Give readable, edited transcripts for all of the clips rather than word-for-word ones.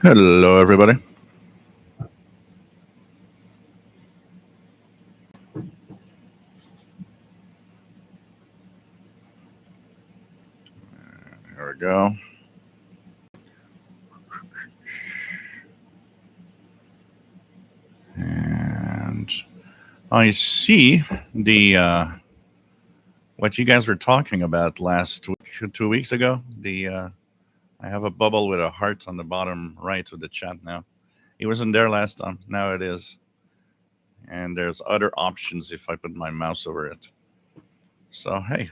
Hello, everybody. Here we go. And I see the what you guys were talking about last week, 2 weeks ago. I have a bubble with a heart on the bottom right of the chat now. It wasn't there last time. Now it is. And there's other options if I put my mouse over it. So hey,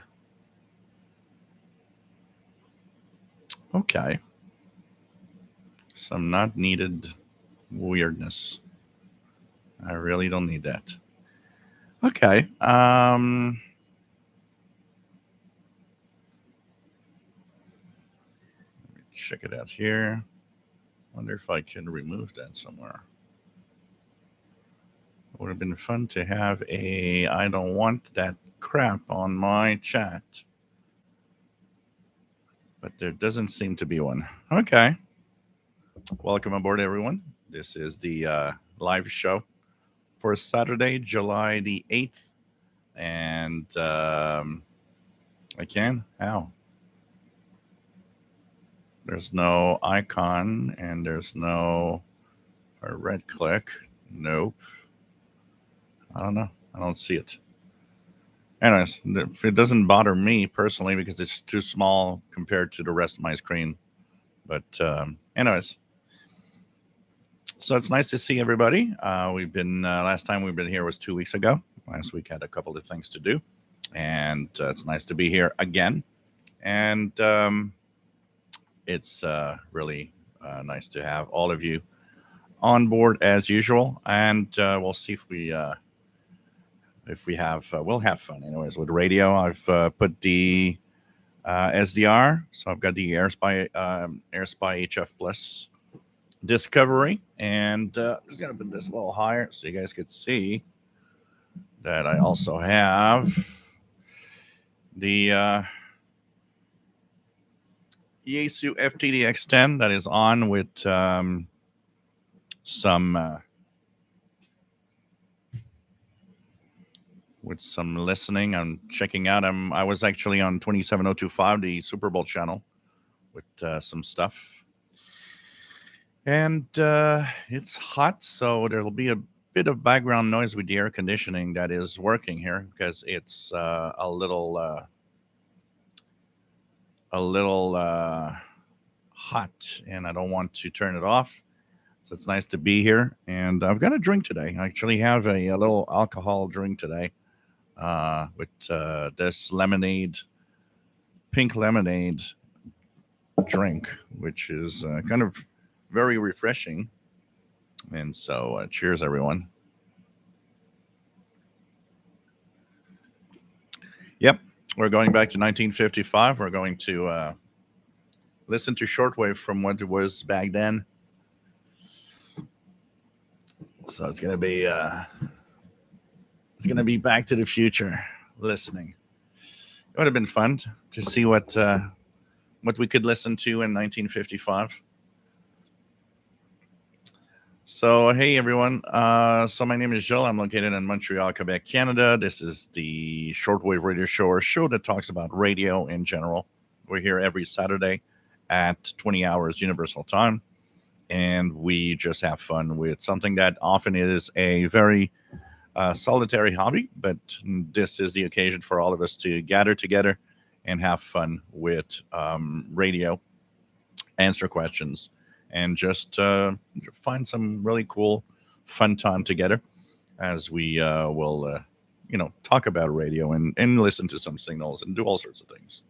okay. Some not needed weirdness. I really don't need that. Okay. Check it out here. Wonder if I can remove that somewhere. It would have been fun to have a I don't want that crap on my chat. But there doesn't seem to be one. Okay. Welcome aboard, everyone. This is the live show for Saturday, July the 8th. And I can? How? There's no icon and there's no a red click. Nope. I don't know. I don't see it. Anyways, it doesn't bother me personally because it's too small compared to the rest of my screen. But anyways, so it's nice to see everybody. We've been last time we've been here was 2 weeks ago. Last week had a couple of things to do, and it's nice to be here again. And it's really nice to have all of you on board as usual. And we'll see if we have we'll have fun anyways with radio. I've put the SDR, so I've got the AirSpy HF Plus Discovery, and I'm just gonna put this a little higher so you guys could see that I also have the Yaesu FTDX10 that is on with some listening. I'm checking out. I was actually on 27025, the Super Bowl channel, with some stuff. And it's hot, so there'll be a bit of background noise with the air conditioning that is working here because it's a little hot, and I don't want to turn it off. So it's nice to be here, and I've got a drink today. I actually have a little alcohol drink today with this pink lemonade drink, which is kind of very refreshing. And so, cheers, everyone. Yep, we're going back to 1955. We're going to listen to Shortwave from what it was back then. So it's gonna be Back to the Future listening. It would have been fun to see what we could listen to in 1955. So, hey, everyone. So my name is Jill. I'm located in Montreal, Quebec, Canada. This is the Shortwave Radio Show, or show that talks about radio in general. We're here every Saturday at 20 hours Universal Time, and we just have fun with something that often is a very solitary hobby, but this is the occasion for all of us to gather together and have fun with radio, answer questions, and just find some really cool, fun time together as we will, talk about radio and listen to some signals and do all sorts of things.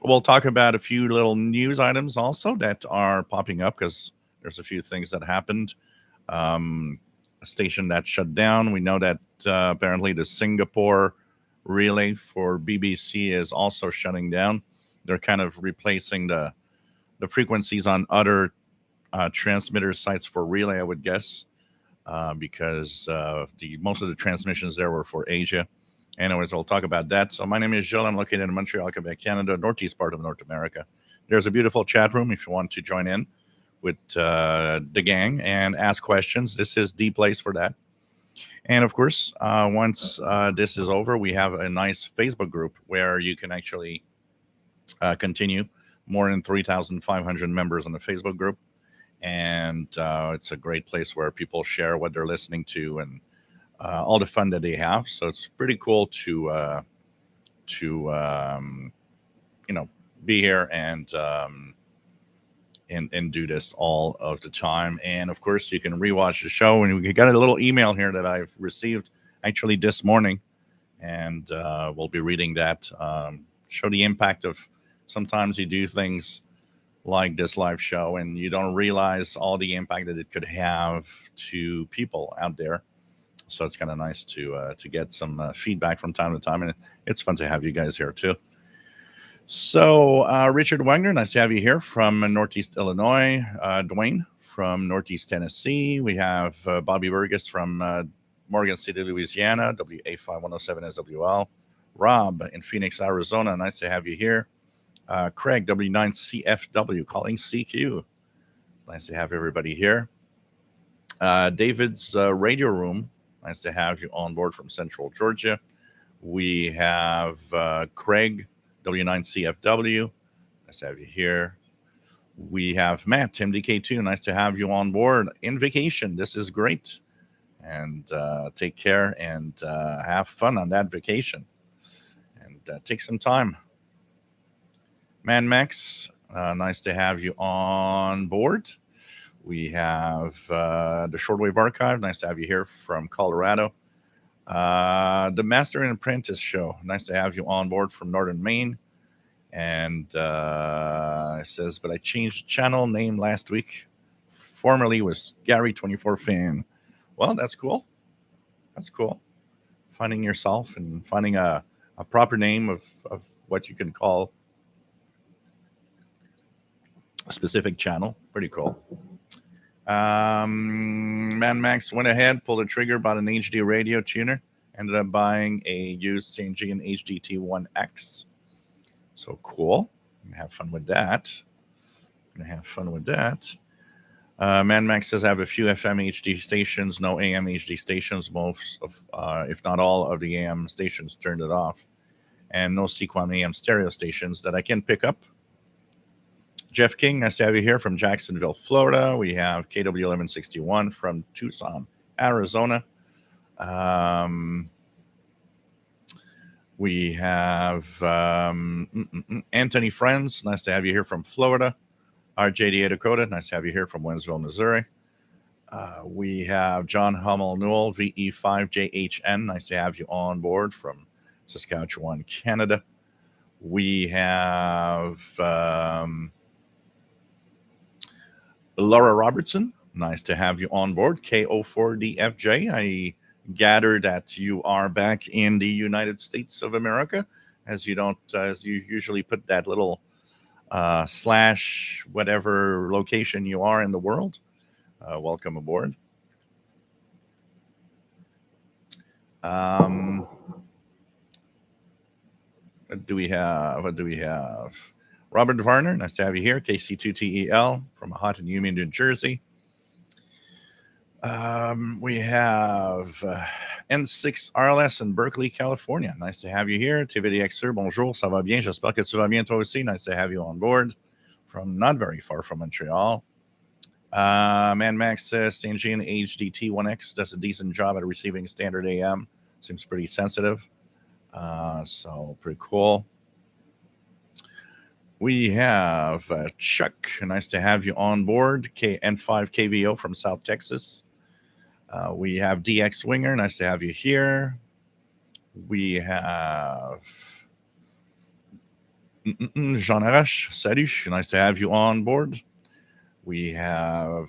We'll talk about a few little news items also that are popping up because there's a few things that happened. A station that shut down. We know that apparently the Singapore relay for BBC is also shutting down. They're kind of replacing the frequencies on other transmitter sites for relay, I would guess, because most of the transmissions there were for Asia. Anyways, we'll talk about that. So my name is Jill. I'm located in Montreal, Quebec, Canada, northeast part of North America. There's a beautiful chat room if you want to join in with the gang and ask questions. This is the place for that. And of course, once this is over, we have a nice Facebook group where you can actually continue. More than 3,500 members on the Facebook group. And it's a great place where people share what they're listening to and all the fun that they have. So it's pretty cool to be here and do this all of the time. And of course, you can rewatch the show. And we got a little email here that I've received actually this morning, and we'll be reading that. Show the impact of sometimes you do things like this live show and you don't realize all the impact that it could have to people out there. So it's kind of nice to get some feedback from time to time, and it's fun to have you guys here too. So Richard Wagner, nice to have you here from Northeast Illinois. Dwayne from Northeast Tennessee. We have Bobby Burgess from Morgan City, Louisiana, WA5107 SWL. Rob in Phoenix, Arizona, nice to have you here. Craig, W9CFW, calling CQ. It's nice to have everybody here. David's Radio Room, nice to have you on board from Central Georgia. We have Craig, W9CFW, nice to have you here. We have Matt, Tim DK2, nice to have you on board. In vacation, this is great. And take care and have fun on that vacation. And take some time. Man Max, nice to have you on board. We have the Shortwave Archive. Nice to have you here from Colorado. The Master and Apprentice Show. Nice to have you on board from Northern Maine. And it says, but I changed the channel name last week. Formerly was Gary24 Fan. Well, that's cool. That's cool. Finding yourself and finding a proper name of what you can call a specific channel. Pretty cool. Man Max went ahead, pulled the trigger, bought an HD radio tuner, ended up buying a used St. Gian HDT1X. So cool. Have fun with that. Man Max says I have a few FM HD stations, no AM HD stations. Most of, if not all, of the AM stations turned it off, and no Sequan AM stereo stations that I can pick up. Jeff King, nice to have you here from Jacksonville, Florida. We have KW1161 from Tucson, Arizona. We have Anthony Friends, nice to have you here from Florida. RJDA Dakota, nice to have you here from Wentzville, Missouri. We have John Hummel Newell, VE5JHN, nice to have you on board from Saskatchewan, Canada. We have Laura Robertson, nice to have you on board. KO4DFJ, I gather that you are back in the United States of America, as you usually put that little / whatever location you are in the world. Welcome aboard. What do we have? Robert Varner, nice to have you here. KC2TEL from hot and humid New Jersey. We have N6 RLS in Berkeley, California. Nice to have you here. TVDXer, bonjour, ça va bien? J'espère que tu vas bien toi aussi. Nice to have you on board from not very far from Montreal. Man Max says St. Gian HDT1X does a decent job at receiving standard AM. Seems pretty sensitive. So pretty cool. We have Chuck. Nice to have you on board. N5KVO from South Texas. We have DX Winger. Nice to have you here. We have Jean Arash. Salut. Nice to have you on board. We have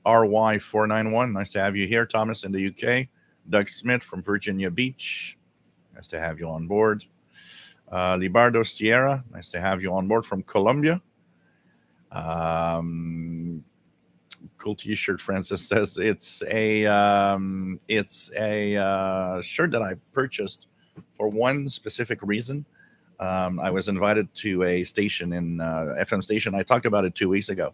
RY491. Nice to have you here. Thomas in the UK. Doug Smith from Virginia Beach. Nice to have you on board. Libardo Sierra, nice to have you on board from Colombia. Cool T-shirt. Francis says it's a shirt that I purchased for one specific reason. I was invited to a station in FM station. I talked about it 2 weeks ago.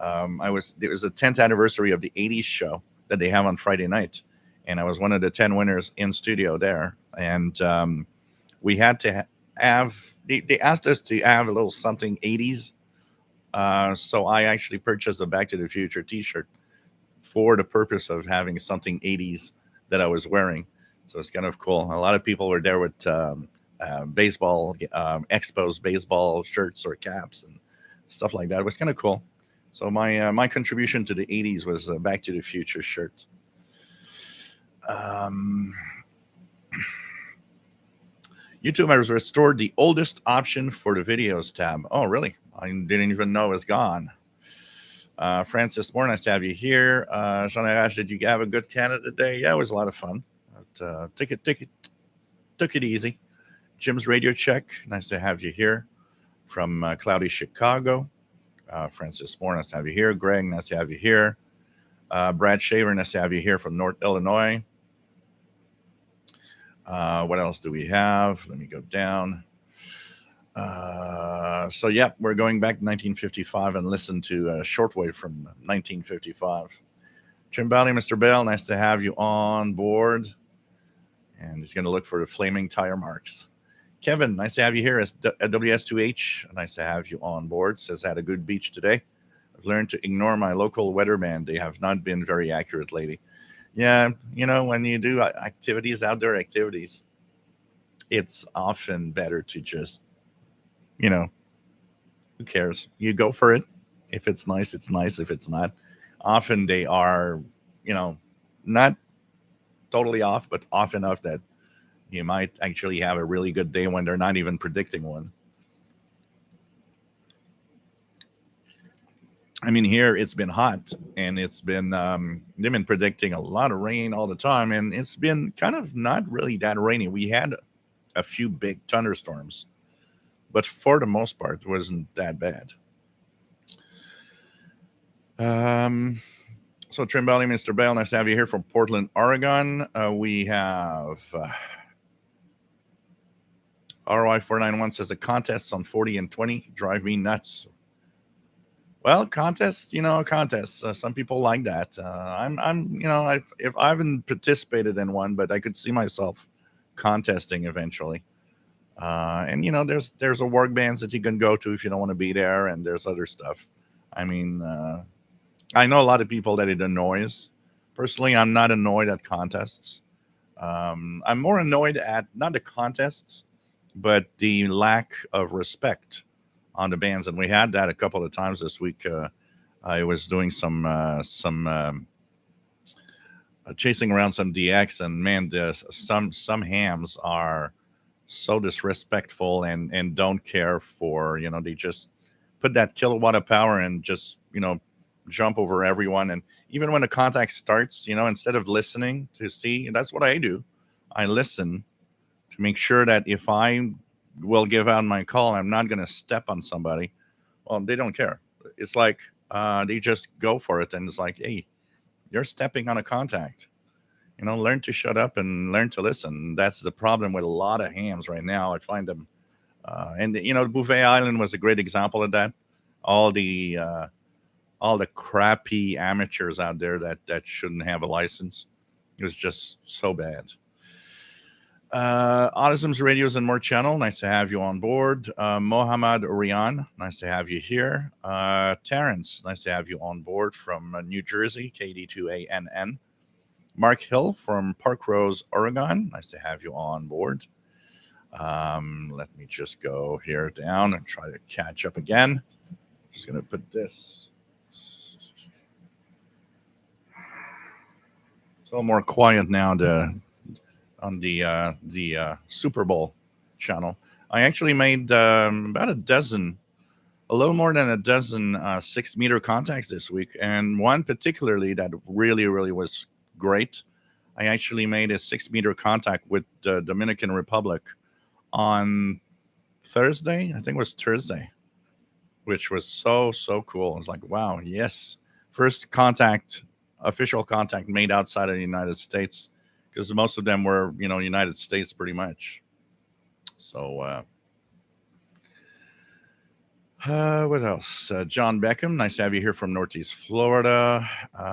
It was the 10th anniversary of the '80s show that they have on Friday night, and I was one of the 10 winners in studio there. And we had to have they asked us to have a little something '80s. So I actually purchased a Back to the Future T-shirt for the purpose of having something '80s that I was wearing. So it's kind of cool. A lot of people were there with baseball, Expos baseball shirts or caps and stuff like that. It was kind of cool. So my contribution to the '80s was a Back to the Future shirt. Um, YouTube has restored the oldest option for the videos tab. Oh, really? I didn't even know it was gone. Francis, more nice to have you here. Jean Arash, did you have a good Canada Day? Yeah, it was a lot of fun. But, took it easy. Jim's Radio Check, nice to have you here from cloudy Chicago. Francis Moore, nice to have you here. Greg, nice to have you here. Brad Shaver, nice to have you here from North Illinois. What else do we have? Let me go down. So, yeah, we're going back to 1955 and listen to Shortwave from 1955. Jim Bally, Mr. Bell, nice to have you on board. And he's going to look for the flaming tire marks. Kevin, nice to have you here at WS2H. Nice to have you on board. Says, had a good beach today. I've learned to ignore my local weatherman. They have not been very accurate lately. Yeah, when you do activities, outdoor activities, it's often better to just, who cares? You go for it. If it's nice, it's nice. If it's not, often they are, not totally off, but off enough that you might actually have a really good day when they're not even predicting one. I mean, here it's been hot, and it's been they've been predicting a lot of rain all the time, and it's been kind of not really that rainy. We had a few big thunderstorms, but for the most part, it wasn't that bad. So Trim Valley, Mr. Bell, nice to have you here from Portland, Oregon. We have RY491 says the contests on 40 and 20 drive me nuts. Well, contests. Some people like that. If I haven't participated in one, but I could see myself contesting eventually. And there's a work bands that you can go to if you don't want to be there, and there's other stuff. I mean, I know a lot of people that it annoys. Personally, I'm not annoyed at contests. I'm more annoyed at not the contests, but the lack of respect on the bands, and we had that a couple of times this week. I was doing some chasing around some DX, and man, some hams are so disrespectful and don't care for they just put that kilowatt of power and just jump over everyone. And even when the contact starts, instead of listening to see, and that's what I do, I listen to make sure that if I will give out my call, I'm not going to step on somebody. Well, they don't care. It's like they just go for it, and it's like, hey, you're stepping on a contact. Learn to shut up and learn to listen. That's the problem with a lot of hams right now. I find them, and Bouvet Island was a great example of that. All the crappy amateurs out there that shouldn't have a license. It was just so bad. Autism's Radios and More channel. Nice to have you on board. Mohammad Urian, nice to have you here. Terrence, nice to have you on board from New Jersey, KD2ANN. Mark Hill from Park Rose, Oregon. Nice to have you on board. Let me just go here down and try to catch up again. Just going to put this. It's a little more quiet now on the Super Bowl channel. I actually made about a little more than a dozen 6-meter contacts this week, and one particularly that really, really was great. I actually made a 6-meter contact with the Dominican Republic on Thursday. I think it was Thursday, which was so cool. It's like, wow, yes, first official contact made outside of the United States, because most of them were United States pretty much. So What else? John Beckham, nice to have you here from Northeast Florida. What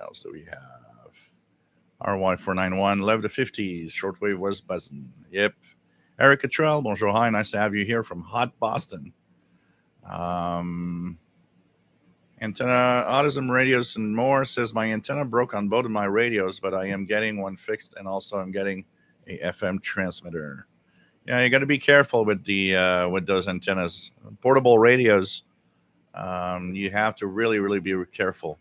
else do we have? RY491, love the 50s. Shortwave was buzzing. Yep. Eric Cottrell, bonjour, hi. Nice to have you here from hot Boston. Antenna Autism Radios and More says my antenna broke on both of my radios, but I am getting one fixed, and also I'm getting a FM transmitter. Yeah, you got to be careful with those antennas, portable radios. You have to really, really be careful.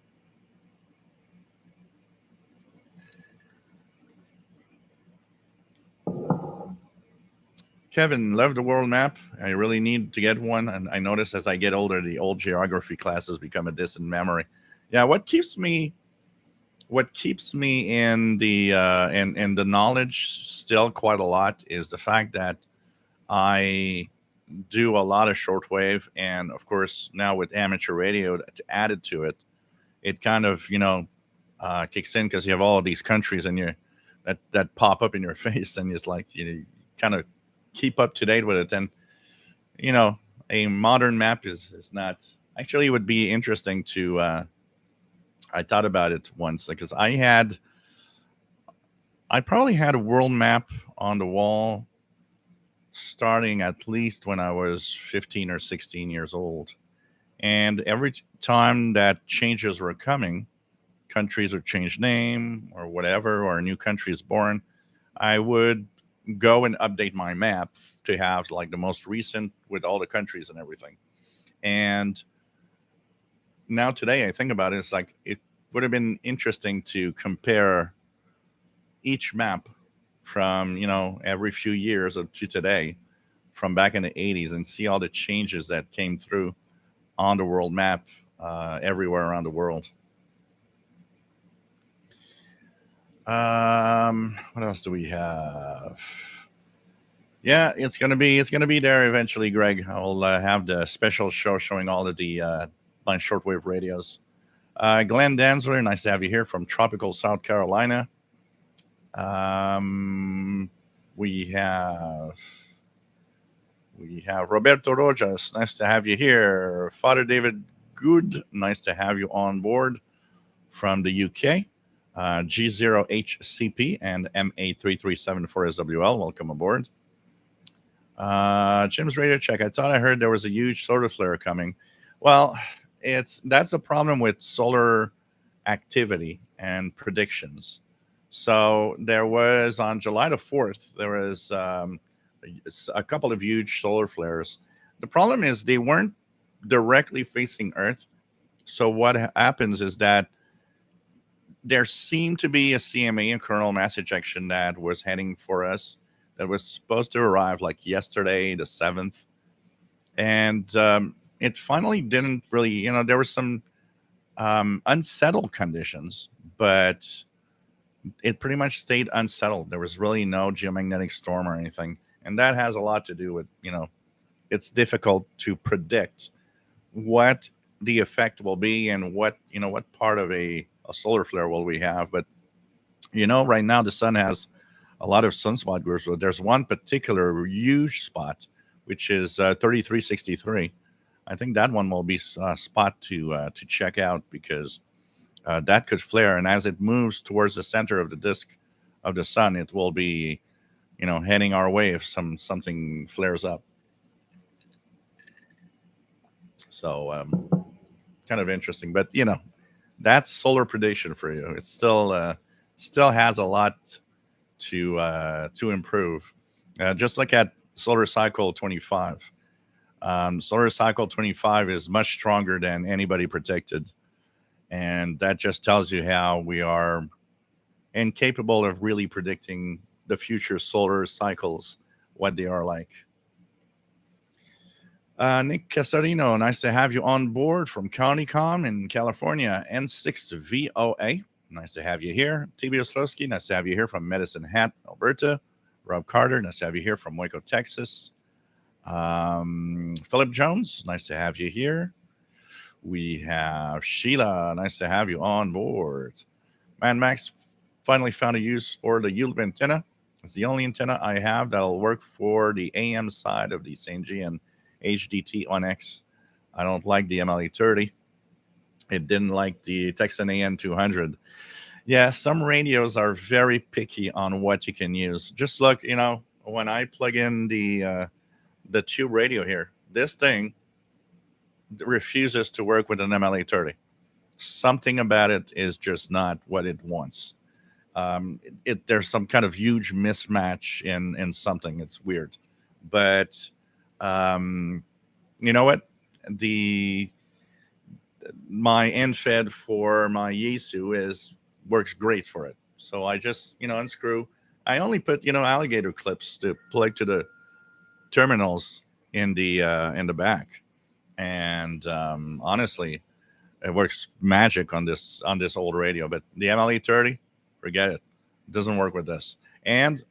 Kevin, love the world map. I really need to get one, and I notice as I get older, the old geography classes become a distant memory. Yeah, what keeps me in the knowledge still quite a lot is the fact that I do a lot of shortwave, and of course now with amateur radio added to it, it kind of kicks in because you have all of these countries and you that pop up in your face, and it's like you kind of keep up to date with it. And you know, a modern map is not actually. It would be interesting to. I thought about it once because I probably had a world map on the wall starting at least when I was 15 or 16 years old. And every time that changes were coming, countries would change name or whatever, or a new country is born, I would go and update my map to have like the most recent with all the countries and everything. And now today I think about it, it's like it would have been interesting to compare each map from every few years up to today, from back in the 80s, and see all the changes that came through on the world map everywhere around the world. What else do we have? Yeah, it's gonna be there eventually, Greg. I'll have the special show showing all of the my shortwave radios. Glenn Danzler, nice to have you here from tropical South Carolina. Um, we have Roberto Rojas, nice to have you here. Father David Good, nice to have you on board from the UK. G0HCP and MA3374SWL, welcome aboard. Jim's Radio Check. I thought I heard there was a huge solar flare coming. Well, that's the problem with solar activity and predictions. So there was on July the 4th, there was a couple of huge solar flares. The problem is they weren't directly facing Earth. So what happens is that there seemed to be a CME, a coronal mass ejection, that was heading for us, that was supposed to arrive like yesterday, the 7th. And it finally didn't really, there were some unsettled conditions, but it pretty much stayed unsettled. There was really no geomagnetic storm or anything. And that has a lot to do with, it's difficult to predict what the effect will be and what part of a solar flare will we have. But right now the sun has a lot of sunspot groups, but there's one particular huge spot which is 3363. I think that one will be a spot to check out, because that could flare, and as it moves towards the center of the disk of the sun, it will be heading our way if something flares up. So kind of interesting, but that's solar prediction for you. It still has a lot to improve. Just look at solar cycle 25. Solar cycle 25 is much stronger than anybody predicted, and that just tells you how we are incapable of really predicting the future solar cycles, what they are like. Nick Casarino, nice to have you on board from CountyCom in California, N6VOA. Nice to have you here. TB Oslowski, nice to have you here from Medicine Hat, Alberta. Rob Carter, nice to have you here from Waco, Texas. Philip Jones, nice to have you here. We have Sheila, nice to have you on board. Man Max finally found a use for the Yulip antenna. It's the only antenna I have that'll work for the AM side of the St. G and HDT on X. I don't like the MLE30. It didn't like the Texan AN 200. Yeah, some radios are very picky on what you can use. Just look, when I plug in the tube radio here, this thing refuses to work with an MLA 30. Something about it is just not what it wants. There's some kind of huge mismatch in something. It's weird, but um, you know what? The My end fed for my Yaesu is works great for it. So I just unscrew. I only put alligator clips to plug to the terminals in the back, and honestly, it works magic on this old radio. But the MLE 30, forget it. It doesn't work with this. And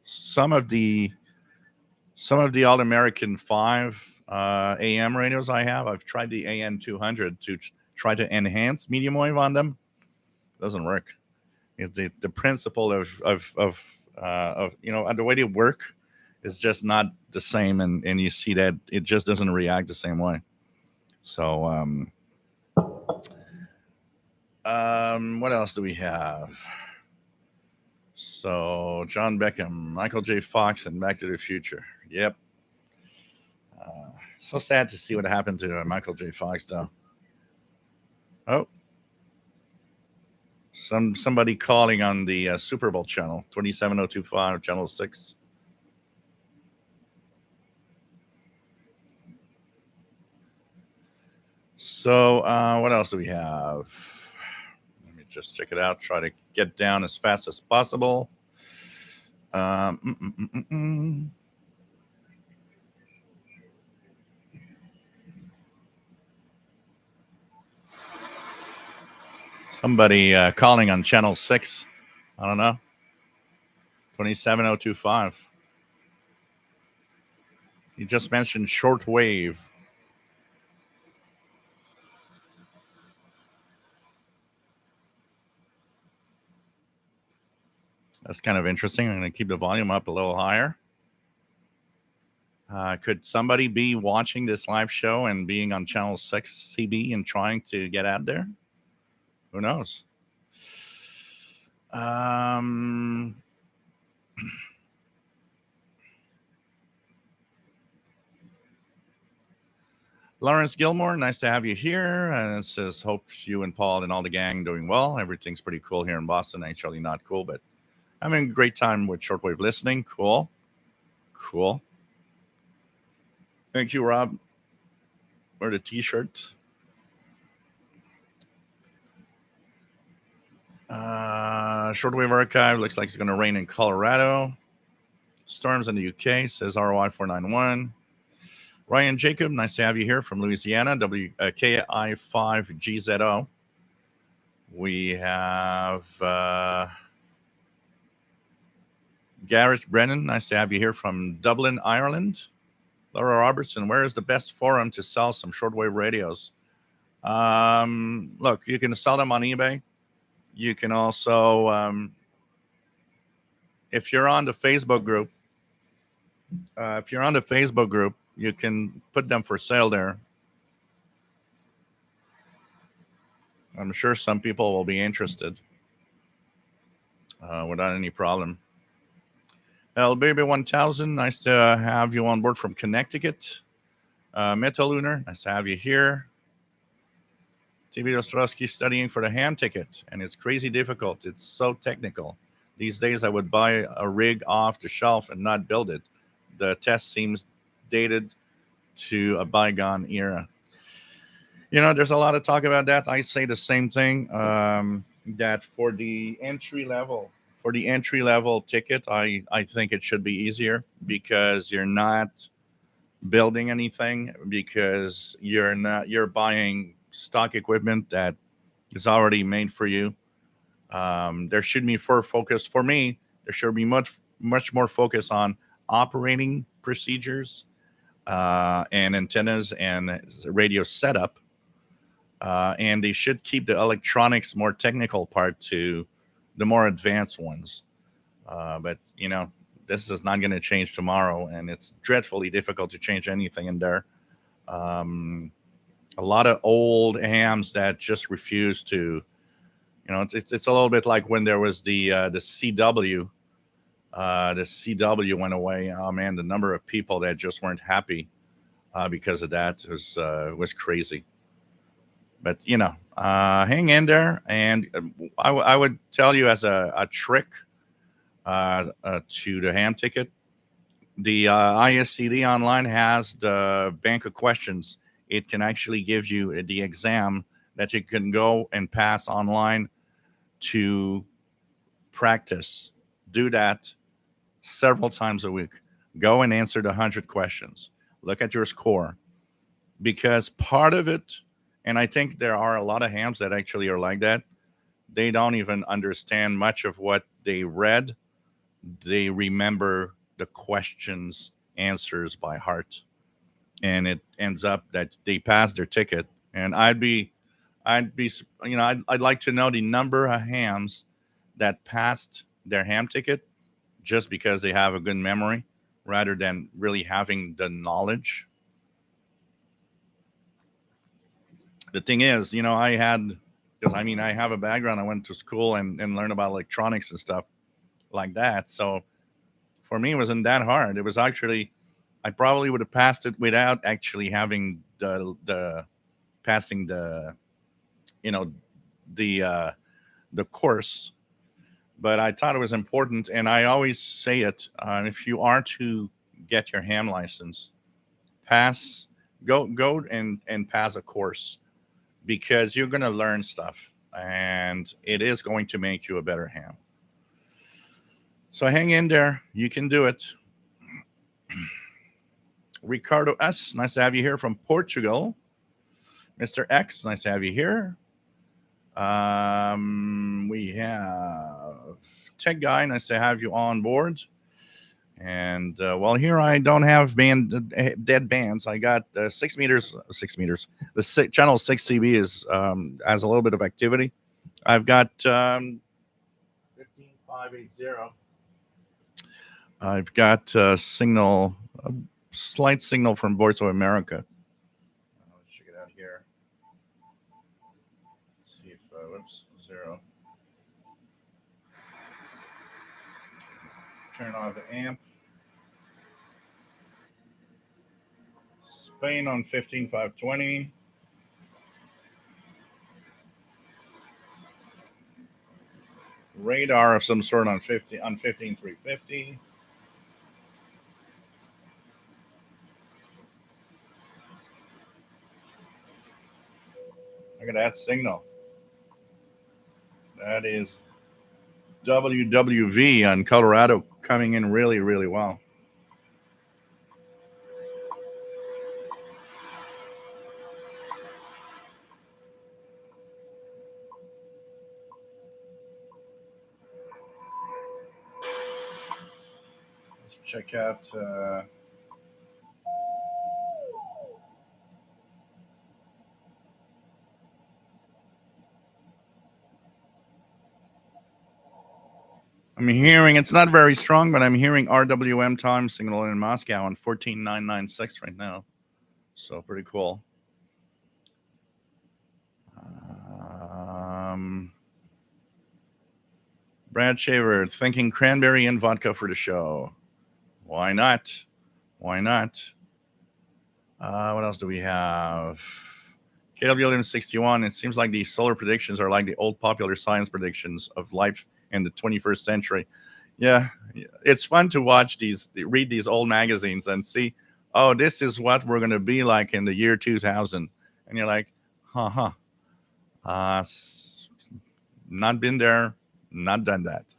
some of the All American 5 AM radios I've tried the AN 200 to try to enhance medium wave on them. Doesn't work. The principle of the way they work is just not the same, and you see that it just doesn't react the same way. So what else do we have? So John Beckham, Michael J. Fox, and Back to the Future. Yep. So sad to see what happened to Michael J. Fox, though. Oh, somebody calling on the Super Bowl channel, 27025, channel 6. So what else do we have? Let me just check it out. Try to get down as fast as possible. Somebody calling on channel 6. I don't know. 27025. You just mentioned shortwave. That's kind of interesting. I'm going to keep the volume up a little higher. Could somebody be watching this live show and being on channel 6 CB and trying to get out there? Who knows? Lawrence Gilmore, nice to have you here. And it says, hope you and Paul and all the gang doing well. Everything's pretty cool here in Boston. Actually not cool, but having a great time with shortwave listening. Cool. Thank you, Rob, for the t-shirt. Shortwave archive looks like it's going to rain in Colorado. Storms in the UK, says ROI 491. Ryan Jacob, nice to have you here from Louisiana, WKI5GZO. We have Garrett Brennan, nice to have you here from Dublin, Ireland. Laura Robertson, where is the best forum to sell some shortwave radios? Look, you can sell them on eBay. You can also, if you're on the Facebook group, you can put them for sale there. I'm sure some people will be interested without any problem. Baby 1000, nice to have you on board from Connecticut. Meta Lunar, nice to have you here. TV Ostrowski studying for the ham ticket, and it's crazy difficult. It's so technical. These days, I would buy a rig off the shelf and not build it. The test seems dated to a bygone era. There's a lot of talk about that. I say the same thing, that for the entry level ticket, I think it should be easier because you're not building anything, because you're buying stock equipment that is already made for you. There should be focus for me. There should be much more focus on operating procedures and antennas and radio setup, and they should keep the electronics more technical part to the more advanced ones. But this is not going to change tomorrow, and it's dreadfully difficult to change anything in there. Um, a lot of old hams that just refuse to. It's a little bit like when there was the CW. The CW went away. Oh man, the number of people that just weren't happy because of that was crazy. But hang in there, and I would tell you as a trick to the ham ticket. The ISCD online has the bank of questions. It can actually give you the exam that you can go and pass online to practice. Do that several times a week. Go and answer the 100 questions. Look at your score. Because part of it, and I think there are a lot of hams that actually are like that, they don't even understand much of what they read. They remember the questions, answers by heart. And it ends up that they pass their ticket. And I'd be, I'd like to know the number of hams that passed their ham ticket just because they have a good memory rather than really having the knowledge. The thing is, because I have a background. I went to school and learned about electronics and stuff like that. So for me, it wasn't that hard. It was actually, I probably would have passed it without actually having the passing you know, the course. But I thought it was important, and I always say it: if you are to get your ham license, pass, go and pass a course because you're going to learn stuff, and it is going to make you a better ham. So hang in there, you can do it. Ricardo S, nice to have you here from Portugal. Mr. X, nice to have you here. We have Tech Guy, nice to have you on board. And well, here I don't have dead bands. I got 6 meters, 6 meters. The channel 6CB is has a little bit of activity. I've got 15580. I've got signal, a slight signal from Voice of America. Let's check it out here. Let's see if whoops, zero. Turn on the amp. Spain on 15520. Radar of some sort on 15350. Look at that signal. That is WWV on Colorado coming in really, really well. Let's check out. I'm hearing it's not very strong, but I'm hearing RWM time signal in Moscow on 14996 right now. So pretty cool. Brad Shaver thinking cranberry and vodka for the show. Why not? Why not? What else do we have? KWM61. It seems like these solar predictions are like the old popular science predictions of life in the 21st century. Yeah, it's fun to read these old magazines and see, oh, this is what we're going to be like in the year 2000. And you're like, huh. Not been there, not done that.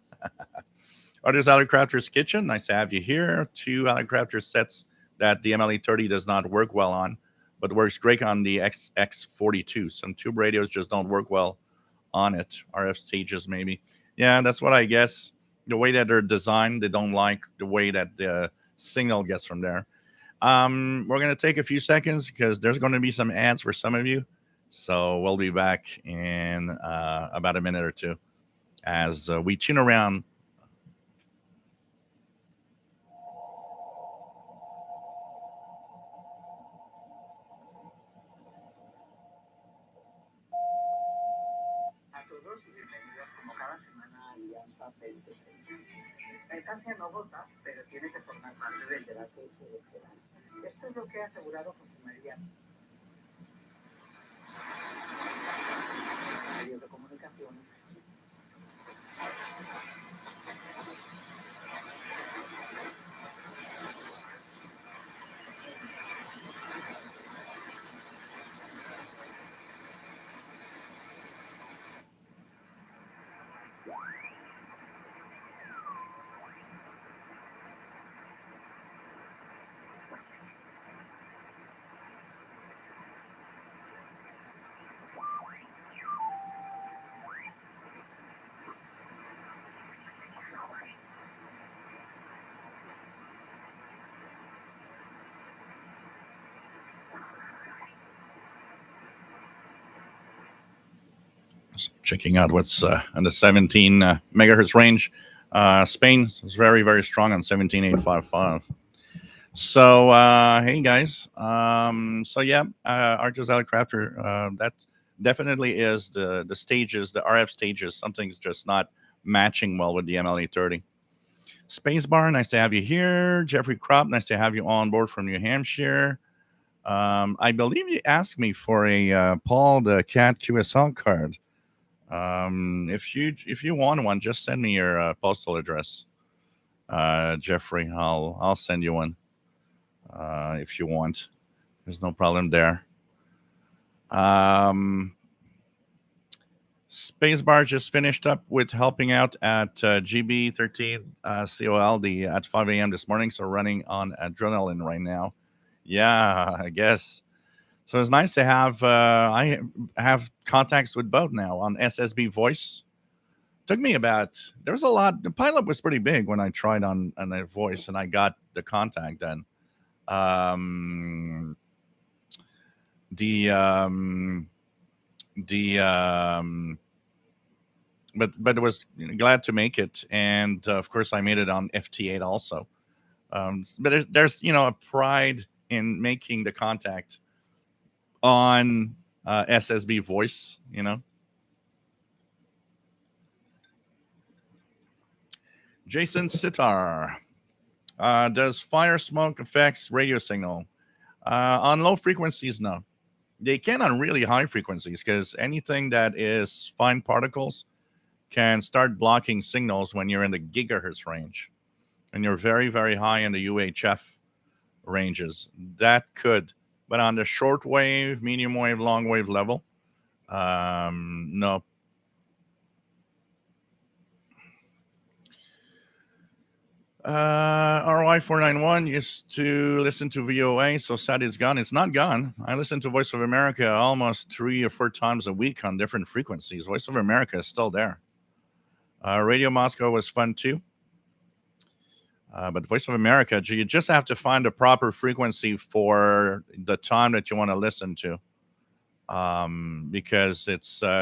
Artist Alec Crafter's Kitchen. Nice to have you here. 2 Alec Crafter sets that the MLA30 does not work well on, but works great on the XX42. Some tube radios just don't work well on it. RF stages, maybe. Yeah, that's what I guess. The way that they're designed, they don't like the way that the signal gets from there. We're going to take a few seconds because there's going to be some ads for some of you. So we'll be back in about a minute or two as we tune around Checking out what's in the 17 megahertz range. Spain is very, very strong on 17855. So, hey guys. So, yeah, Arctos Crafter, that definitely is the stages, the RF stages. Something's just not matching well with the MLA30. Spacebar, nice to have you here. Jeffrey Crop, nice to have you on board from New Hampshire. I believe you asked me for a Paul the Cat QSL card. If you want one, just send me your postal address, Jeffrey. I'll send you one if you want. There's no problem there. Spacebar just finished up with helping out at GB13 COL at 5 a.m. this morning, so running on adrenaline right now. Yeah, I guess. So it's nice to have. I have contacts with both now on SSB voice. Took me about. There was a lot. The pilot was pretty big when I tried on a voice, and I got the contact then. Um, the um, the but it was glad to make it, and of course I made it on FT8 also. But there's a pride in making the contact on SSB voice. Jason Sitar, does fire smoke affects radio signal? On low frequencies, no. They can on really high frequencies because anything that is fine particles can start blocking signals when you're in the gigahertz range. And you're very, very high in the UHF ranges. That could, but on the shortwave, medium wave, long wave level, no. RY 491 used to listen to VOA, so sad it's gone. It's not gone. I listen to Voice of America almost 3 or 4 times a week on different frequencies. Voice of America is still there. Radio Moscow was fun too. But Voice of America, you just have to find a proper frequency for the time that you want to listen to. Because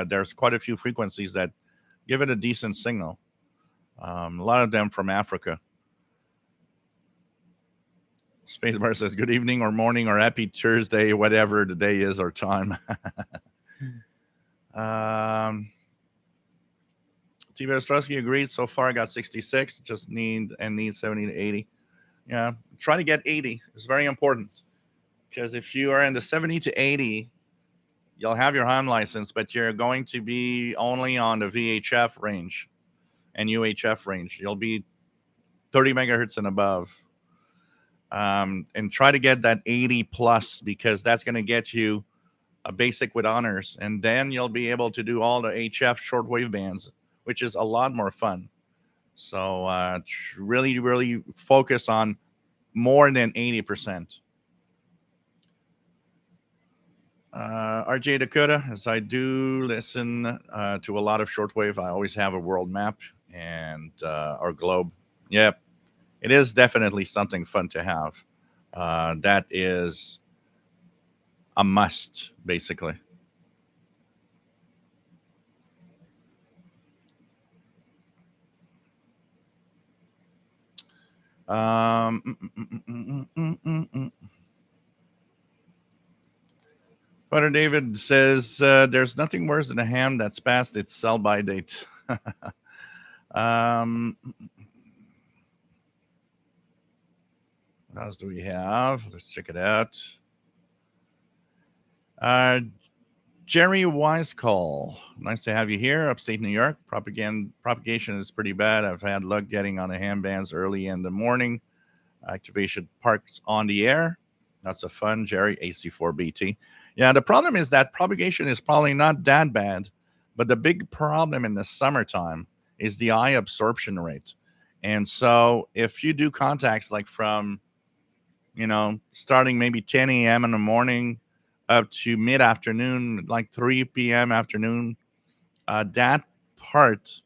there's quite a few frequencies that give it a decent signal. A lot of them from Africa. Spacebar says, good evening or morning or happy Thursday, whatever the day is or time. T. Ostrowski agreed. So far, I got 66. Just need 70 to 80. Yeah, try to get 80. It's very important. Because if you are in the 70 to 80, you'll have your ham license, but you're going to be only on the VHF range and UHF range. You'll be 30 megahertz and above. And try to get that 80 plus because that's going to get you a basic with honors. And then you'll be able to do all the HF shortwave bands, which is a lot more fun. So really, really focus on more than 80%. RJ Dakota, as I do listen to a lot of shortwave, I always have a world map and our globe. Yep. It is definitely something fun to have. That is a must, basically. Father David says there's nothing worse than a ham that's past its sell-by date. Um, what else do we have? Let's check it out. Uh, Jerry Wisecall, nice to have you here, upstate New York. Propagation is pretty bad. I've had luck getting on the ham bands early in the morning. Activation parks on the air. That's a fun, Jerry, AC4BT. Yeah, the problem is that propagation is probably not that bad, but the big problem in the summertime is the eye absorption rate. And so if you do contacts like from, starting maybe 10 a.m. in the morning up to mid afternoon, like 3 p.m. afternoon, that part,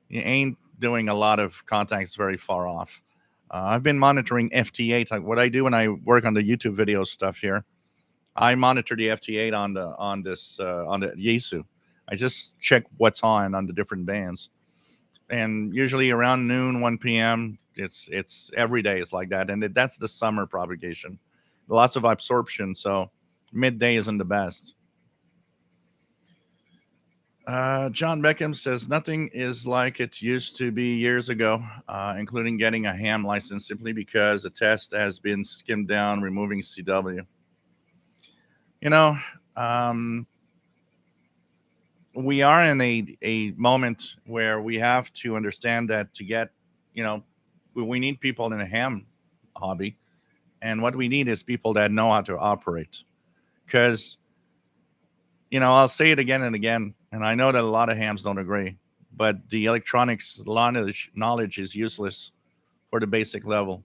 you ain't doing a lot of contacts very far off. I've been monitoring FT8. Like what I do when I work on the YouTube video stuff here, I monitor the FT8 on the Yaesu. I just check what's on the different bands, and usually around noon, 1 p.m. It's every day. It's like that, and that's the summer propagation. Lots of absorption, so midday isn't the best. John Beckham says nothing is like it used to be years ago, including getting a ham license simply because the test has been skimmed down, removing CW. You know, um, we are in a moment where we have to understand that to get, you know, we need people in a ham hobby. And what we need is people that know how to operate. Because, I'll say it again and again, and I know that a lot of hams don't agree, but the electronics knowledge is useless for the basic level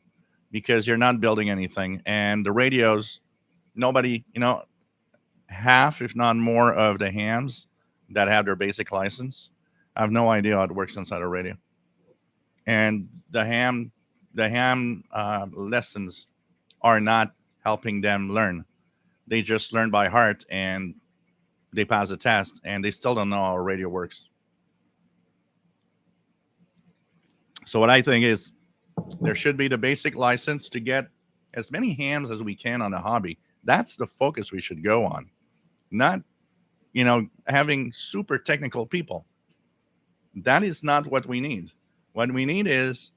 because you're not building anything. And the radios, nobody, half, if not more, of the hams that have their basic license have no idea how it works inside a radio. And the ham lessons are not helping them learn. They just learn by heart and they pass the test and they still don't know how a radio works. So what I think is there should be the basic license to get as many hams as we can on the hobby. That's the focus we should go on, not having super technical people. That is not what we need. What we need is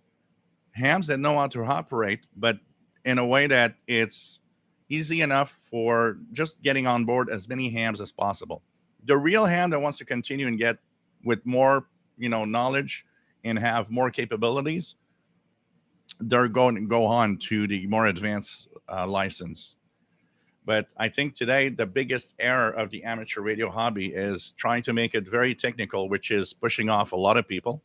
hams that know how to operate, but in a way that it's easy enough for just getting on board as many hams as possible. The real ham that wants to continue and get with more, knowledge and have more capabilities, they're going to go on to the more advanced license. But I think today the biggest error of the amateur radio hobby is trying to make it very technical, which is pushing off a lot of people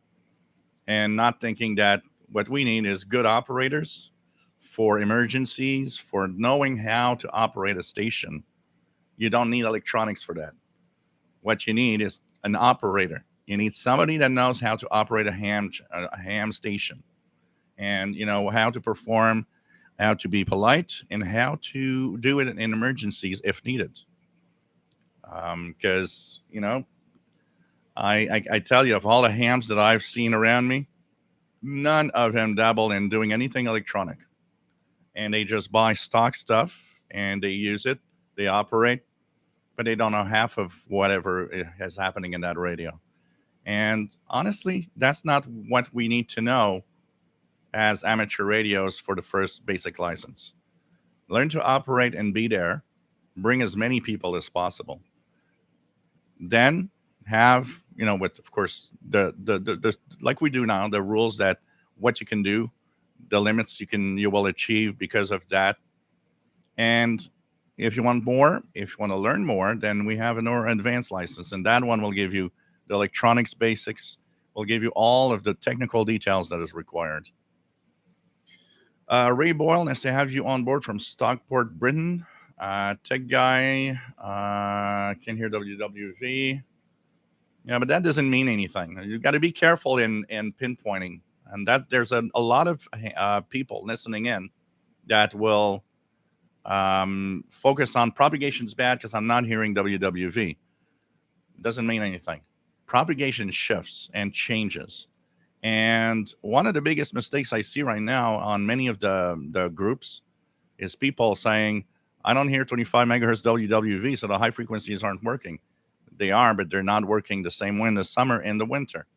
and not thinking that what we need is good operators for emergencies, for knowing how to operate a station. You don't need electronics for that. What you need is an operator. You need somebody that knows how to operate a ham station, and how to perform, how to be polite, and how to do it in emergencies if needed. Because I tell you, of all the hams that I've seen around me, none of them dabble in doing anything electronic, and they just buy stock stuff and they use it, they operate, but they don't know half of whatever is happening in that radio. And honestly, that's not what we need to know as amateur radios for the first basic license. Learn to operate and be there, bring as many people as possible. Then have, with of course the like we do now, the rules that what you can do, the limits you will achieve because of that. And if you want more, if you want to learn more, then we have a more advanced license, and that one will give you the electronics basics, will give you all of the technical details that is required. Ray Boyle, nice to have you on board from Stockport, Britain. Tech guy, can hear WWV. Yeah, but that doesn't mean anything. You've got to be careful in pinpointing, and that there's a lot of people listening in that will focus on propagation's bad because I'm not hearing WWV. Doesn't mean anything. Propagation shifts and changes. And one of the biggest mistakes I see right now on many of the groups is people saying, I don't hear 25 megahertz WWV, so the high frequencies aren't working. They are, but they're not working the same way in the summer and the winter.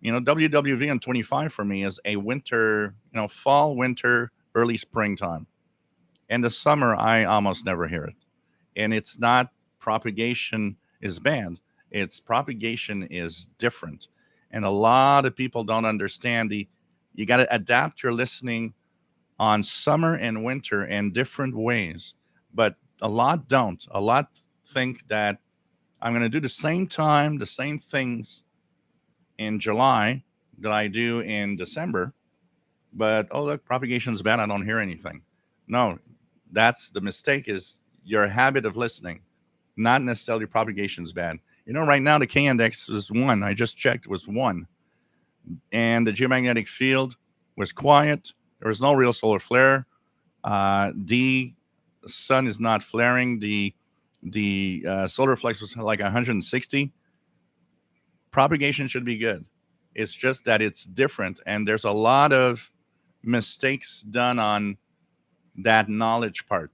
WWV on 25 for me is a winter, fall, winter, early springtime. In the summer, I almost never hear it. And it's not propagation is bad, it's propagation is different. And a lot of people don't understand you got to adapt your listening on summer and winter in different ways. But a lot don't. A lot think that I'm going to do the same time, the same things in July that I do in December. But oh look, propagation is bad. I don't hear anything. No, that's the mistake. Is your habit of listening, not necessarily propagation is bad. Right now the K index is 1. I just checked, it was 1, and the geomagnetic field was quiet. There was no real solar flare. The sun is not flaring. The solar flux was like 160. Propagation should be good. It's just that it's different, and there's a lot of mistakes done on that knowledge part.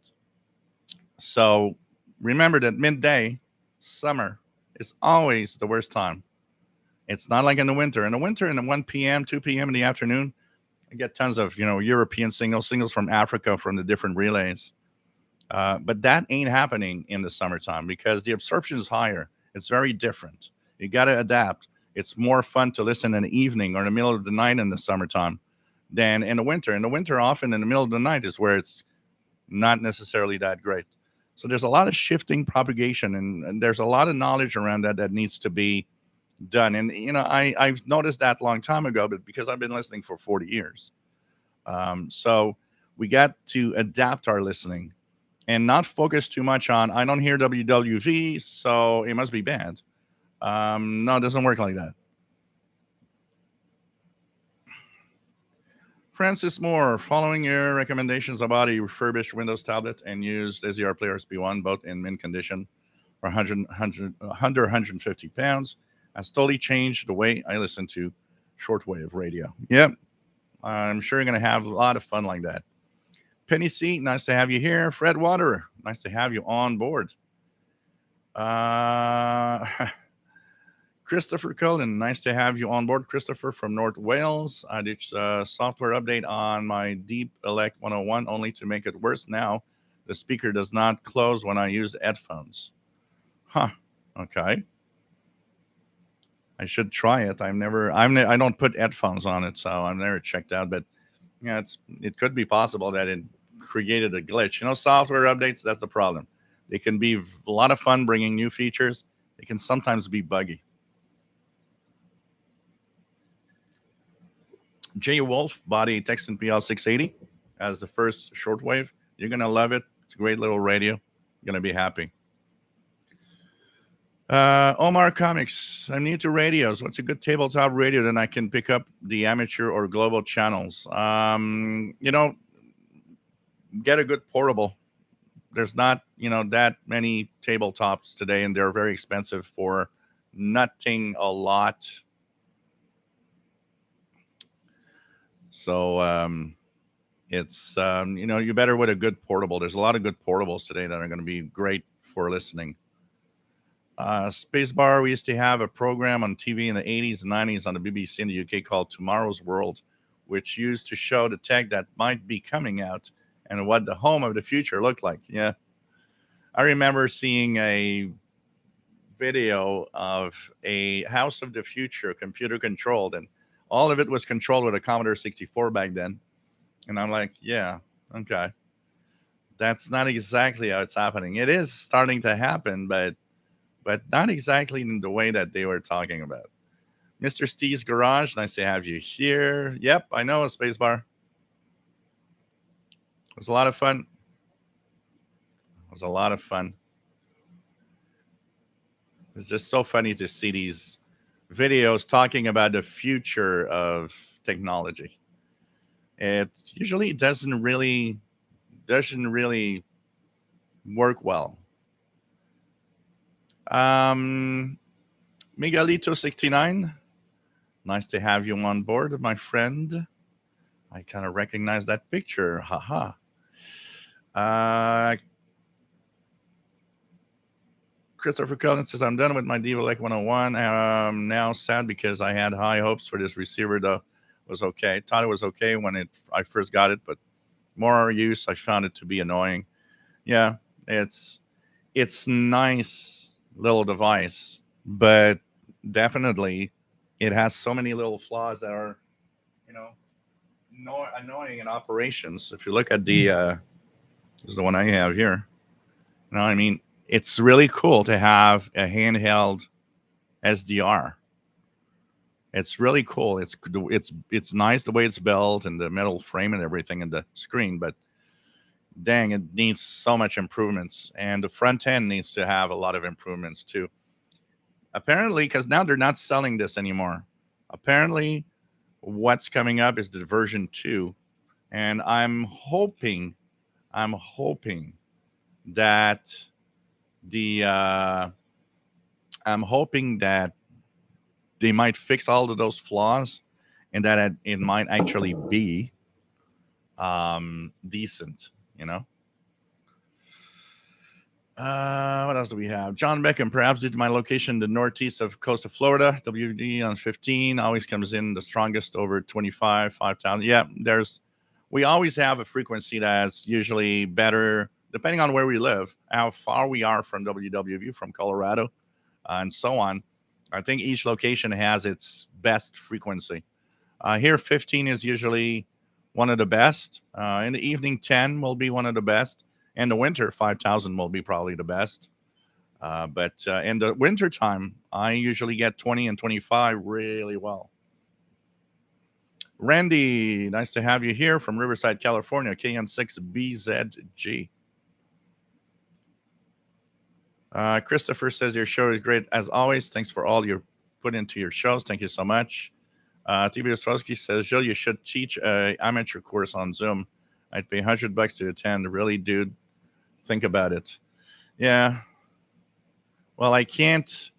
So remember that midday, summer, is always the worst time. It's not like in the winter. In the winter, in the 1 p.m., 2 p.m. in the afternoon, I get tons of European signals from Africa, from the different relays. But that ain't happening in the summertime because the absorption is higher. It's very different. You got to adapt. It's more fun to listen in the evening or in the middle of the night in the summertime than in the winter. In the winter, often in the middle of the night is where it's not necessarily that great. So there's a lot of shifting propagation, and there's a lot of knowledge around that needs to be done. And, I've noticed that a long time ago, but because I've been listening for 40 years. So we got to adapt our listening and not focus too much on, I don't hear WWV, so it must be bad. No, it doesn't work like that. Francis Moore, following your recommendations about a refurbished Windows tablet and used SDR Player SP1, both in mint condition, for 150 pounds, has totally changed the way I listen to shortwave radio. Yep, I'm sure you're going to have a lot of fun like that. Penny C, nice to have you here. Fred Water, nice to have you on board. Christopher Cullen, nice to have you on board. Christopher from North Wales. I did a software update on my Deep Elect 101 only to make it worse. Now the speaker does not close when I use headphones. Huh. Okay. I should try it. I don't put headphones on it, so I've never checked out. But yeah, it could be possible that it created a glitch. Software updates, that's the problem. They can be a lot of fun bringing new features. They can sometimes be buggy. Jay Wolf bought a Texan PL 680 as the first shortwave. You're going to love it. It's a great little radio. You're going to be happy. Omar Comics, I'm new to radios. What's a good tabletop radio that I can pick up the amateur or global channels? Get a good portable. There's not, that many tabletops today, and they're very expensive for nothing a lot. So it's, you better with a good portable. There's a lot of good portables today that are going to be great for listening. Spacebar, we used to have a program on TV in the 80s and 90s on the BBC in the UK called Tomorrow's World, which used to show the tech that might be coming out and what the home of the future looked like. Yeah. I remember seeing a video of a house of the future computer controlled, and all of it was controlled with a Commodore 64 back then. And I'm like, yeah, okay. That's not exactly how it's happening. It is starting to happen, but not exactly in the way that they were talking about. Mr. Steve's Garage, nice to have you here. Yep, I know, a spacebar. It was a lot of fun. It's just so funny to see these videos talking about the future of technology. It usually doesn't really work well. Miguelito 69, nice to have you on board, my friend. I kind of recognize that picture. Haha. Christopher Cullen says, I'm done with my Divalec 101. I'm now sad because I had high hopes for this receiver, though. It was okay. Thought it was okay when I first got it, but more use, I found it to be annoying. Yeah, it's nice little device, but definitely it has so many little flaws that are, you know, annoying in operations. If you look at this is the one I have here. I mean, it's really cool to have a handheld SDR. It's really cool. It's nice the way it's built and the metal frame and everything and the screen, but dang, it needs so much improvements, and the front end needs to have a lot of improvements too. Apparently, because now they're not selling this anymore. Apparently, what's coming up is the version 2, and I'm hoping that the I'm hoping that they might fix all of those flaws, and that it might actually be decent. You know. What else do we have? John Beckham, perhaps due to my location, the northeast of coast of Florida, WD on 15 always comes in the strongest over 25, 5,000. Yeah, we always have a frequency that's usually better depending on where we live, how far we are from WWV, from Colorado, and so on. I think each location has its best frequency. Here, 15 is usually one of the best. In the evening, 10 will be one of the best. In the winter, 5,000 will be probably the best. But in the winter time, I usually get 20 and 25 really well. Randy, nice to have you here from Riverside, California, KN6BZG. Christopher says your show is great as always. Thanks for all you put into your shows. Thank you so much. TB Ostrowski says, Jill, you should teach an amateur course on Zoom. I'd pay $100 to attend. Really, dude, think about it. Yeah. Well, I can't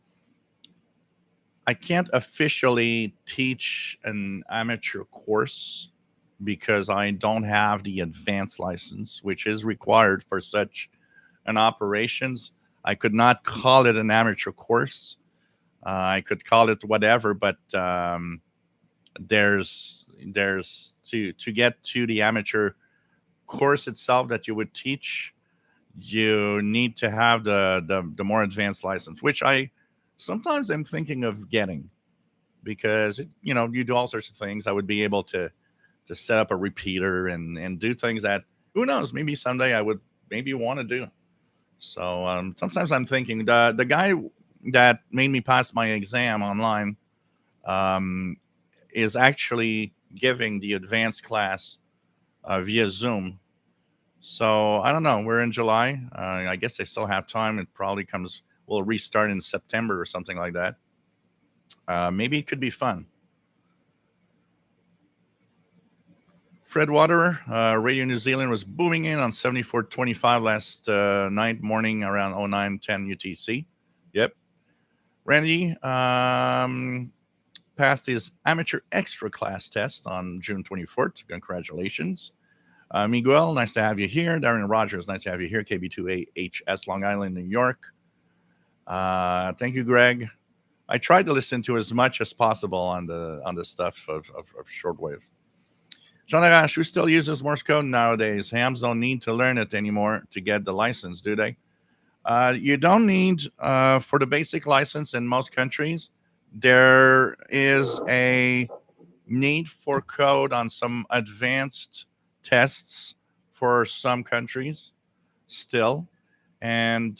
officially teach an amateur course because I don't have the advanced license, which is required for such an operations. I could not call it an amateur course. I could call it whatever, but there's to get to the amateur course itself that you would teach, you need to have the more advanced license, which I sometimes am thinking of getting, because you do all sorts of things. I would be able to set up a repeater and do things that, who knows, maybe someday I would maybe want to do. So sometimes I'm thinking the guy that made me pass my exam online um, is actually giving the advanced class via Zoom. So I don't know. We're in July. I guess they still have time. It probably will restart in September or something like that. Maybe it could be fun. Fred Waterer, Radio New Zealand was booming in on 74.25 last night morning around 09:10 UTC. Yep. Randy passed his amateur extra class test on June 24th. Congratulations. Miguel, nice to have you here. Darren Rogers, nice to have you here. KB2AHS, Long Island, New York. Thank you, Greg. I tried to listen to as much as possible on the stuff of shortwave. John Arash, who still uses Morse code nowadays? Hams don't need to learn it anymore to get the license, do they? You don't need, for the basic license in most countries, there is a need for code on some advanced tests for some countries still. And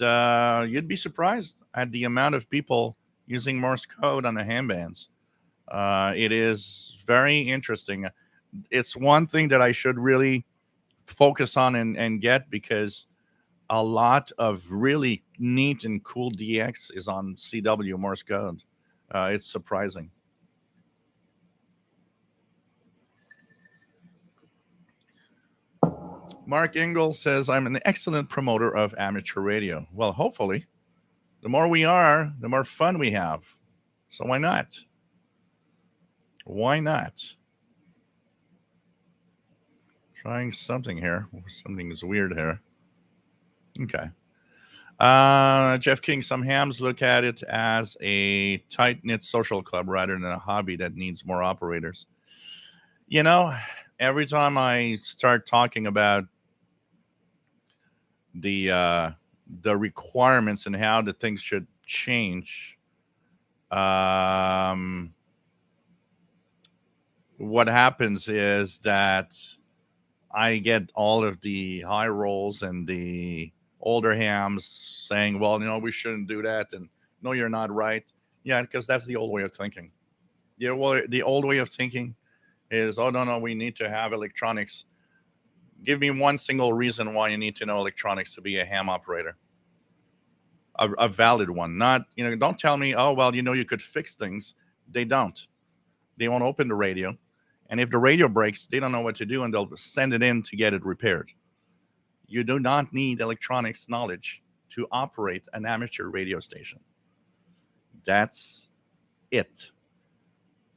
you'd be surprised at the amount of people using Morse code on the handbands. It is very interesting. It's one thing that I should really focus on and get, because a lot of really neat and cool DX is on CW Morse code. It's surprising. Mark Engel says, I'm an excellent promoter of amateur radio. Well, hopefully, the more we are, the more fun we have. So why not? Why not? Trying something here. Something is weird here. Okay. Jeff King, some hams look at it as a tight knit social club rather than a hobby that needs more operators. You know, every time I start talking about the uh, the requirements and how the things should change, um, what happens is that I get all of the high rolls and the older hams saying, well, we shouldn't do that. And no, you're not right. Yeah, because that's the old way of thinking. Yeah, well, the old way of thinking is, oh, no, we need to have electronics. Give me one single reason why you need to know electronics to be a ham operator. A valid one. Not, don't tell me, oh, well, you could fix things. They don't. They won't open the radio. And if the radio breaks, they don't know what to do and they'll send it in to get it repaired. You do not need electronics knowledge to operate an amateur radio station. That's it.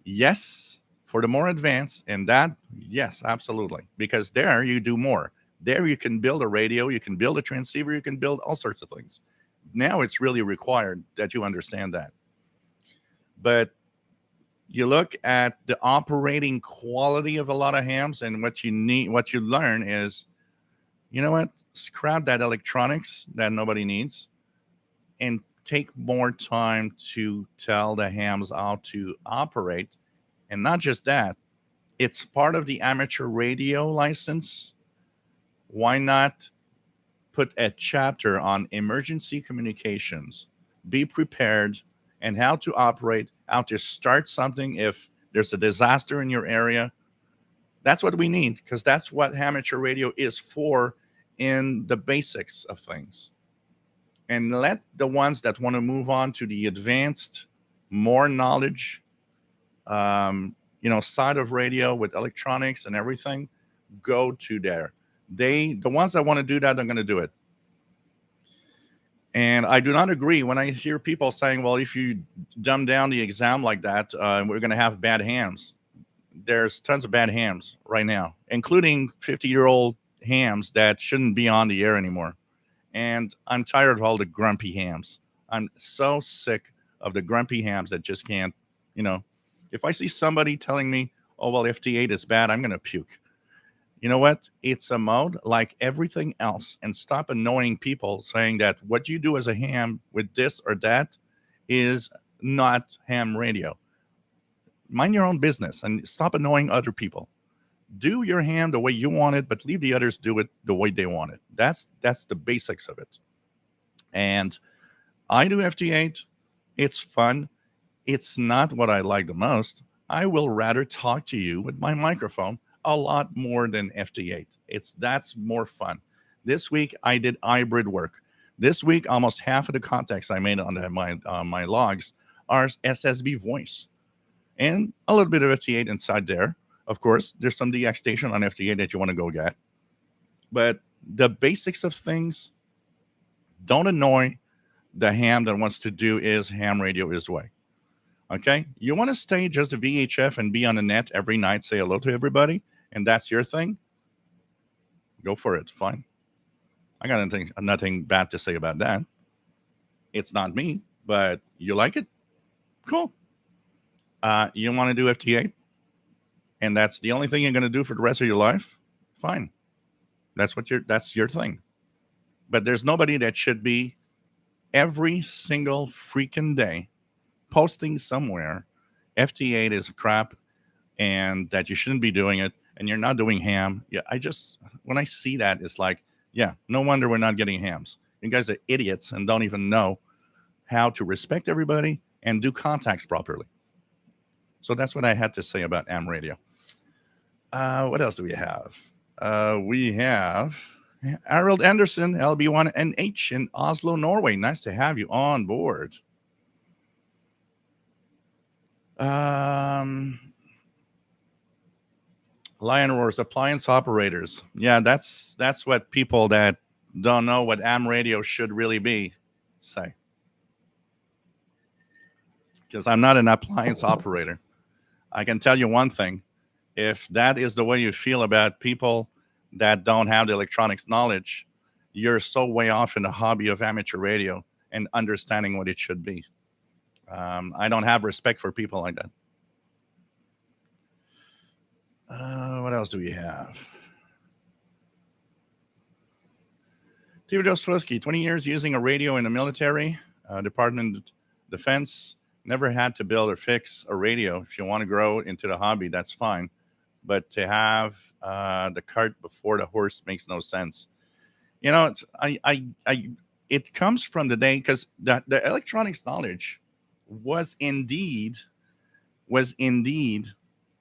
Yes, for the more advanced, and that, yes, absolutely. Because there you do more. There you can build a radio, you can build a transceiver, you can build all sorts of things. Now it's really required that you understand that. But you look at the operating quality of a lot of hams, and what you learn is, you know what? Scrap that electronics that nobody needs and take more time to tell the hams how to operate. And not just that, it's part of the amateur radio license. Why not put a chapter on emergency communications? Be prepared and how to operate, how to start something if there's a disaster in your area. That's what we need, because that's what amateur radio is for in the basics of things. And let the ones that want to move on to the advanced, more knowledge, side of radio with electronics and everything, go to there. The ones that want to do that are going to do it. And I do not agree when I hear people saying, well, if you dumb down the exam like that, we're going to have bad hams. There's tons of bad hams right now, including 50-year-old hams that shouldn't be on the air anymore. And I'm tired of all the grumpy hams. I'm so sick of the grumpy hams that just can't, if I see somebody telling me, oh, well, FT8 is bad, I'm going to puke. You know what? It's a mode like everything else. And stop annoying people saying that what you do as a ham with this or that is not ham radio. Mind your own business and stop annoying other people. Do your ham the way you want it, but leave the others do it the way they want it. That's the basics of it. And I do FT8. It's fun. It's not what I like the most. I will rather talk to you with my microphone a lot more than FT8. That's more fun. This week I did hybrid work. This week almost half of the contacts I made on my logs are SSB voice, and a little bit of FT8 inside there. Of course, there's some DX station on FT8 that you want to go get, but the basics of things, don't annoy the ham that wants to do is ham radio his way. Okay, you want to stay just a VHF and be on the net every night, say hello to everybody, and that's your thing, go for it. Fine. I got nothing bad to say about that. It's not me, but you like it? Cool. You want to do FT8? And that's the only thing you're going to do for the rest of your life? Fine. That's your thing. But there's nobody that should be every single freaking day posting somewhere FT8 is crap and that you shouldn't be doing it, and you're not doing ham. Yeah, when I see that, it's like, yeah, no wonder we're not getting hams. You guys are idiots and don't even know how to respect everybody and do contacts properly. So that's what I had to say about ham radio. What else do we have? We have Harold Anderson, LB1NH in Oslo, Norway. Nice to have you on board. Lion Roars, appliance operators. Yeah, that's what people that don't know what AM radio should really be say. Because I'm not an appliance operator. I can tell you one thing. If that is the way you feel about people that don't have the electronics knowledge, you're so way off in the hobby of amateur radio and understanding what it should be. I don't have respect for people like that. What else do we have? Steve Jostlowski, 20 years using a radio in the military, Department of Defense. Never had to build or fix a radio. If you want to grow into the hobby, that's fine. But to have the cart before the horse makes no sense. You know, it comes from the day because the electronics knowledge was indeed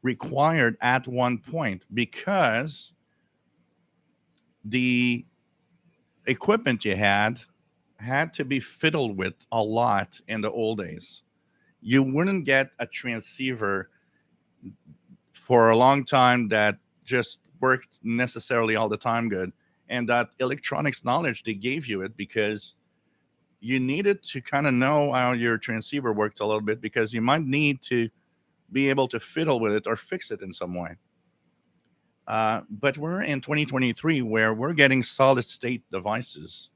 required at one point because the equipment you had to be fiddled with a lot in the old days. You wouldn't get a transceiver for a long time that just worked necessarily all the time good. And that electronics knowledge, they gave you it because you needed to kind of know how your transceiver worked a little bit because you might need to be able to fiddle with it or fix it in some way. But we're in 2023 where we're getting solid state devices.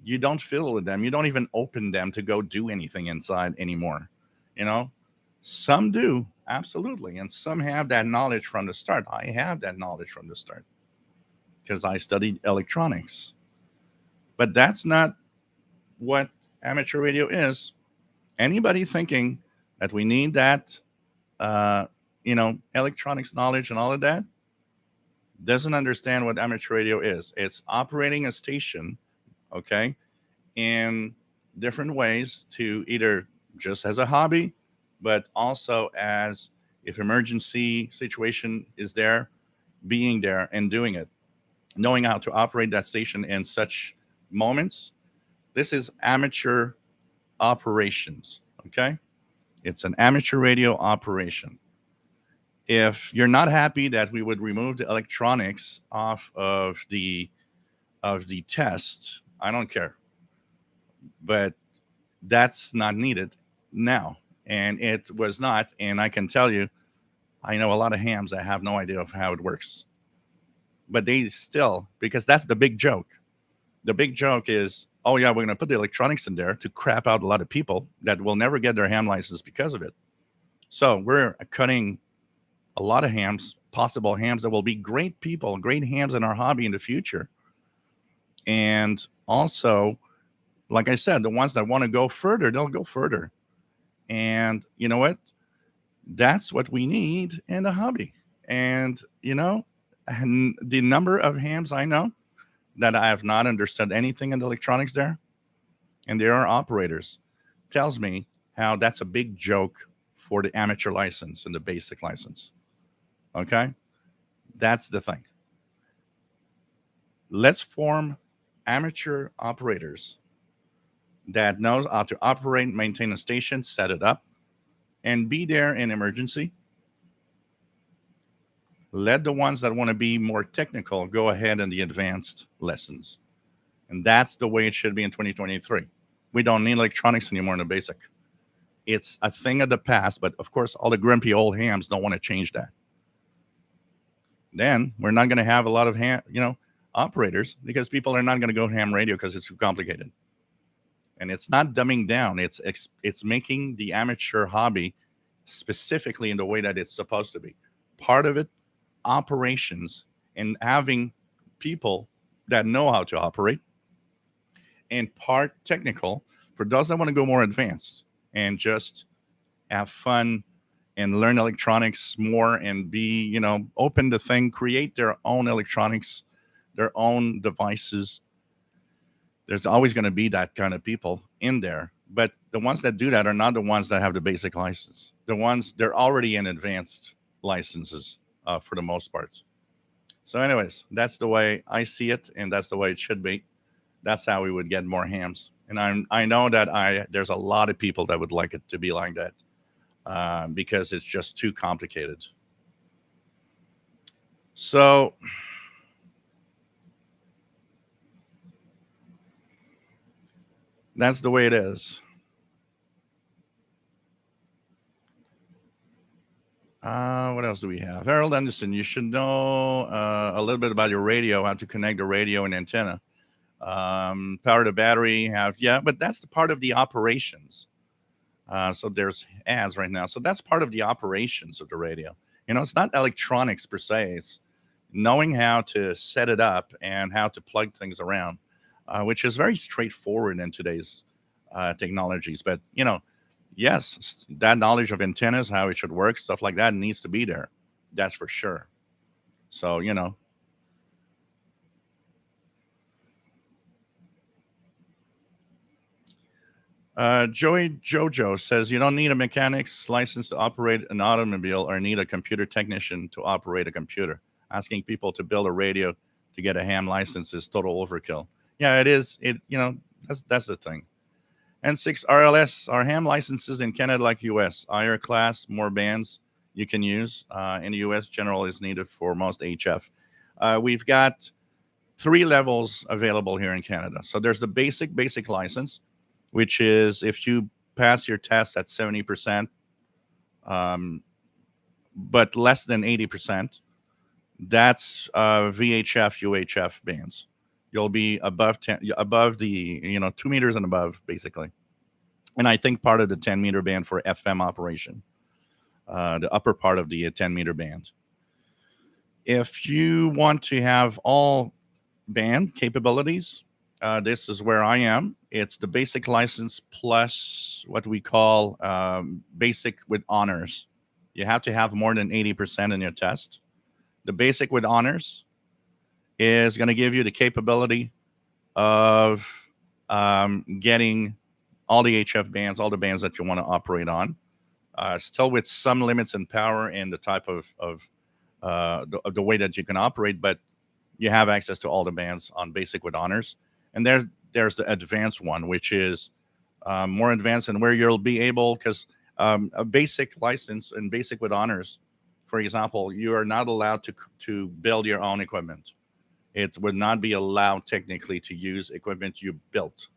You don't fiddle with them. You don't even open them to go do anything inside anymore. You know, some do, absolutely. And some have that knowledge from the start. I have that knowledge from the start because I studied electronics. But that's not what amateur radio is. Anybody thinking that we need that, electronics knowledge and all of that doesn't understand what amateur radio is. It's operating a station, okay, in different ways to either just as a hobby, but also as if emergency situation is there, being there and doing it, knowing how to operate that station in such moments. This is amateur operations, okay? It's an amateur radio operation. If you're not happy that we would remove the electronics off of the test, I don't care. But that's not needed now. And it was not. And I can tell you, I know a lot of hams that have no idea of how it works. But they still, because that's the big joke. The big joke is, oh yeah, we're going to put the electronics in there to crap out a lot of people that will never get their ham license because of it. So we're cutting a lot of hams, possible hams that will be great people, great hams in our hobby in the future. And also, like I said, the ones that want to go further, they'll go further. And you know what? That's what we need in the hobby. And, and the number of hams I know that I have not understood anything in the electronics there, and there are operators, tells me how that's a big joke for the amateur license and the basic license. Okay? That's the thing. Let's form amateur operators that knows how to operate, maintain a station, set it up, and be there in emergency. Let the ones that want to be more technical go ahead in the advanced lessons. And that's the way it should be in 2023. We don't need electronics anymore in the basic. It's a thing of the past, but of course, all the grumpy old hams don't want to change that. Then we're not going to have a lot of operators because people are not going to go ham radio because it's too complicated. And it's not dumbing down. It's making the amateur hobby specifically in the way that it's supposed to be. Part of it, operations and having people that know how to operate, and part technical for those that want to go more advanced and just have fun and learn electronics more and be, open to thing, create their own electronics, their own devices. There's always going to be that kind of people in there. But the ones that do that are not the ones that have the basic license. The ones, they're already in advanced licenses for the most part. So anyways, that's the way I see it, and that's the way it should be. That's how we would get more hams. And I know that there's a lot of people that would like it to be like that because it's just too complicated. So that's the way it is. What else do we have? Harold Anderson, you should know a little bit about your radio, how to connect the radio and antenna. Power the battery, have, yeah, but that's the part of the operations. So there's ads right now. So that's part of the operations of the radio. It's not electronics per se. It's knowing how to set it up and how to plug things around, which is very straightforward in today's technologies. But yes, that knowledge of antennas, how it should work, stuff like that needs to be there. That's for sure. So Joey Jojo says you don't need a mechanic's license to operate an automobile or need a computer technician to operate a computer. Asking people to build a radio to get a ham license is total overkill. Yeah, it is. That's the thing. N6 RLS are ham licenses in Canada like US. Higher class, more bands you can use. In the US, general is needed for most HF. We've got three levels available here in Canada. So there's the basic license, which is if you pass your test at 70%, but less than 80%, that's VHF, UHF bands. You'll be above the 2 meters and above, basically. And I think part of the 10-meter band for FM operation, the upper part of the 10-meter band. If you want to have all band capabilities, this is where I am. It's the basic license plus what we call basic with honors. You have to have more than 80% in your test. The basic with honors is going to give you the capability of getting all the HF bands, all the bands that you want to operate on, still with some limits in power and the type of the way that you can operate, but you have access to all the bands on basic with honors. And there's the advanced one, which is more advanced, and where you'll be able, because a basic license and basic with honors, for example, you are not allowed to build your own equipment. It would not be allowed technically to use equipment you built.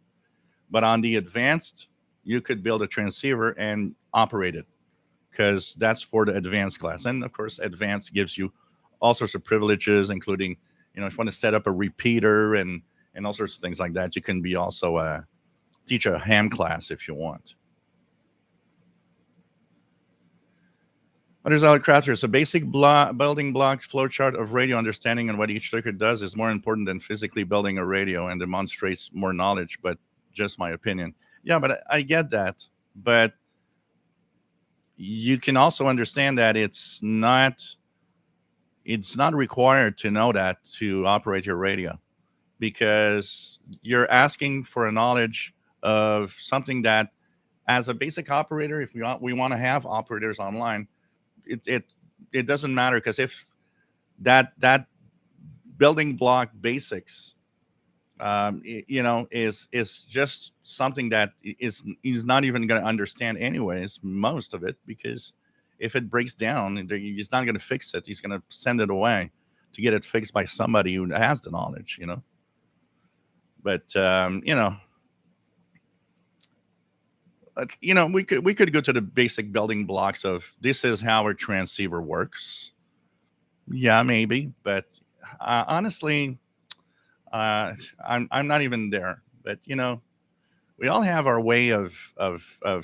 But on the advanced, you could build a transceiver and operate it, because that's for the advanced class. And of course, advanced gives you all sorts of privileges, including, if you want to set up a repeater and all sorts of things like that. You can be also teach a ham class if you want. Others Crafters, a basic building block flowchart of radio understanding and what each circuit does is more important than physically building a radio and demonstrates more knowledge, but just my opinion. Yeah, but I get that. But you can also understand that it's not required to know that to operate your radio, because you're asking for a knowledge of something that, as a basic operator, if we want to have operators online, it doesn't matter, because if that building block basics is just something that he's not even going to understand anyways, most of it, because if it breaks down, he's not going to fix it. He's going to send it away to get it fixed by somebody who has the knowledge, But we could go to the basic building blocks of this is how a transceiver works. Yeah, maybe, but honestly, I'm not even there. But we all have our way of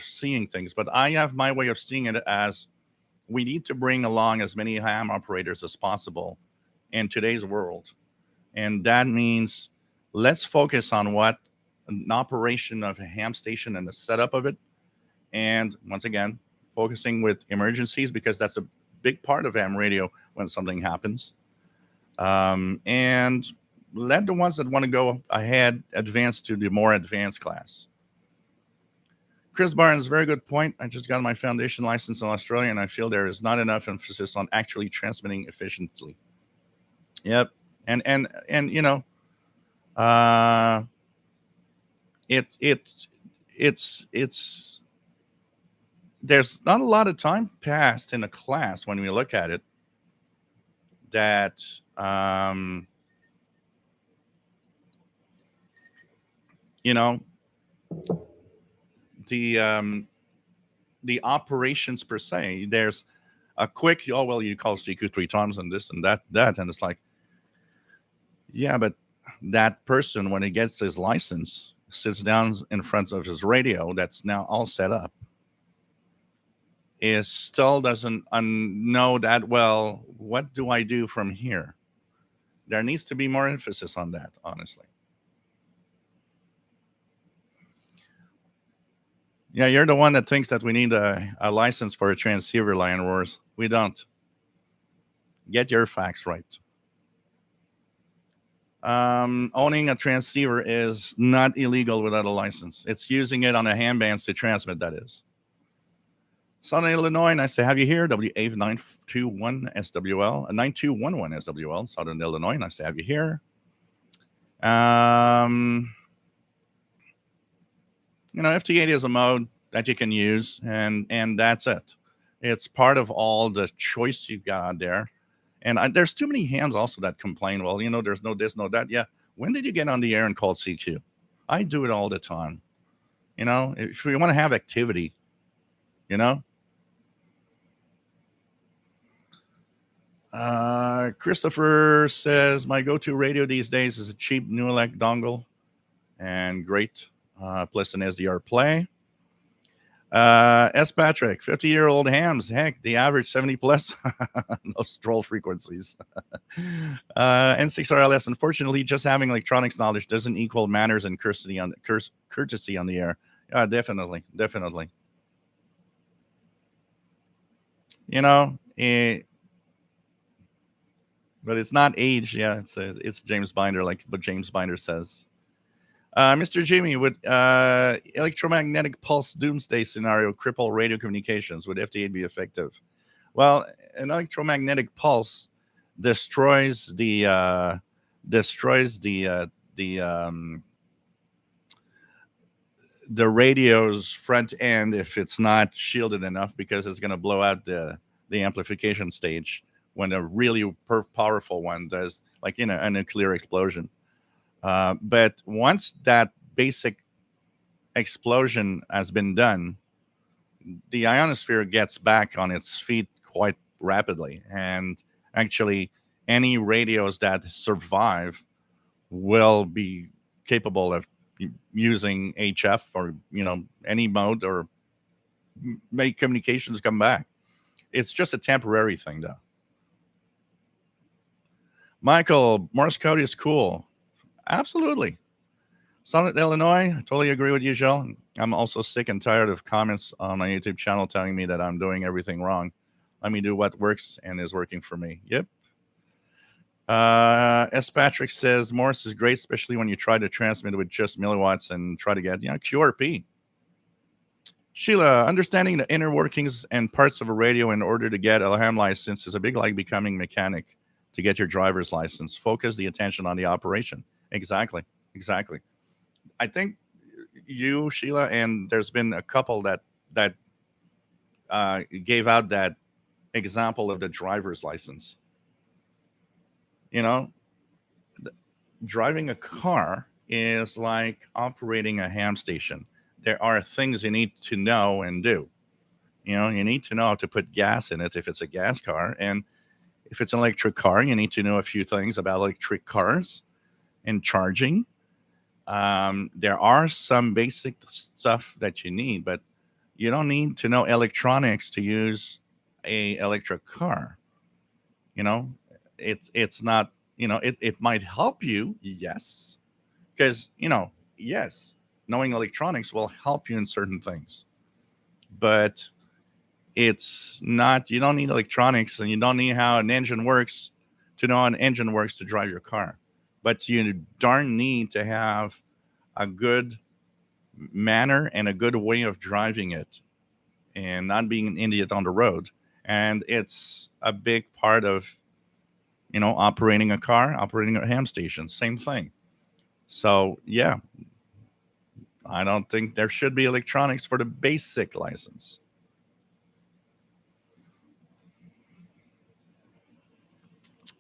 seeing things. But I have my way of seeing it as we need to bring along as many ham operators as possible in today's world, and that means let's focus on what an operation of a ham station and the setup of it. And once again, focusing with emergencies, because that's a big part of ham radio when something happens. And let the ones that want to go ahead advance to the more advanced class. Chris Barnes, very good point. I just got my foundation license in Australia, and I feel there is not enough emphasis on actually transmitting efficiently. Yep. And it's there's not a lot of time passed in a class when we look at it that the operations per se. There's a quick, you call CQ 3 times and this and that, and it's like, yeah, but that person, when he gets his license, sits down in front of his radio that's now all set up, is still doesn't know that well. What do I do from here? There needs to be more emphasis on that, honestly. Yeah, you're the one that thinks that we need a license for a transceiver, Lion Wars. We don't. Get your facts right. Owning a transceiver is not illegal without a license. It's using it on a handbands to transmit, that is. Southern Illinois, nice to have you here. W8921SWL, 9211SWL, Southern Illinois, nice to have you here. FT80 is a mode that you can use, and that's it. It's part of all the choice you've got there. And there's too many hams also that complain, well, there's no this, no that. Yeah. When did you get on the air and call CQ? I do it all the time. If we want to have activity, Christopher says, my go-to radio these days is a cheap Newelec dongle and great, plus an SDR play. S. Patrick, 50-year-old hams. Heck, the average 70 plus. No stroll frequencies. N6RLS, unfortunately, just having electronics knowledge doesn't equal manners and courtesy on the air. Definitely. But it's not age. Yeah, it's James Binder, like what James Binder says. Mr. Jimmy, would electromagnetic pulse doomsday scenario cripple radio communications? Would FT8 be effective? Well, an electromagnetic pulse destroys the radio's front end if it's not shielded enough, because it's going to blow out the amplification stage when a really powerful one does, like a nuclear explosion. But once that basic explosion has been done, the ionosphere gets back on its feet quite rapidly. And actually, any radios that survive will be capable of using HF or, any mode, or make communications come back. It's just a temporary thing, though. Michael, Morse code is cool. Absolutely. Southern Illinois, I totally agree with you, Joe. I'm also sick and tired of comments on my YouTube channel telling me that I'm doing everything wrong. Let me do what works and is working for me. Yep. S. Patrick says Morse is great, especially when you try to transmit with just milliwatts and try to get QRP. Sheila, understanding the inner workings and parts of a radio in order to get a ham license is a big like becoming mechanic to get your driver's license. Focus the attention on the operation. Exactly. I think you, Sheila, and there's been a couple that gave out that example of the driver's license. Driving a car is like operating a ham station. There are things you need to know and do. You need to know how to put gas in it if it's a gas car. And if it's an electric car, you need to know a few things about electric cars and charging. There are some basic stuff that you need, but you don't need to know electronics to use a electric car. It's not, it might help you, yes, because, yes, knowing electronics will help you in certain things, but it's not, you don't need electronics, and you don't need how an engine works to know how an engine works to drive your car. But you darn need to have a good manner and a good way of driving it and not being an idiot on the road. And it's a big part of, operating a car, operating a ham station, same thing. So, yeah, I don't think there should be electronics for the basic license.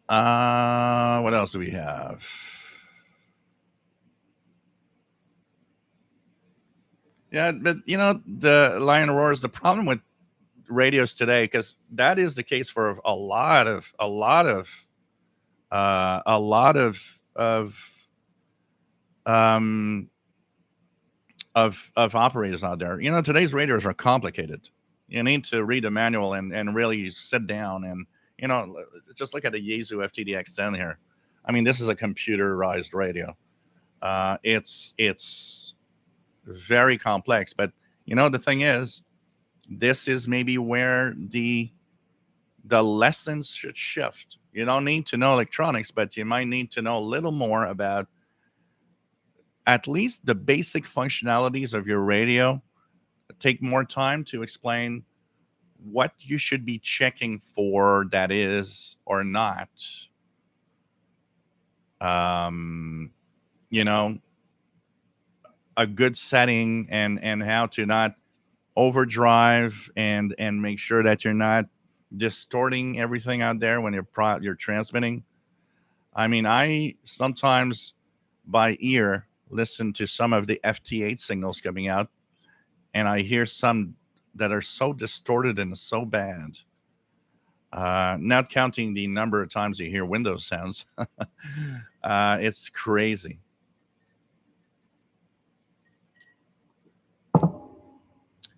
What else do we have? Yeah, but the Lion Roars, the problem with radios today, because that is the case for a lot of um, of operators out there. Today's radios are complicated. You need to read the manual and really sit down and just look at the Yaesu FTDX10 here. I mean, this is a computerized radio. It's very complex, but the thing is, this is maybe where the lessons should shift. You don't need to know electronics, but you might need to know a little more about at least the basic functionalities of your radio. Take more time to explain what you should be checking for that is or not. Um, you know, a good setting and how to not overdrive and make sure that you're not distorting everything out there when you're transmitting. I mean, I sometimes by ear listen to some of the FT8 signals coming out, and I hear some that are so distorted and so bad. Not counting the number of times you hear Windows sounds. It's crazy.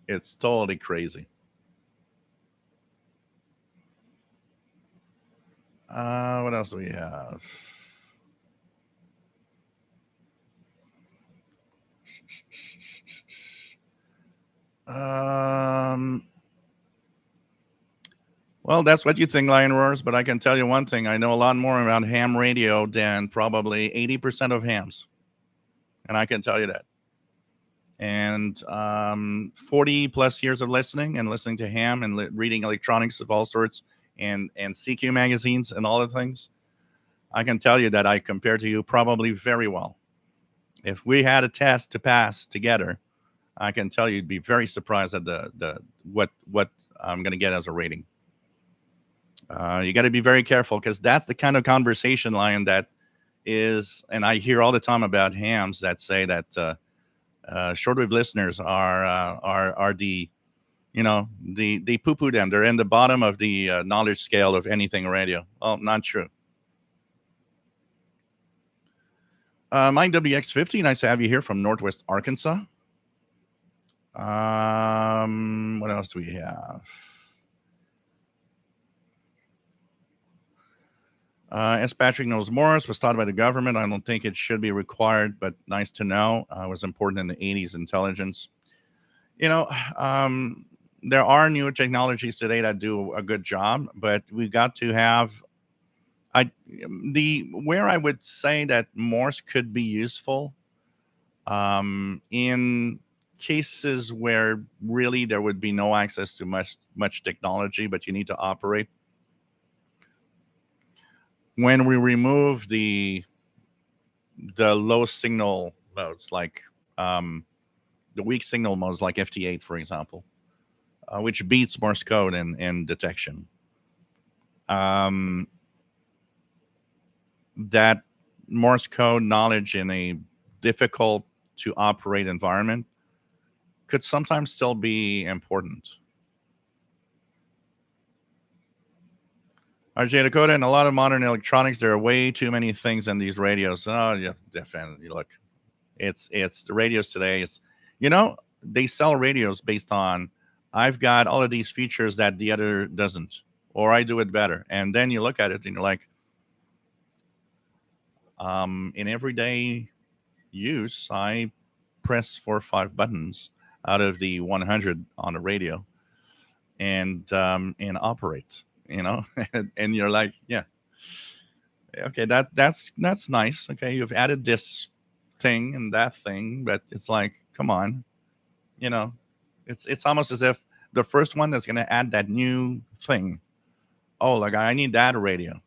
It's totally crazy. What else do we have? Um, well, that's what you think, Lion Roars, but I can tell you one thing. I know a lot more about ham radio than probably 80% of hams. And I can tell you that. And 40 plus years of listening to ham and reading electronics of all sorts and CQ magazines and all the things, I can tell you that I compare to you probably very well. If we had a test to pass together, I can tell you you'd be very surprised at the what I'm going to get as a rating. You got to be very careful because that's the kind of conversation, Lion, that is, and I hear all the time about hams that say that shortwave listeners are the they poo poo them. They're in the bottom of the knowledge scale of anything radio. Well, not true. Mike WX50, nice to have you here from Northwest Arkansas. What else do we have? S. Patrick knows Morris was taught by the government. I don't think it should be required, but nice to know. It was important in the 80s intelligence. There are newer technologies today that do a good job, but we got to have where I would say that Morse could be useful in cases where really there would be no access to much technology, but you need to operate. When we remove the low signal modes, like the weak signal modes, like FT8, for example, which beats Morse code in detection, that Morse code knowledge in a difficult to operate environment could sometimes still be important. RJ Dakota, in a lot of modern electronics, there are way too many things in these radios. Oh, yeah, definitely. Look, it's the radios today. They sell radios based on I've got all of these features that the other doesn't, or I do it better. And then you look at it and you're like, in everyday use, I press 4 or 5 buttons out of the 100 on the radio and operate. And you're like, yeah, okay, that's nice. Okay, you've added this thing and that thing, but it's like, come on, it's almost as if the first one that's going to add that new thing, oh, like I need that radio.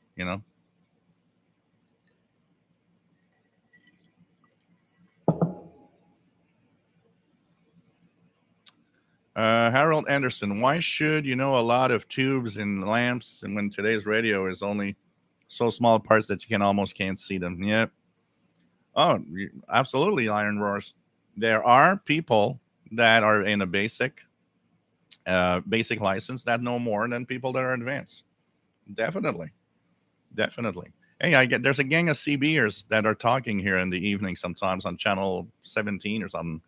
Harold Anderson, why should you know a lot of tubes and lamps and when today's radio is only so small parts that you almost can't see them? Yep. Oh, absolutely, Iron Roars. There are people that are in a basic license that know more than people that are advanced. Definitely. Hey, I get there's a gang of CBers that are talking here in the evening sometimes on channel 17 or something.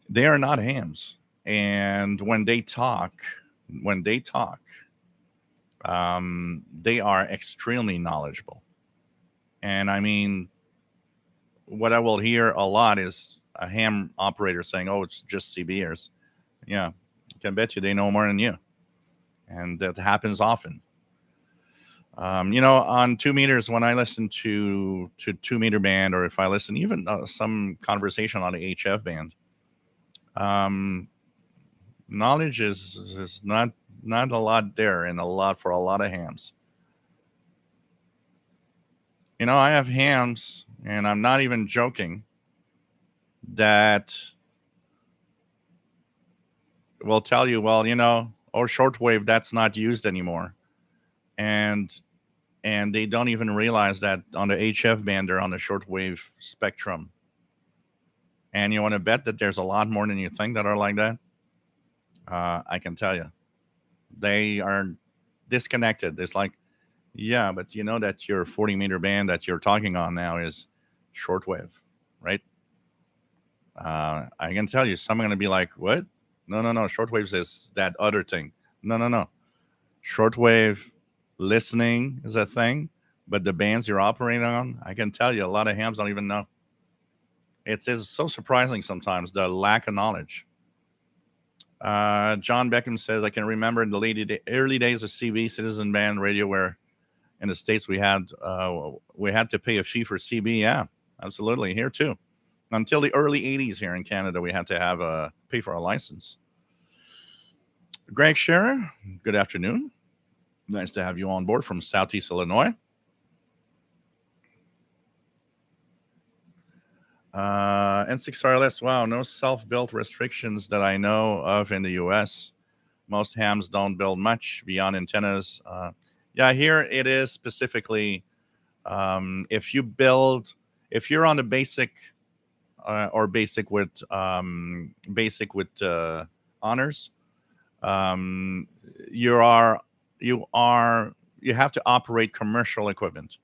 They are not hams, and when they talk, they are extremely knowledgeable. And I mean, what I will hear a lot is a ham operator saying, "Oh, it's just CBers." Yeah, I can bet you they know more than you, and that happens often. On 2 meters, when I listen to 2 meter band, or if I listen even some conversation on the HF band, um, knowledge is not a lot there, and a lot for a lot of hams. I have hams, and I'm not even joking, that will tell you, well, or shortwave, that's not used anymore, and they don't even realize that on the HF band they're on the shortwave spectrum. And you want to bet that there's a lot more than you think that are like that. I can tell you, they are disconnected. It's like, yeah, but you know that your 40-meter band that you're talking on now is shortwave, right? I can tell you, some are going to be like, what? No, no, no. Shortwaves is that other thing. No, no, no. Shortwave listening is a thing, but the bands you're operating on, I can tell you, a lot of hams don't even know. It's so surprising sometimes, the lack of knowledge. John Beckham says, I can remember in the early days of CB Citizen Band Radio, where in the States we had to pay a fee for CB. Yeah, absolutely. Here too. Until the early 80s here in Canada, we had to have a pay for a license. Greg Scherer, good afternoon. Nice to have you on board from Southeast Illinois. N6RLS, wow, no self-built restrictions that I know of in the U.S. Most hams don't build much beyond antennas. Yeah, here it is specifically. If you're on the basic or basic with honors, um, you are you have to operate commercial equipment.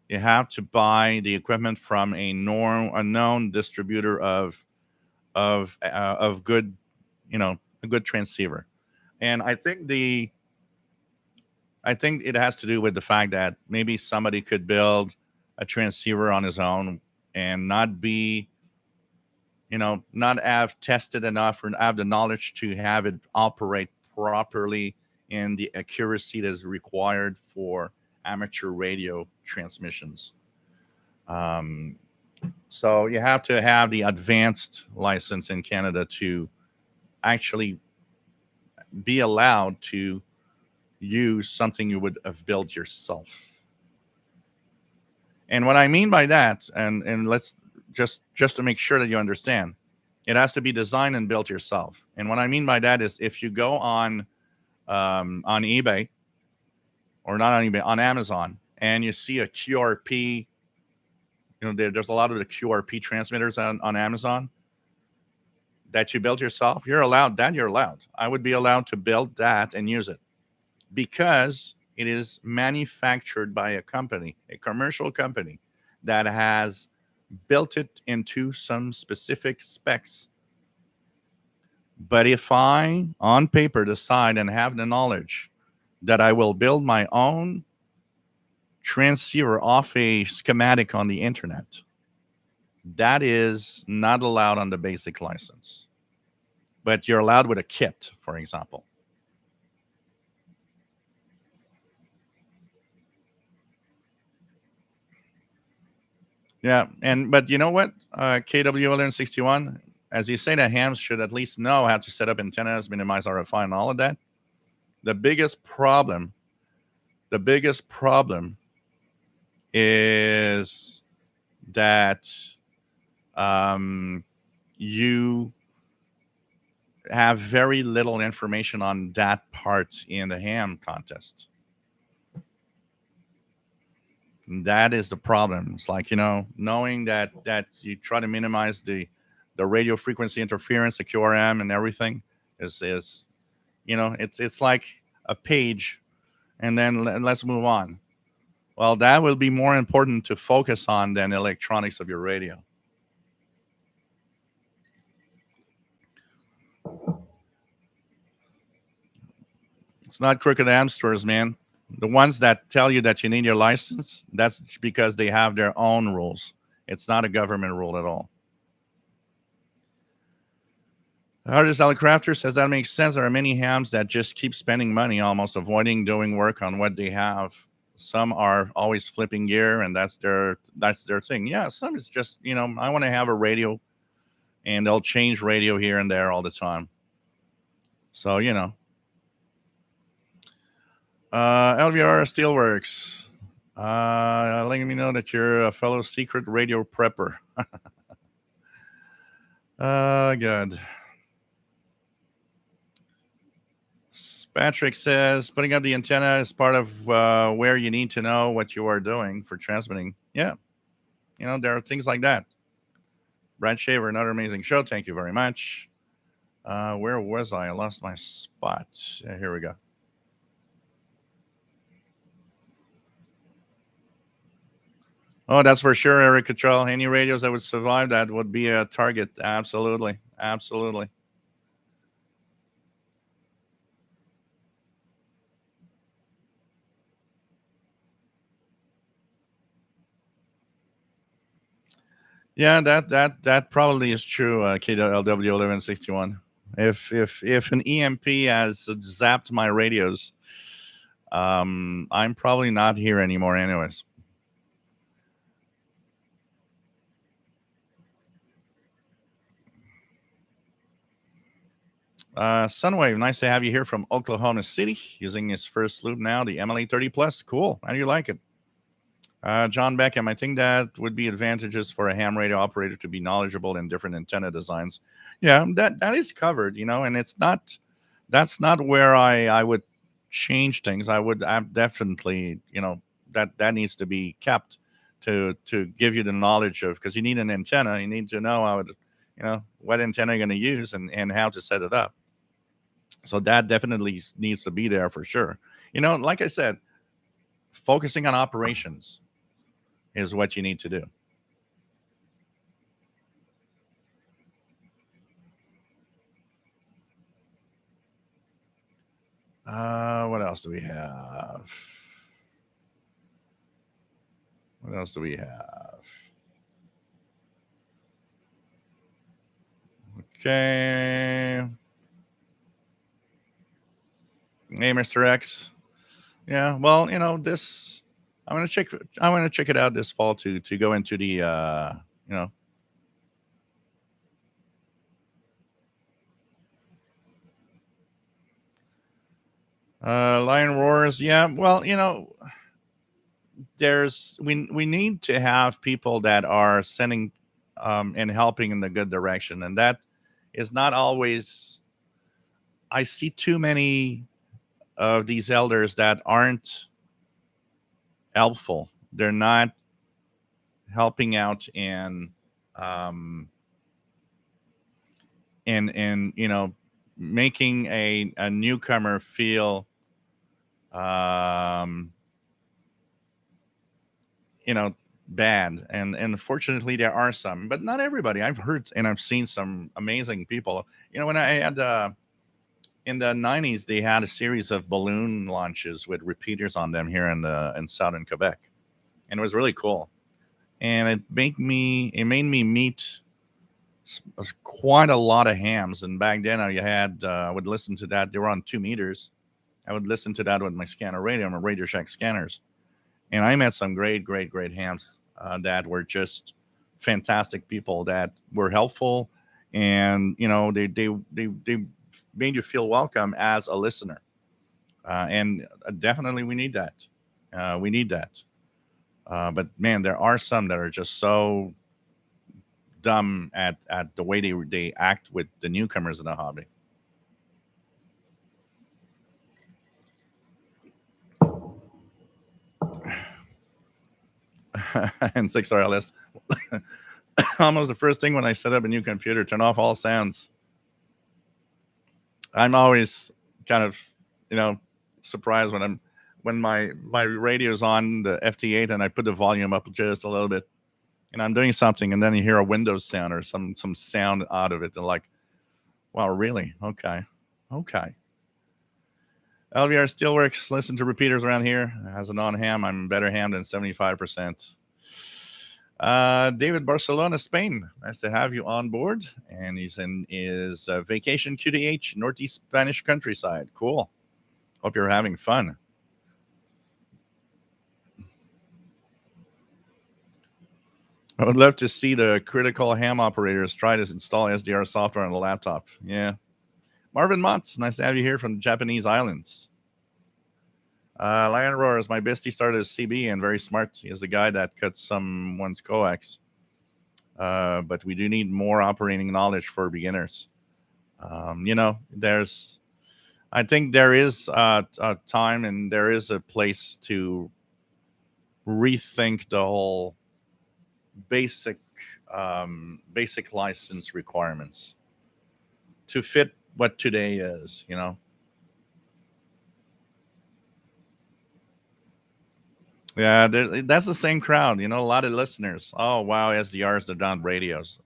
You have to buy the equipment from a known distributor of good, a good transceiver. And I think it has to do with the fact that maybe somebody could build a transceiver on his own and not have tested enough or have the knowledge to have it operate properly in the accuracy that is required for amateur radio transmissions. Um, so you have to have the advanced license in Canada to actually be allowed to use something you would have built yourself. And what I mean by that, and let's just to make sure that you understand, it has to be designed and built yourself. And what I mean by that is, if you go on eBay, or not on eBay, on Amazon, and you see a QRP, there's a lot of the QRP transmitters on Amazon that you built yourself. You're allowed that. You're allowed. I would be allowed to build that and use it, because it is manufactured by a company, a commercial company, that has built it into some specific specs. But if I, on paper, decide and have the knowledge that I will build my own transceiver off a schematic on the internet, that is not allowed on the basic license. But you're allowed with a kit, for example. Yeah, but you know what, KWLN61, as you say, that hams should at least know how to set up antennas, minimize RFI, and all of that. The biggest problem is that you have very little information on that part in the ham contest. That is the problem. It's like, knowing that you try to minimize the radio frequency interference, the QRM, and everything is it's like a page, and then let's move on. Well, that will be more important to focus on than electronics of your radio. It's not crooked hamsters, man. The ones that tell you that you need your license, that's because they have their own rules. It's not a government rule at all. Artist Alec Crafter says that makes sense. There are many hams that just keep spending money, almost avoiding doing work on what they have. Some are always flipping gear, and that's their thing. Yeah, some is just I want to have a radio, and they'll change radio here and there all the time. So LVR Steelworks, letting me know that you're a fellow secret radio prepper. Good. Patrick says putting up the antenna is part of where you need to know what you are doing for transmitting. Yeah, there are things like that. Brad Shaver, another amazing show. Thank you very much. Where was I? I lost my spot. Here we go. Oh, that's for sure, Eric Cottrell. Any radios that would survive that would be a target. Absolutely. Absolutely. Yeah, that probably is true, KLW 1161. If an EMP has zapped my radios, I'm probably not here anymore, anyways. Sunwave, nice to have you here from Oklahoma City, using his first loop now, the MLA 30 Plus. Cool. How do you like it? John Beckham, I think that would be advantages for a ham radio operator to be knowledgeable in different antenna designs. Yeah, that is covered, and that's not where I would change things. I definitely, that needs to be kept to give you the knowledge of, because you need an antenna, you need to know what antenna you're going to use and how to set it up. So that definitely needs to be there for sure. Like I said, focusing on operations is what you need to do. What else do we have? What else do we have? Okay. Hey, Mr. X. Yeah. Well, this. I'm gonna check. I want to check it out this fall to go into the you know Lion Roars. Yeah. Well, we need to have people that are sending and helping in the good direction, and that is not always. I see too many of these elders that aren't helpful. They're not helping out um in making a newcomer feel um you know bad. And unfortunately there are some, but not everybody. I've heard and I've seen some amazing people. When I had in the 90s, they had a series of balloon launches with repeaters on them here in southern Quebec, and it was really cool. And it made me meet quite a lot of hams. And back then, I would listen to that. They were on 2 meters. I would listen to that with my scanner radio, my Radio Shack scanners, and I met some great, great, great hams that were just fantastic people that were helpful, and they made you feel welcome as a listener. And definitely we need that. We need that. But man, there are some that are just so dumb at the way they act with the newcomers in the hobby. And 6RLS. Almost the first thing when I set up a new computer, turn off all sounds. I'm always kind of, surprised when when my radio's on the FT8 and I put the volume up just a little bit, and I'm doing something, and then you hear a Windows sound or some sound out of it, and like, wow, really? Okay, okay. LVR still works. Listen to repeaters around here. As a non-ham, I'm better ham than 75%. David Barcelona, Spain. Nice to have you on board. And he's in his vacation QDH, Northeast Spanish countryside. Cool. Hope you're having fun. I would love to see the critical ham operators try to install SDR software on the laptop. Yeah. Marvin Motz, nice to have you here from the Japanese islands. Lion Roar is my bestie, started as CB and very smart. He is the guy that cuts someone's coax. But we do need more operating knowledge for beginners. I think there is a time and there is a place to rethink the whole basic license requirements to fit what today is. Yeah, that's the same crowd. A lot of listeners. Oh wow, SDRs, they're done radios.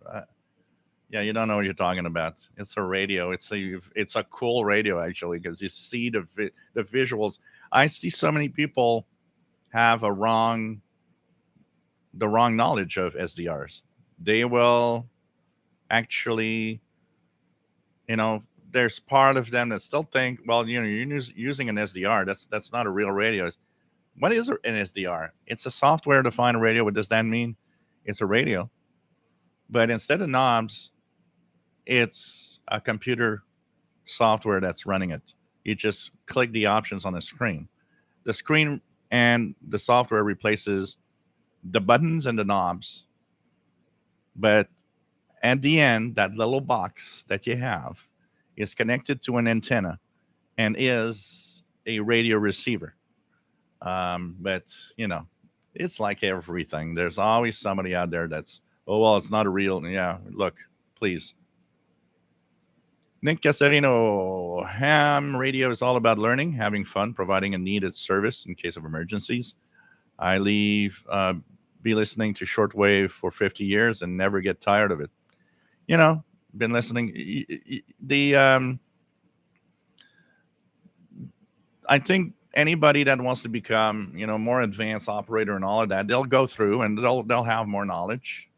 Yeah, you don't know what you're talking about. It's a radio. It's a cool radio actually because you see the visuals. I see so many people have the wrong knowledge of SDRs. They will actually, you know, there's part of them that still think, well, you're using an SDR. That's not a real radio. What is an SDR? It's a software defined radio. What does that mean? It's a radio, but instead of knobs, it's a computer software that's running it. You just click the options on the screen. The screen and the software replaces the buttons and the knobs. But at the end, that little box that you have is connected to an antenna and is a radio receiver. But it's like everything. There's always somebody out there that's, oh, well, it's not a real. Yeah, look, please. Nick Casarino, ham radio is all about learning, having fun, providing a needed service in case of emergencies. I be listening to shortwave for 50 years and never get tired of it. Been listening. I think anybody that wants to become, more advanced operator and all of that, they'll go through and they'll have more knowledge.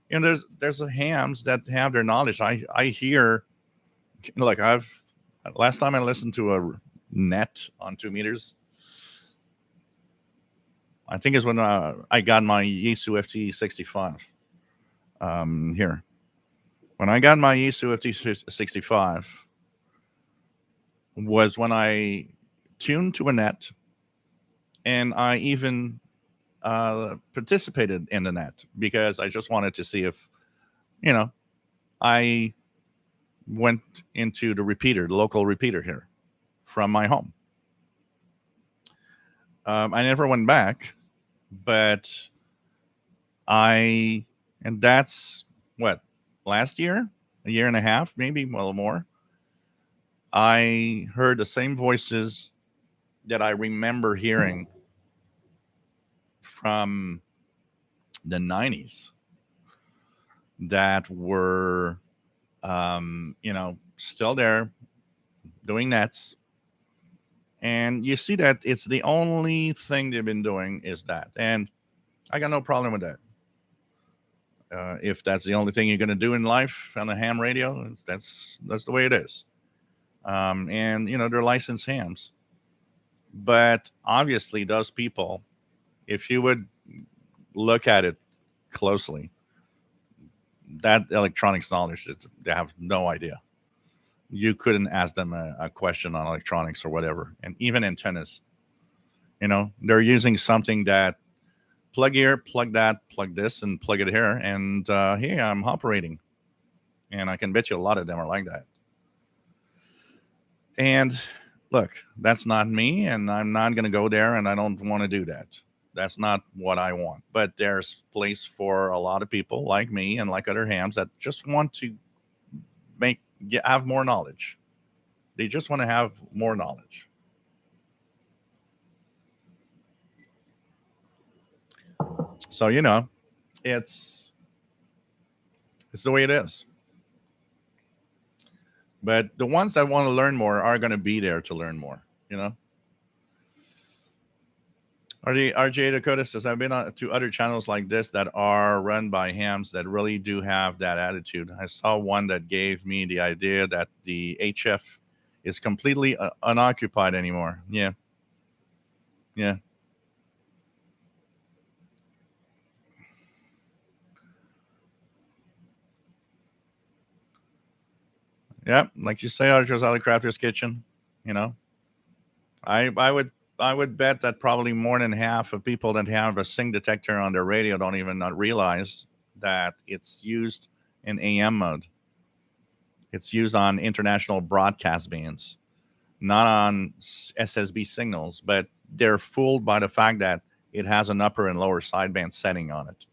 There's hams that have their knowledge. I hear, like last time I listened to a net on 2 meters, I think is when I got my Yaesu FT65 here. When I got my Yaesu FT65 was when I tuned to a net, and I even participated in the net because I just wanted to see if, I went into the local repeater here from my home. I never went back, but and that's what, last year, a year and a half, maybe a little more. I heard the same voices that I remember hearing from the 90s that were, still there doing nets. And you see that it's the only thing they've been doing is that. And I got no problem with that. If that's the only thing you're going to do in life on a ham radio, that's the way it is. And they're licensed hams. But obviously, those people, if you would look at it closely, that electronics knowledge, they have no idea. You couldn't ask them a question on electronics or whatever. And even antennas, they're using something that plug here, plug that, plug this, and plug it here. And hey, I'm operating. And I can bet you a lot of them are like that. And look, that's not me, and I'm not going to go there, and I don't want to do that. That's not what I want. But there's place for a lot of people like me and like other hams that just want to have more knowledge. They just want to have more knowledge. So it's it's the way it is. But the ones that want to learn more are going to be there to learn more. You know. RJ Dakota says, I've been on to other channels like this that are run by hams that really do have that attitude. I saw one that gave me the idea that the HF is completely unoccupied anymore. Yeah. Yeah. Yeah. Like you say, Archer's out of Crafter's Kitchen. You know, I would bet that probably more than half of people that have a sing detector on their radio don't even not realize that it's used in AM mode. It's used on international broadcast bands, not on SSB signals, but they're fooled by the fact that it has an upper and lower sideband setting on it.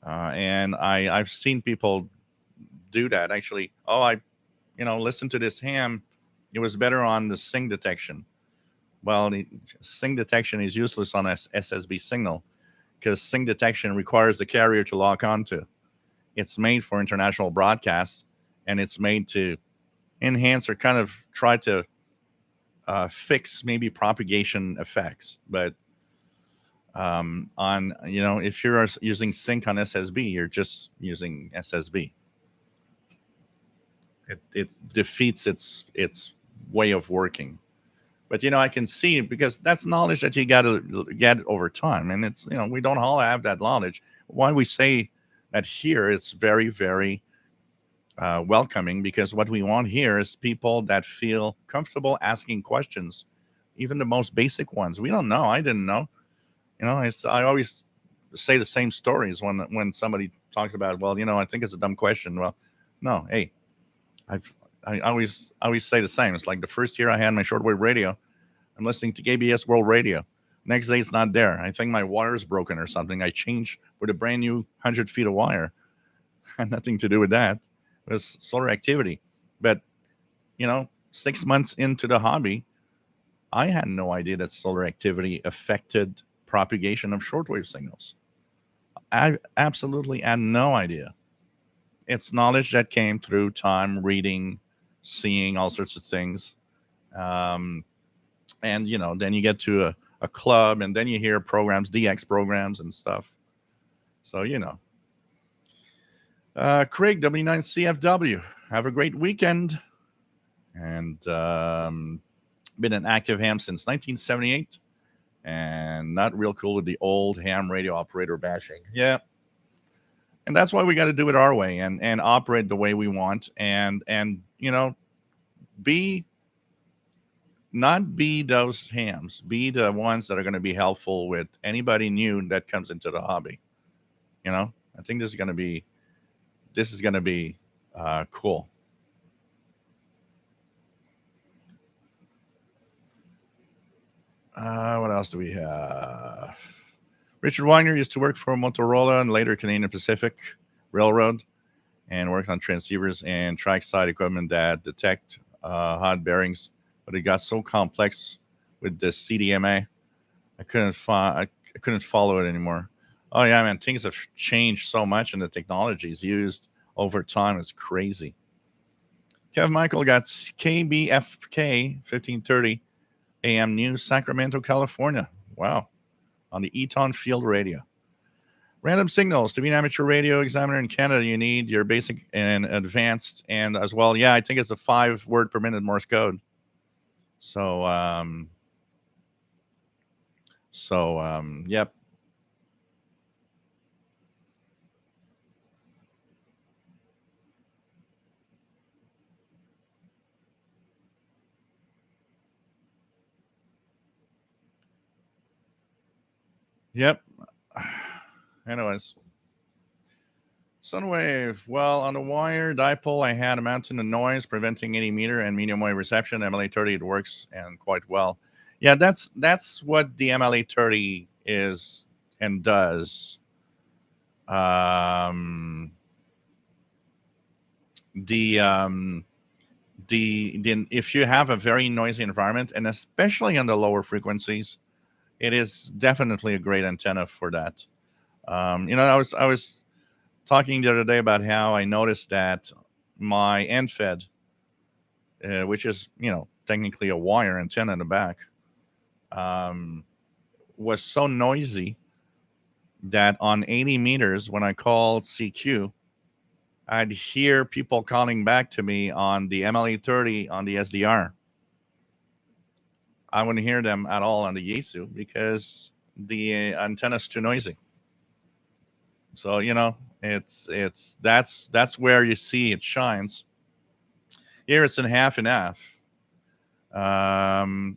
And I've seen people do that actually. Oh, I listen to this ham. It was better on the sing detection. Well, the sing detection is useless on SSB signal because sing detection requires the carrier to lock onto. It's made for international broadcasts, and it's made to enhance or kind of try to fix maybe propagation effects. But on if you're using sync on SSB, you're just using SSB. It defeats its way of working. But I can see, because that's knowledge that you got to get over time, and it's we don't all have that knowledge. Why we say that here it's very, very welcoming, because what we want here is people that feel comfortable asking questions, even the most basic ones. We don't know. I didn't know. I always say the same stories when somebody talks about, well, I think it's a dumb question. Well, no, hey, I always say the same. It's like the first year I had my shortwave radio, I'm listening to KBS World Radio. Next day it's not there. I think my wire's broken or something. I changed with a brand new 100 feet of wire. Had nothing to do with that. It was solar activity. But 6 months into the hobby, I had no idea that solar activity affected propagation of shortwave signals. I absolutely had no idea. It's knowledge that came through time, reading, seeing all sorts of things. And then you get to a club, and then you hear programs, DX programs and stuff. So Craig W9CFW, have a great weekend. And been an active ham since 1978, and not real cool with the old ham radio operator bashing. Yeah. And that's why we got to do it our way, and operate the way we want, and be not be those hams, be the ones that are going to be helpful with anybody new that comes into the hobby. I think this is going to be cool. What else do we have? Richard Wagner used to work for Motorola and later Canadian Pacific Railroad, and worked on transceivers and trackside equipment that detect hot bearings. But it got so complex with the CDMA, I couldn't follow it anymore. Oh yeah, man, things have changed so much, and the technologies used over time is crazy. Kev Michael got KBFK 1530 AM News, Sacramento, California. Wow. On the Eton Field Radio. Random signals. To be an amateur radio examiner in Canada, you need your basic and advanced, and as well, yeah, I think it's a 5 word per minute Morse code. So, yep. Yep. Anyways. Sunwave. Well, on the wire dipole, I had a mountain of noise preventing any meter and medium wave reception. MLA30, it works and quite well. Yeah, that's what the MLA30 is and does. The if you have a very noisy environment, and especially on the lower frequencies, it is definitely a great antenna for that. I was talking the other day about how I noticed that my end fed, which is technically a wire antenna in the back, um, was so noisy that on 80 meters when I called CQ, I'd hear people calling back to me on the MLE 30 on the SDR. I wouldn't hear them at all on the Yaesu because the antenna's too noisy. So it's that's where you see it shines. Here it's in half and half, and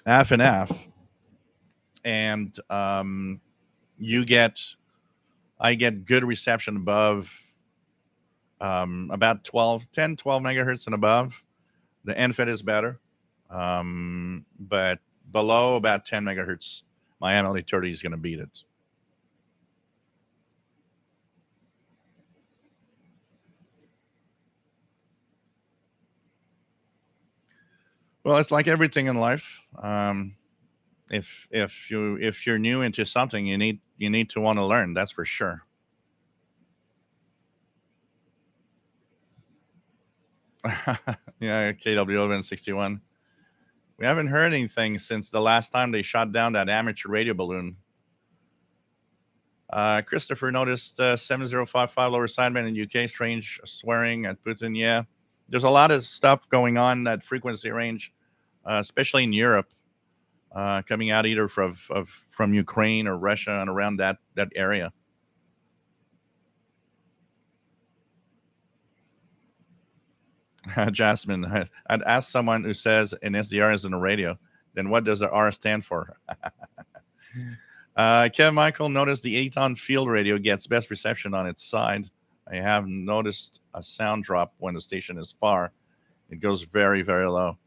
half and half, and you get I get good reception above about 12 megahertz and above. The NFET is better, but below about 10 megahertz, my MLE 30 is going to beat it. Well, it's like everything in life. If you're new into something, you need to want to learn. That's for sure. Yeah, KW61. We haven't heard anything since the last time they shot down that amateur radio balloon. Christopher noticed 7055 lower sideband in UK, strange swearing at Putin. Yeah, there's a lot of stuff going on at frequency range, especially in Europe, coming out either from Ukraine or Russia and around that area. Jasmine, I'd ask someone who says an SDR is in a radio, then what does the R stand for? Kevin Michael noticed the Aton field radio gets best reception on its side. I have noticed a sound drop when the station is far. It goes very, very low.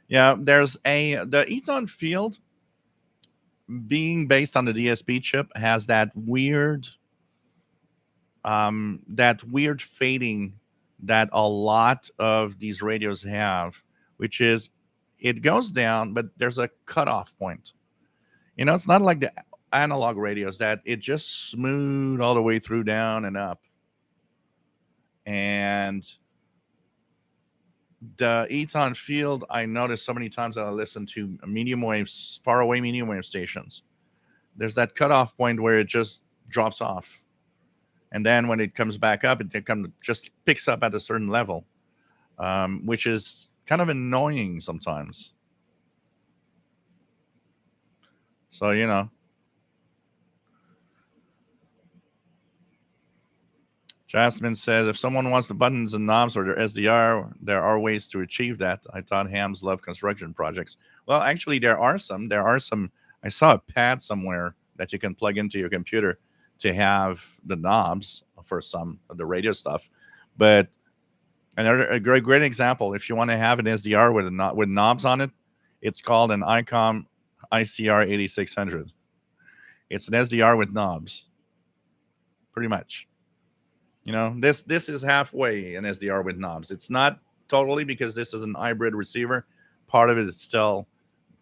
Yeah, the Eton field being based on the DSP chip has that weird fading that a lot of these radios have, which is it goes down, but there's a cutoff point. It's not like the analog radios that it just smooth all the way through down and up. And the Eton field, I noticed so many times that I listen to medium waves, far away medium wave stations. There's that cutoff point where it just drops off. And then when it comes back up, it just picks up at a certain level, which is kind of annoying sometimes. So, Jasmine says, if someone wants the buttons and knobs or their SDR, there are ways to achieve that. I thought hams love construction projects. Well, actually, there are some. I saw a pad somewhere that you can plug into your computer to have the knobs for some of the radio stuff. But a great example, if you want to have an SDR with knobs on it, it's called an ICOM ICR 8600. It's an SDR with knobs, pretty much. This is halfway an SDR with knobs. It's not totally because this is an hybrid receiver. Part of it is still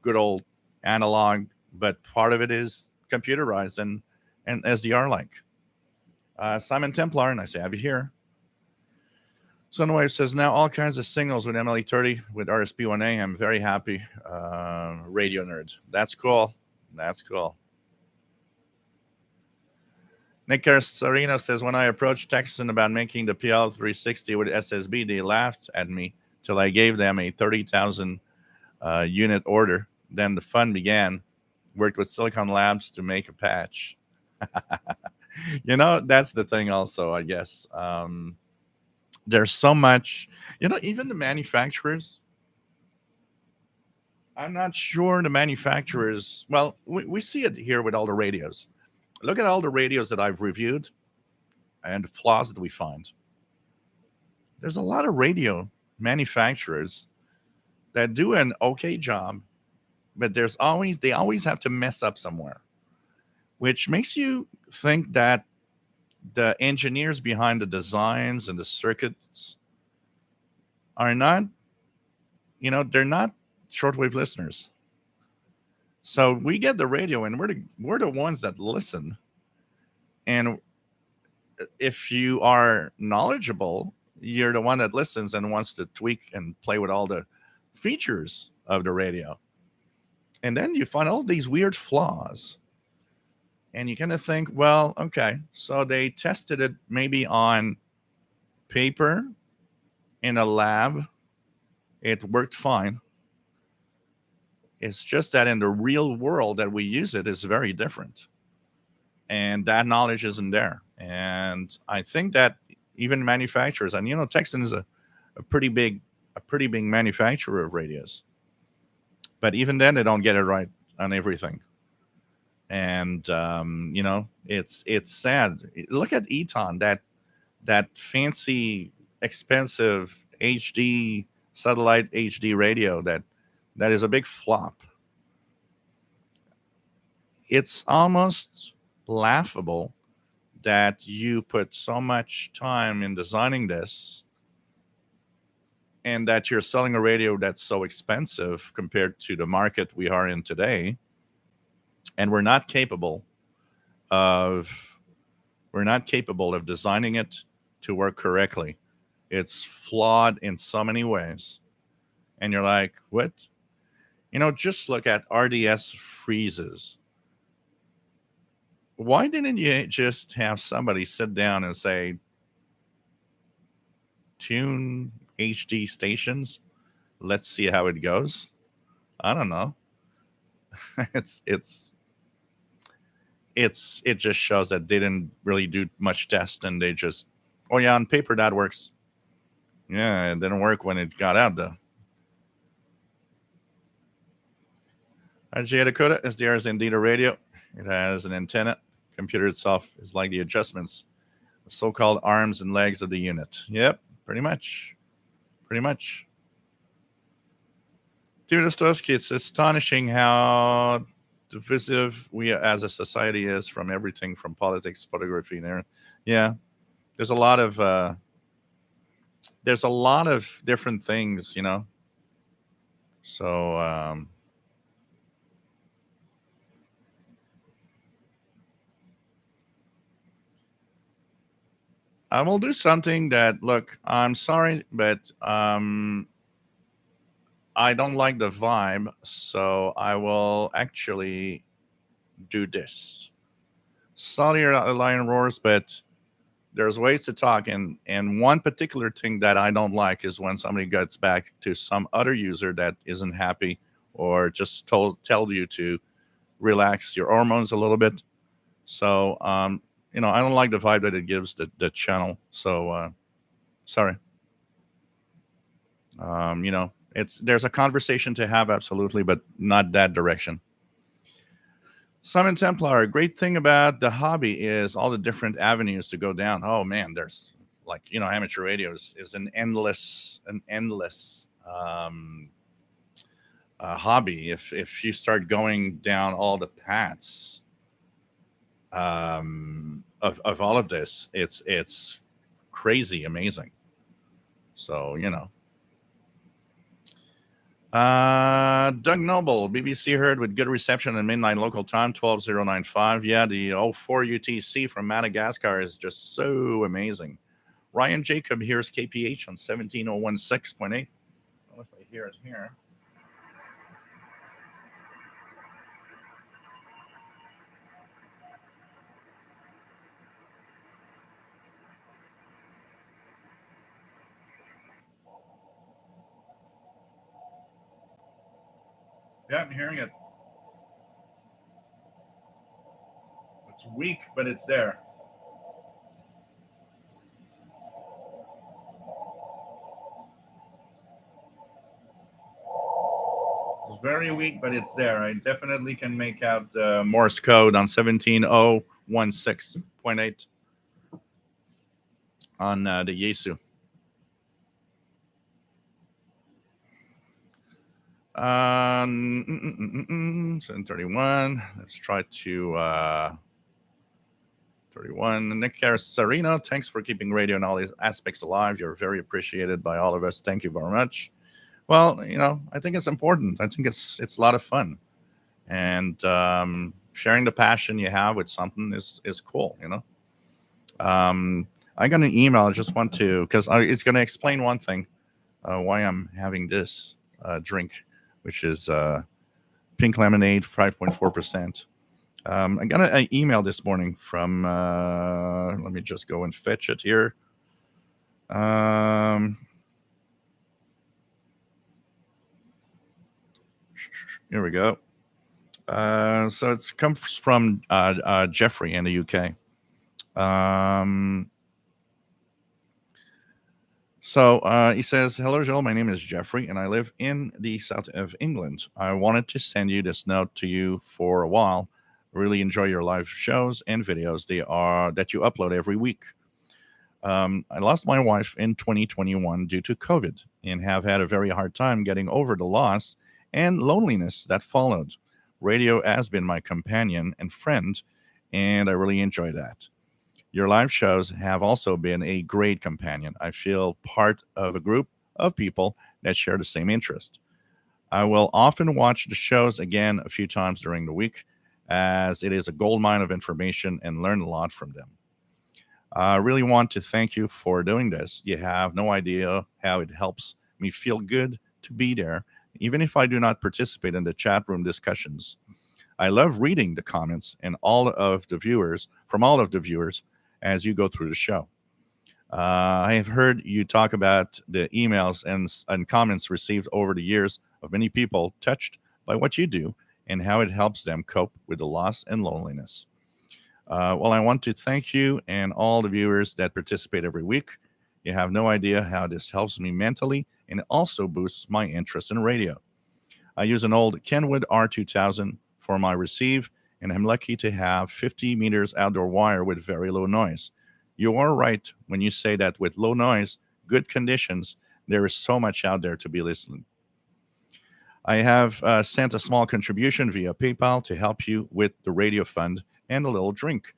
good old analog, but part of it is computerized and SDR like. Simon Templar, and I say, have you here? Sunwave says, now all kinds of signals with MLE 30 with RSP1A. I'm very happy. Radio nerd. That's cool. Nick Carcerino says, when I approached Texan about making the PL360 with SSB, they laughed at me till I gave them a 30,000 unit order. Then the fun began. Worked with Silicon Labs to make a patch. That's the thing also, I guess. There's so much, even the manufacturers. I'm not sure the manufacturers, well, we see it here with all the radios. Look at all the radios that I've reviewed and the flaws that we find. There's a lot of radio manufacturers that do an okay job, but they always have to mess up somewhere, which makes you think that the engineers behind the designs and the circuits are not, they're not shortwave listeners. So we get the radio, and we're the ones that listen. And if you are knowledgeable, you're the one that listens and wants to tweak and play with all the features of the radio. And then you find all these weird flaws. And you kind of think, well, okay, so they tested it maybe on paper in a lab. It worked fine. It's just that in the real world that we use it is very different. And that knowledge isn't there. And I think that even manufacturers, and Texan is a pretty big a pretty big manufacturer of radios, but even then they don't get it right on everything. And it's sad. Look at Eton, that fancy, expensive HD satellite HD radio that is a big flop. It's almost laughable that you put so much time in designing this and that you're selling a radio that's so expensive compared to the market we are in today, and of we're not capable of designing it to work correctly. It's flawed in so many ways. And you're like, what? Just look at RDS freezes. Why didn't you just have somebody sit down and say, tune HD stations? Let's see how it goes. I don't know. It just shows that they didn't really do much test, and they just, oh yeah, on paper that works. Yeah, it didn't work when it got out though. RGA Dakota SDR is indeed a radio. It has an antenna. Computer itself is like the adjustments, the so-called arms and legs of the unit. Yep, pretty much. Pretty much. Dude, Ostowski, it's astonishing how divisive we as a society is, from everything from politics, photography, and yeah. There's a lot of different things, So I will do something that, look, I'm sorry, but I don't like the vibe, so I will actually do this. Sorry, lion roars, but there's ways to talk, and one particular thing that I don't like is when somebody gets back to some other user that isn't happy, or just tell you to relax your hormones a little bit. So I don't like the vibe that it gives the channel. So sorry. There's a conversation to have, absolutely, but not that direction. Simon Templar, a great thing about the hobby is all the different avenues to go down. Oh man, there's amateur radio is an endless hobby. If you start going down all the paths of all of this, it's crazy amazing. So Doug Noble, BBC heard with good reception at midnight local time, 12095. Yeah, the 04 UTC from Madagascar is just so amazing. Ryan Jacob hears KPH on 17016.8. I don't know if I hear it here. Yeah, I'm hearing it. It's weak, but it's there. It's very weak, but it's there. I definitely can make out Morse code on 17016.8 on the Yesu. 731. Let's try to 31. Nick Carasarino, thanks for keeping radio and all these aspects alive. You're very appreciated by all of us. Thank you very much. Well, I think it's important. I think it's a lot of fun. and sharing the passion you have with something is cool. Um, I got an email. I just want to because it's going to explain one thing why I'm having this drink, which is pink lemonade, 5.4%. I got an email this morning from. Let me just go and fetch it here. Um, Here we go. So it comes from Jeffrey in the UK. Um, he says, "Hello, Joel. My name is Jeffrey, and I live in the south of England. I wanted to send you this note to you for a while. Really enjoy your live shows and videos. They are that you upload every week. I lost my wife in 2021 due to COVID and have had a very hard time getting over the loss and loneliness that followed. Radio has been my companion and friend, and I really enjoy that. Your live shows have also been a great companion. I feel part of a group of people that share the same interest. I will often watch the shows again a few times during the week, as it is a goldmine of information and learn a lot from them. I really want to thank you for doing this. You have no idea how it helps me feel good to be there, even if I do not participate in the chat room discussions. I love reading the comments and all of the viewers as you go through the show. I have heard you talk about the emails and comments received over the years of many people touched by what you do and how it helps them cope with the loss and loneliness. Well, I want to thank you and all the viewers that participate every week. You have no idea how this helps me mentally, and it also boosts my interest in radio. I use an old Kenwood R2000 for my receive, and I'm lucky to have 50 meters outdoor wire with very low noise. You are right when you say that with low noise, good conditions, there is so much out there to be listening. I have sent a small contribution via PayPal to help you with the radio fund and a little drink.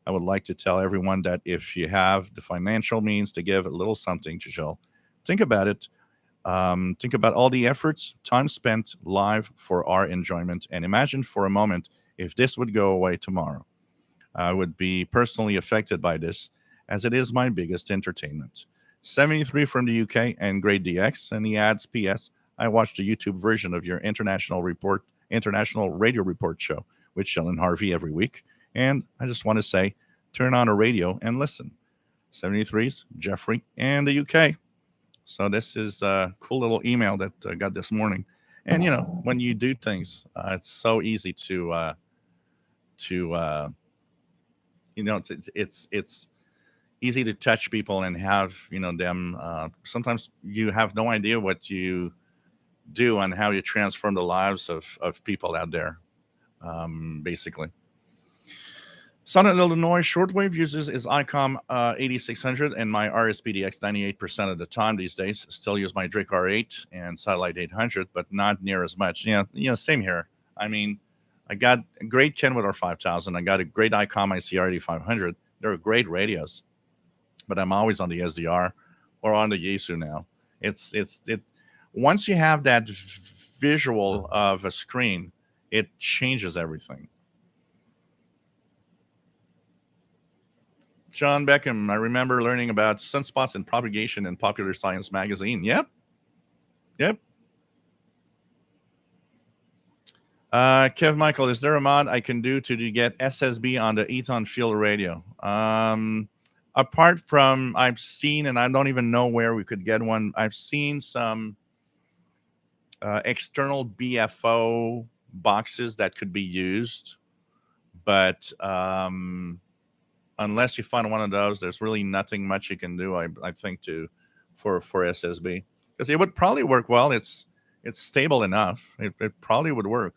I would like to tell everyone that if you have the financial means to give a little something to Joel, think about it. Think about all the efforts, time spent live for our enjoyment, and imagine for a moment if this would go away tomorrow. I would be personally affected by this, as it is my biggest entertainment. 73 from the UK and Grade DX, and he adds, P.S. I watched the YouTube version of your international radio report show with Shell Harvey every week, and I just want to say, turn on a radio and listen. 73's Jeffrey and the UK. So this is a cool little email that I got this morning. And when you do things, it's so easy to it's easy to touch people and have them. Sometimes you have no idea what you do and how you transform the lives of people out there. Basically. Southern Illinois Shortwave uses is ICOM 8600 and my RSPDX 98% of the time these days. Still use my Drake R8 and Satellite 800, but not near as much. Same here. I mean, I got a great Kenwood R5000. I got a great ICOM ICR 8500. They're great radios, but I'm always on the SDR or on the Yaesu now. It once you have that visual of a screen, it changes everything. John Beckham, I remember learning about sunspots and propagation in Popular Science magazine. Yep. Kev Michael, is there a mod I can do to get SSB on the Eton Field radio? Apart from I've seen, and I don't even know where we could get one, I've seen some external BFO boxes that could be used, but unless you find one of those, there's really nothing much you can do. I think for SSB, because it would probably work well. It's stable enough. It probably would work.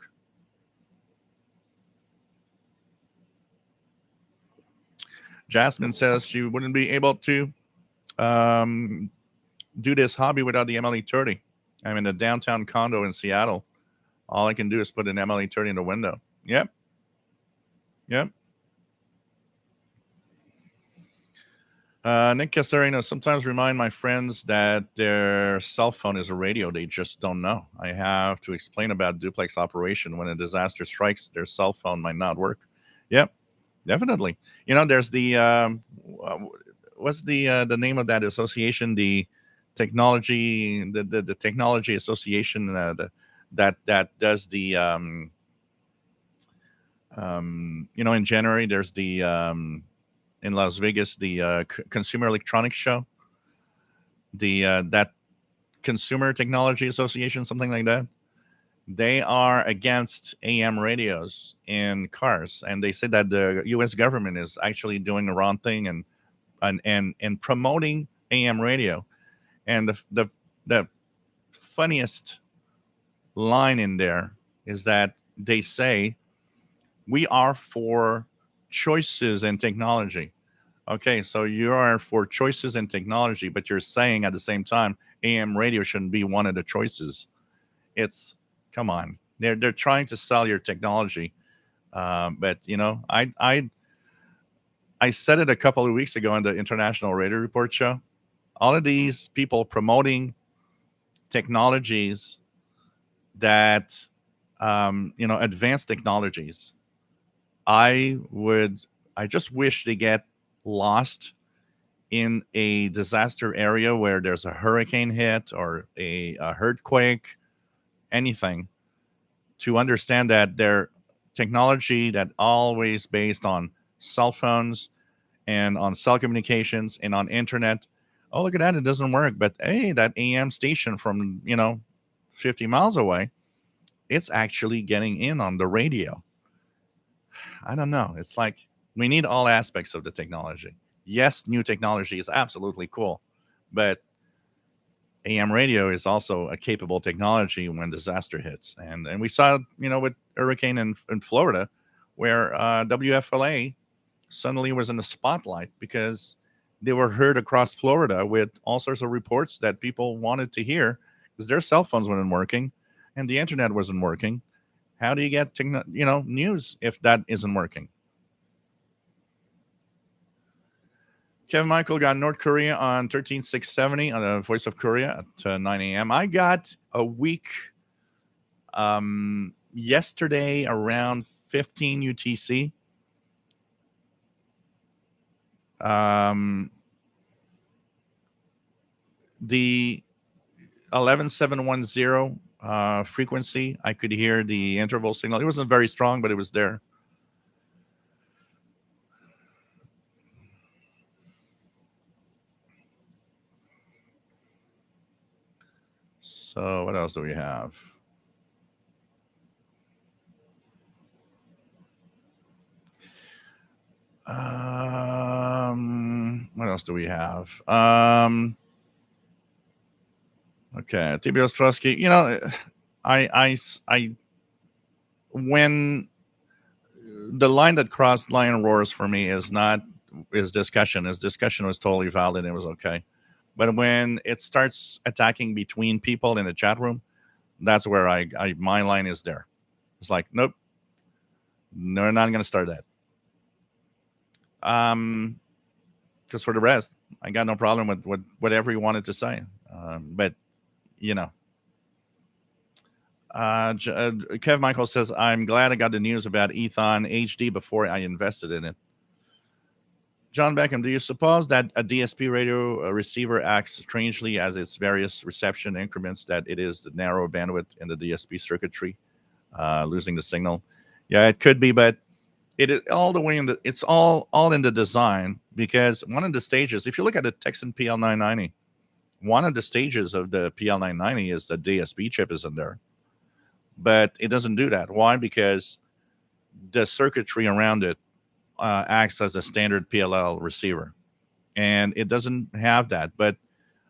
Jasmine says she wouldn't be able to do this hobby without the MLE30. I'm in a downtown condo in Seattle. All I can do is put an MLE30 in the window. Yep. Nick Cassarino, sometimes remind my friends that their cell phone is a radio. They just don't know. I have to explain about duplex operation. When a disaster strikes, their cell phone might not work. Yep, definitely. There's what's the name of that association? The the technology association that does in January there's the in Las Vegas the Consumer Electronics Show, the that Consumer Technology Association, something like that. They are against AM radios in cars, and they say that the U.S. government is actually doing the wrong thing and promoting AM radio. And the funniest line in there is that they say we are for choices in technology. Okay, so you are for choices in technology, but you're saying at the same time AM radio shouldn't be one of the choices. It's come on, they're trying to sell your technology, but I said it a couple of weeks ago on the International Radio Report show. All of these people promoting technologies that advanced technologies. I would I just wish they get lost in a disaster area where there's a hurricane hit or a earthquake, anything, to understand that their technology that always based on cell phones and on cell communications and on internet. Oh, look at that, it doesn't work. But hey, that AM station from 50 miles away, it's actually getting in on the radio. I don't know. It's like we need all aspects of the technology. Yes, new technology is absolutely cool, but AM radio is also a capable technology when disaster hits. And we saw, with hurricane in Florida, where WFLA suddenly was in the spotlight because they were heard across Florida with all sorts of reports that people wanted to hear because their cell phones weren't working and the internet wasn't working. How do you get news if that isn't working? Kevin Michael got North Korea on 13670 on the Voice of Korea at 9 a.m. I got a week yesterday around 15 UTC. The 11710 frequency, I could hear the interval signal. It wasn't very strong, but it was there. So what else do we have? What else do we have? Okay, TBS Trusky. I when the line that crossed lion roars for me is not is discussion. His discussion was totally valid and it was okay. But when it starts attacking between people in the chat room, that's where I my line is there. It's like, nope, no, we're not going to start that. Just for the rest, I got no problem with whatever he wanted to say. But you know, Kev Michael says, I'm glad I got the news about Ethon HD before I invested in it. John Beckham, do you suppose that a DSP radio receiver acts strangely as its various reception increments, that it is the narrow bandwidth in the DSP circuitry, losing the signal? Yeah, it could be, but it is all the way in the, it's all in the design, because one of the stages, if you look at the Texan PL990, one of the stages of the PL990 is the DSP chip is in there, but it doesn't do that. Why? Because the circuitry around it acts as a standard PLL receiver, and it doesn't have that. But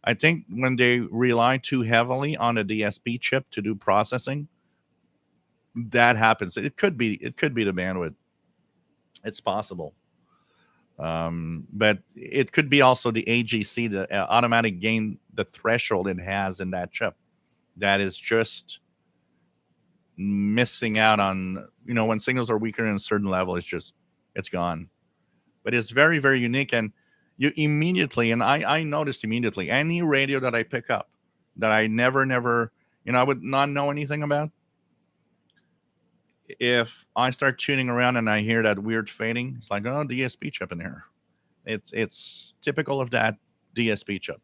I think when they rely too heavily on a DSP chip to do processing, that happens. It could be the bandwidth. It's possible. But it could be also the AGC, the automatic gain, the threshold it has in that chip, that is just missing out on, when signals are weaker in a certain level, it's gone. But it's very, very unique. And You immediately, and I noticed immediately, any radio that I pick up that I never, I would not know anything about, if I start tuning around and I hear that weird fading, it's like, oh, DSP chip in here. It's typical of that DSP chip.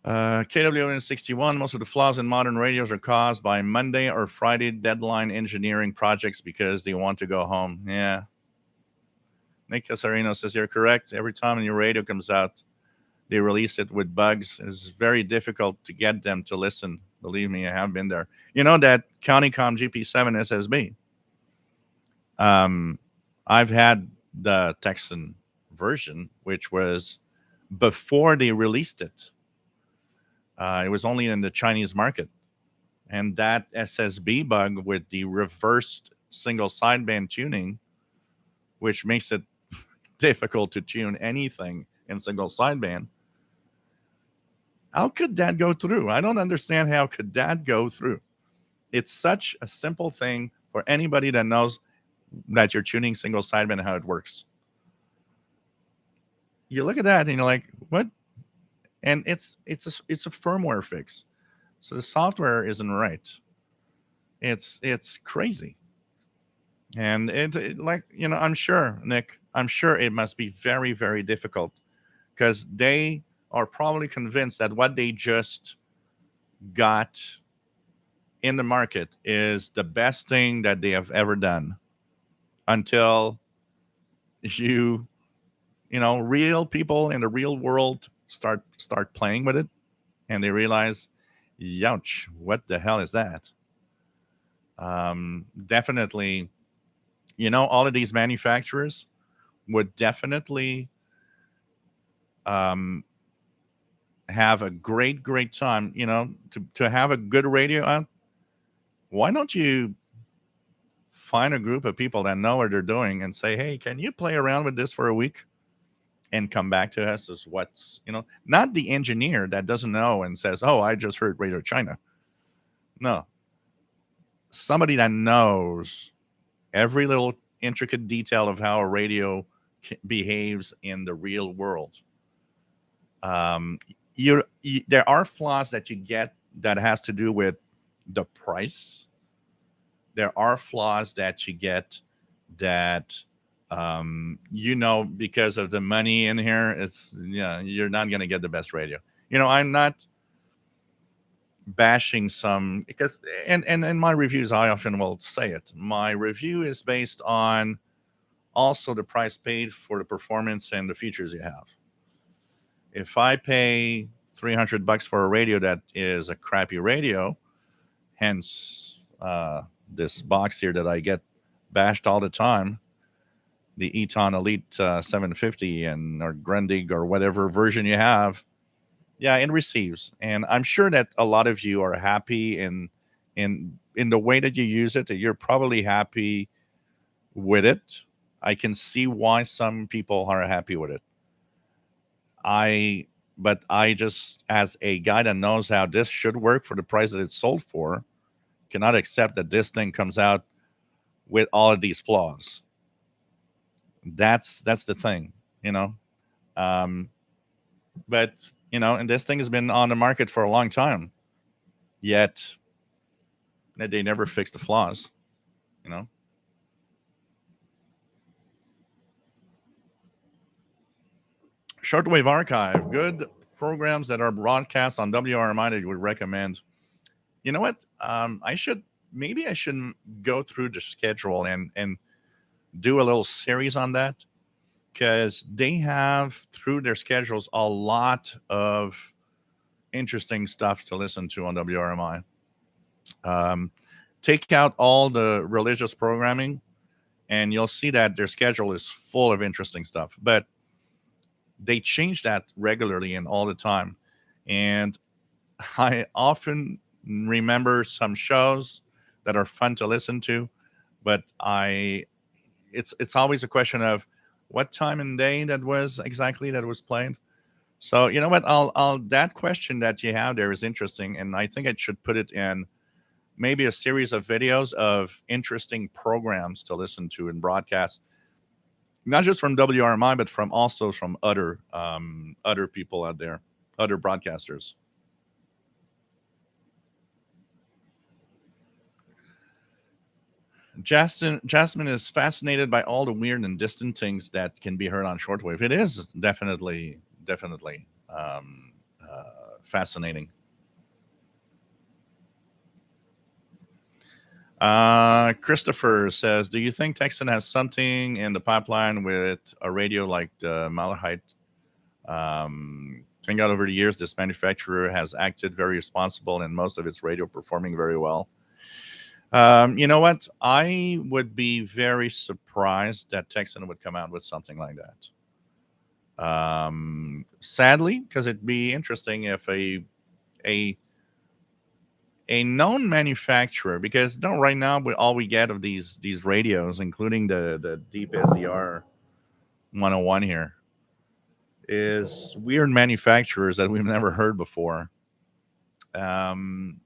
KWN 61, most of the flaws in modern radios are caused by Monday or Friday deadline engineering projects because they want to go home. Yeah. Nick Casarino says you're correct. Every time a new radio comes out, they release it with bugs. It's very difficult to get them to listen. Believe me, I have been there. You know that CountyCom GP7 SSB? I've had the Texan version, which was before they released it. It was only in the Chinese market. And that SSB bug with the reversed single sideband tuning, which makes it difficult to tune anything in single sideband. How could that go through? I don't understand how could that go through. It's such a simple thing for anybody that knows that you're tuning single sideband and how it works. You look at that and you're like, what? And it's a firmware fix. So the software isn't right. It's crazy. And like, I'm sure, Nick, I'm sure it must be very, very difficult because they are probably convinced that what they just got in the market is the best thing that they have ever done until real people in the real world start playing with it and they realize, youch, what the hell is that? Definitely, all of these manufacturers would definitely have a great time, to have a good radio out. Why don't you find a group of people that know what they're doing and say, hey, can you play around with this for a week and come back to us as what's, not the engineer that doesn't know and says, oh, I just heard Radio China. No. Somebody that knows every little intricate detail of how a radio behaves in the real world. There are flaws that you get that has to do with the price. There are flaws that you get that because of the money in here, you're not going to get the best radio. I'm not bashing some because and in my reviews I often will say it. My review is based on also the price paid for the performance and the features you have. If I pay $300 for a radio that is a crappy radio, hence this box here that I get bashed all the time, the Eton Elite 750 or Grundig or whatever version you have, yeah, it receives. And I'm sure that a lot of you are happy in the way that you use it, that you're probably happy with it. I can see why some people are happy with it. But I just, as a guy that knows how this should work for the price that it's sold for, cannot accept that this thing comes out with all of these flaws. That's the thing, but and this thing has been on the market for a long time, yet they never fixed the flaws, Shortwave archive, good programs that are broadcast on WRMI that you would recommend. You know what? I shouldn't go through the schedule and do a little series on that, because they have through their schedules a lot of interesting stuff to listen to on WRMI. Take out all the religious programming and you'll see that their schedule is full of interesting stuff, but they change that regularly and all the time. And I often remember some shows that are fun to listen to, but it's always a question of what time and day that was played. So you know what? I'll that question that you have there is interesting, and I think I should put it in maybe a series of videos of interesting programs to listen to and broadcast, not just from WRMI, but from also from other people out there, other broadcasters. Jasmine is fascinated by all the weird and distant things that can be heard on shortwave. It is definitely fascinating. Christopher says, "Do you think Texan has something in the pipeline with a radio like the Malahite? Think out over the years, this manufacturer has acted very responsible in most of its radio performing very well. You know what? I would be very surprised that Texan would come out with something like that. Sadly, because it'd be interesting if a a known manufacturer, because no, right now all we get of these radios, including the deep SDR 101 here, is weird manufacturers that we've never heard before. Um,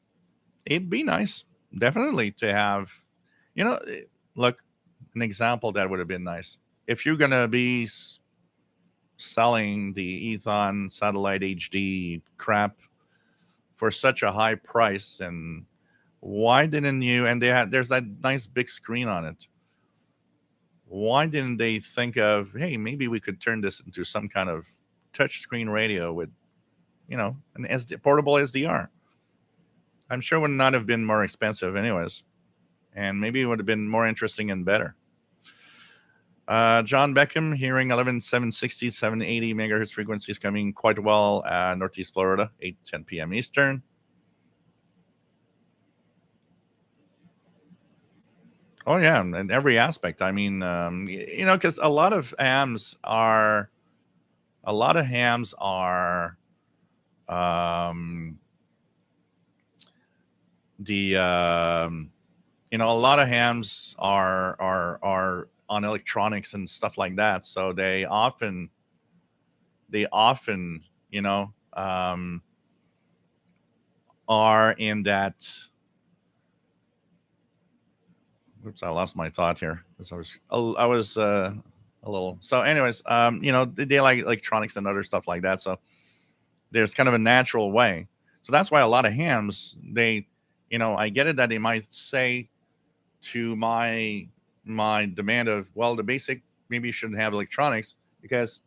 it'd be nice, definitely, to have, you know, look, an example that would have been nice if you're gonna be selling the Ethon satellite HD crap for such a high price, and why didn't you? And there's that nice big screen on it. Why didn't they think of, hey, maybe we could turn this into some kind of touchscreen radio with, an portable SDR? I'm sure it would not have been more expensive, anyways, and maybe it would have been more interesting and better. John Beckham, hearing 11,760, 780 megahertz frequencies coming quite well, Northeast Florida, 8:10 p.m. Eastern. Oh yeah, in every aspect. I mean, because a lot of hams are um, the a lot of hams are on electronics and stuff like that. So they often are in that. Oops, I lost my thought here because I was a little. So, anyways, they like electronics and other stuff like that. So there's kind of a natural way. So that's why a lot of hams, I get it that they might say to my demand of, well, the basic, maybe you shouldn't have electronics, because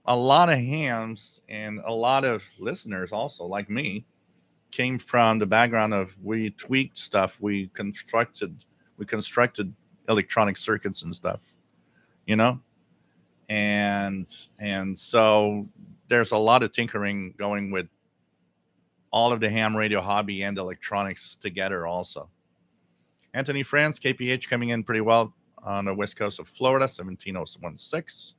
a lot of hams and a lot of listeners also like me came from the background of, we tweaked stuff, we constructed electronic circuits and stuff, you know and so there's a lot of tinkering going with all of the ham radio hobby and electronics together also. Anthony France, KPH, coming in pretty well on the west coast of Florida, 17016.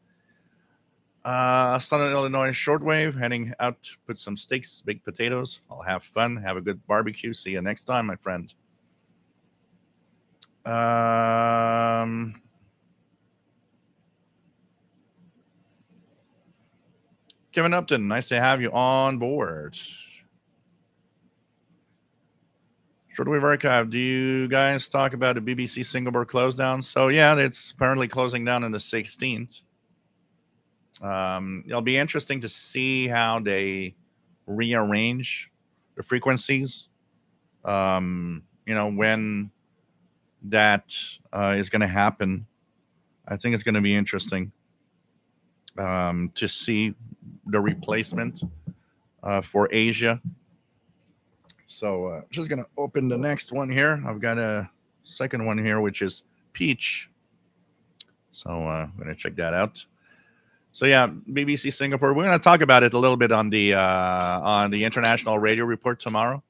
Southern Illinois shortwave, heading out to put some steaks, baked potatoes. I'll have fun, have a good barbecue. See you next time, my friend. Kevin Upton, nice to have you on board. Shortwave Archive, do you guys talk about the BBC Singapore close down? So, yeah, it's apparently closing down on the 16th. It'll be interesting to see how they rearrange the frequencies. When that is going to happen. I think it's going to be interesting to see the replacement for Asia. So just going to open the next one here. I've got a second one here, which is Peach. So I'm going to check that out. So yeah, BBC Singapore. We're going to talk about it a little bit on the International Radio Report tomorrow.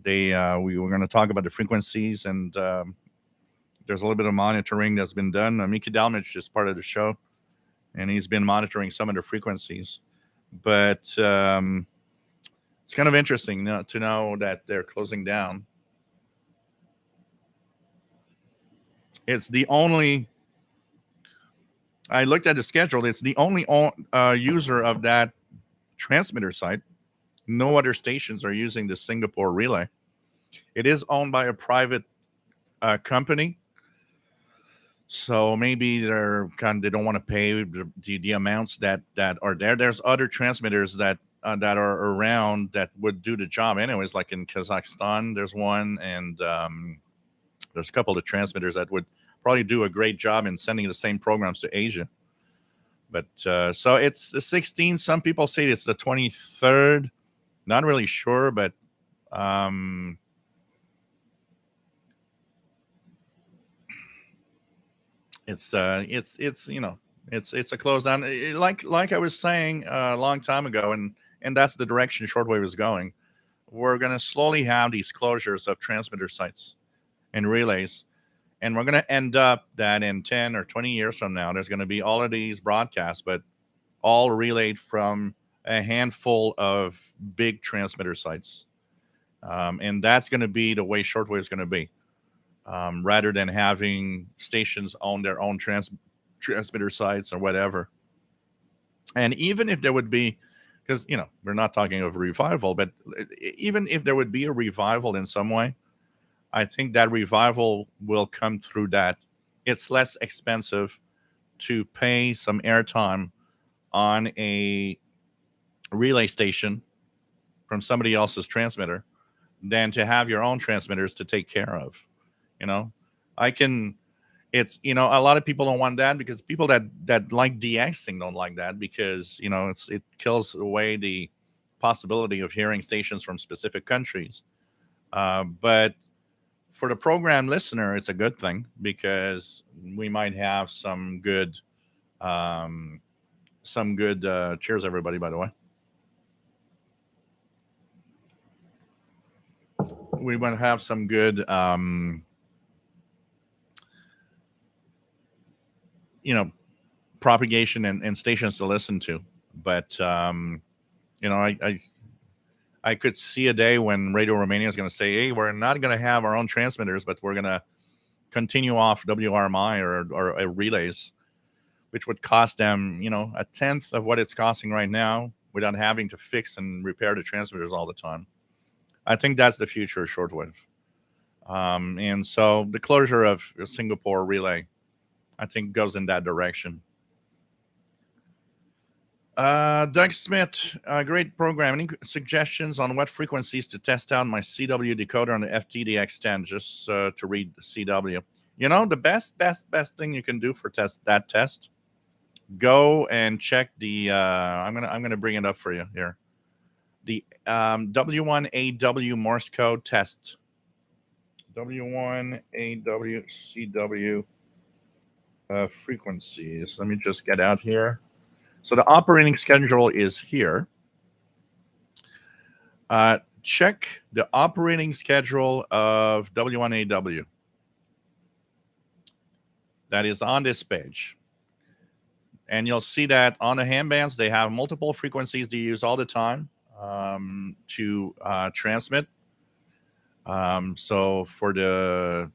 We were going to talk about the frequencies, and there's a little bit of monitoring that's been done. Mickey Dalmich is part of the show, and he's been monitoring some of the frequencies. But it's kind of interesting to know that they're closing down. It's the only. I looked at the schedule. It's the only user of that transmitter site. No other stations are using the Singapore relay. It is owned by a private company, so maybe they don't want to pay the amounts that are there. There's other transmitters that are around that would do the job anyways. Like in Kazakhstan, there's one, and there's a couple of transmitters that would probably do a great job in sending the same programs to Asia. But so it's the 16th. Some people say it's the 23rd. Not really sure, but um, it's it's a close down. Like I was saying a long time ago, and that's the direction shortwave is going. We're going to slowly have these closures of transmitter sites and relays, and we're going to end up that in 10 or 20 years from now, there's going to be all of these broadcasts, but all relayed from a handful of big transmitter sites. And that's going to be the way shortwave is going to be, rather than having stations own their own transmitter sites or whatever. And even if there would be, because we're not talking of revival, but even if there would be a revival in some way, I think that revival will come through that. It's less expensive to pay some airtime on a relay station from somebody else's transmitter than to have your own transmitters to take care of. You know, I can. It's a lot of people don't want that, because people that like DXing don't like that, because it kills away the possibility of hearing stations from specific countries. But for the program listener, it's a good thing, because we might have some good cheers, everybody, by the way. We want to have some good propagation and stations to listen to. But I could see a day when Radio Romania is going to say, hey, we're not going to have our own transmitters, but we're going to continue off WRMI or relays, which would cost them a tenth of what it's costing right now, without having to fix and repair the transmitters all the time. I think that's the future of shortwave. And so the closure of Singapore relay, I think, goes in that direction. Doug Smith, great program. Any suggestions on what frequencies to test out my CW decoder on the FTDX10, just to read the CW? The best thing you can do for test, go and check the. I'm gonna bring it up for you here. The W1AW Morse code test. W1AW CW frequencies. Let me just get out here. So the operating schedule is here. Check the operating schedule of W1AW. That is on this page. And you'll see that on the handbands, they have multiple frequencies they use all the time to transmit. So for the...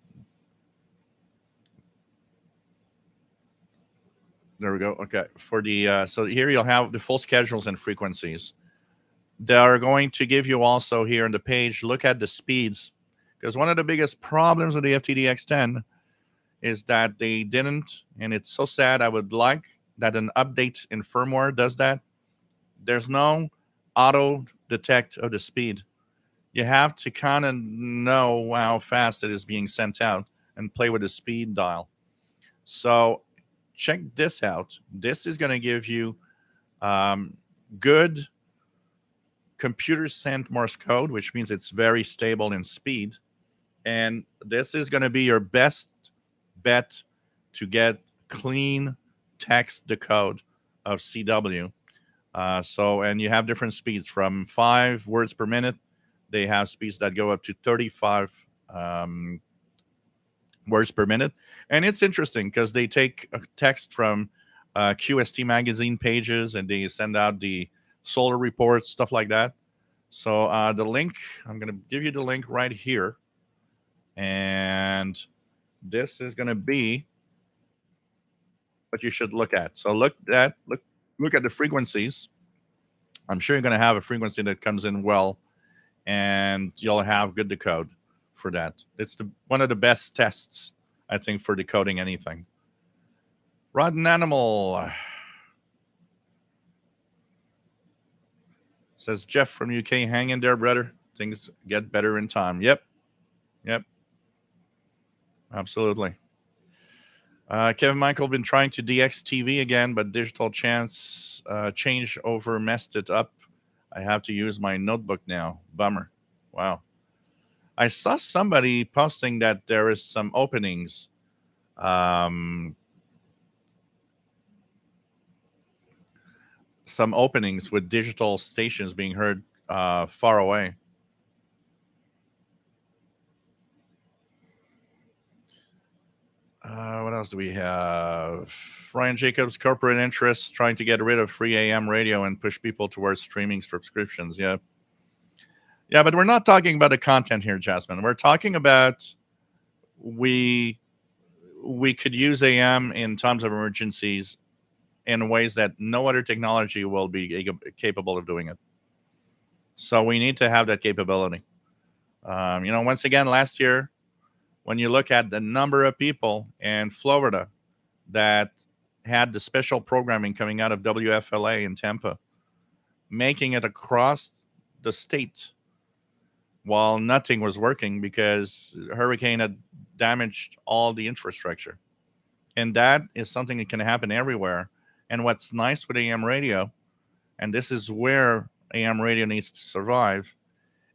There we go. Okay. For the so here you'll have the full schedules and frequencies. They are going to give you also here on the page, look at the speeds, because one of the biggest problems with the FTDX10 is that they didn't, and it's so sad. I would like that an update in firmware does that. There's no auto detect of the speed. You have to kind of know how fast it is being sent out and play with the speed dial. So check this out. This is going to give you good computer sent Morse code, which means it's very stable in speed. And this is going to be your best bet to get clean text decode of CW. And you have different speeds from 5 words per minute. They have speeds that go up to 35 words per minute. And it's interesting because they take a text from QST magazine pages and they send out the solar reports, stuff like that. So the link, I'm going to give you the link right here. And this is going to be what you should look at. So look at the frequencies. I'm sure you're going to have a frequency that comes in well, and you'll have good decode. for that. It's one of the best tests, I think, for decoding anything. Rotten Animal says, Jeff from UK, hang in there, brother. Things get better in time. Yep. Absolutely. Kevin Michael been trying to DX TV again, but digital change over messed it up. I have to use my notebook now. Bummer. Wow. I saw somebody posting that there is some openings. Some openings with digital stations being heard far away. What else do we have? Ryan Jacobs, corporate interests trying to get rid of free AM radio and push people towards streaming subscriptions. Yeah. Yeah, but we're not talking about the content here, Jasmine. We're talking about we could use AM in times of emergencies in ways that no other technology will be capable of doing it. So we need to have that capability. Once again, last year, when you look at the number of people in Florida that had the special programming coming out of WFLA in Tampa, making it across the state while nothing was working because hurricane had damaged all the infrastructure. And that is something that can happen everywhere. And what's nice with AM radio, and this is where AM radio needs to survive,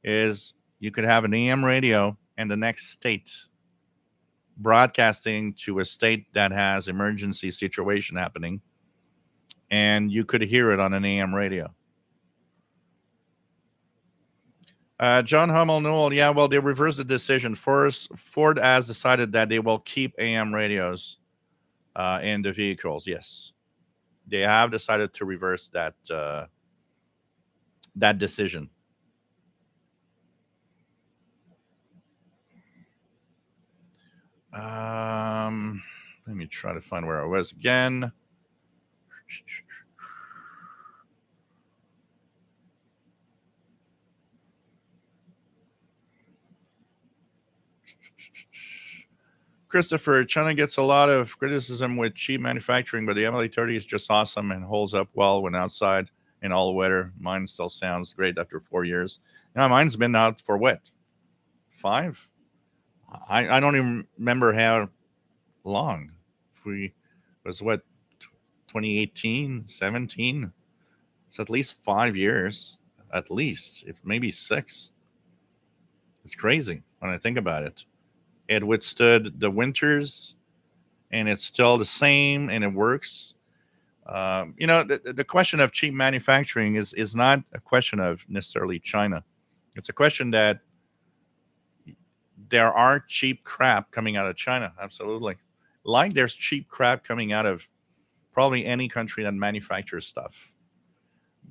is you could have an AM radio and the next state broadcasting to a state that has emergency situation happening, and you could hear it on an AM radio. John Hummel Newell, yeah, well, they reversed the decision. Ford has decided that they will keep AM radios in the vehicles. Yes, they have decided to reverse that decision. Let me try to find where I was again. Christopher, China gets a lot of criticism with cheap manufacturing, but the MLA30 is just awesome and holds up well when outside in all weather. Mine still sounds great after 4 years. Now, mine's been out for what? 5? I don't even remember how long. If we was what 2018, 17. It's at least 5 years, at least, if maybe 6. It's crazy when I think about it. It withstood the winters, and it's still the same, and it works. The question of cheap manufacturing is not a question of necessarily China. It's a question that there are cheap crap coming out of China. Absolutely. Like there's cheap crap coming out of probably any country that manufactures stuff.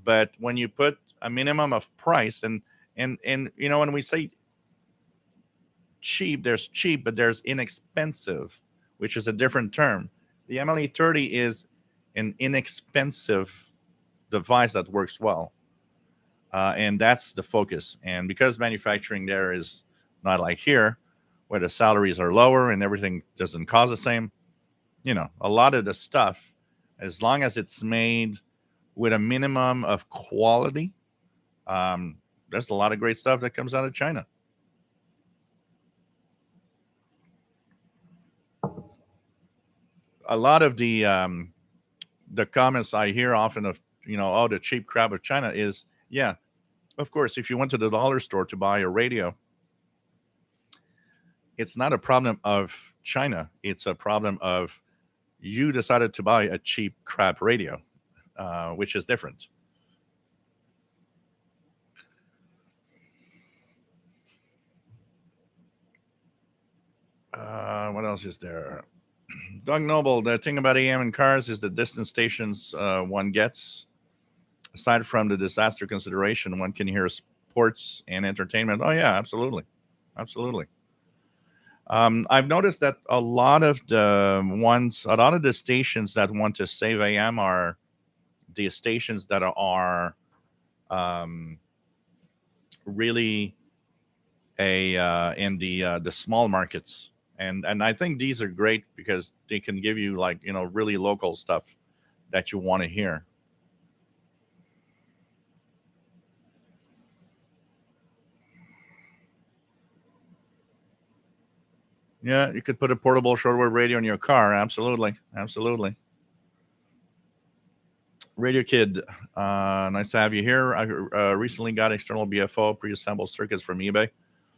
But when you put a minimum of price and when we say cheap, there's cheap, but there's inexpensive, which is a different term. The MLE30 is an inexpensive device that works well. And that's the focus. And because manufacturing there is not like here, where the salaries are lower and everything doesn't cost the same, a lot of the stuff, as long as it's made with a minimum of quality, there's a lot of great stuff that comes out of China. A lot of the comments I hear often of, the cheap crap of China is, yeah, of course, if you went to the dollar store to buy a radio, it's not a problem of China. It's a problem of you decided to buy a cheap crap radio, which is different. What else is there? Doug Noble, the thing about AM in cars is the distance stations one gets. Aside from the disaster consideration, one can hear sports and entertainment. Oh, yeah, absolutely. Absolutely. I've noticed that a lot of the stations that want to save AM are the stations that are really in the small markets, and I think these are great because they can give you, like, really local stuff that you want to hear. Yeah, you could put a portable shortwave radio in your car. Absolutely, absolutely. Radio Kid, nice to have you here. I recently got external BFO pre-assembled circuits from eBay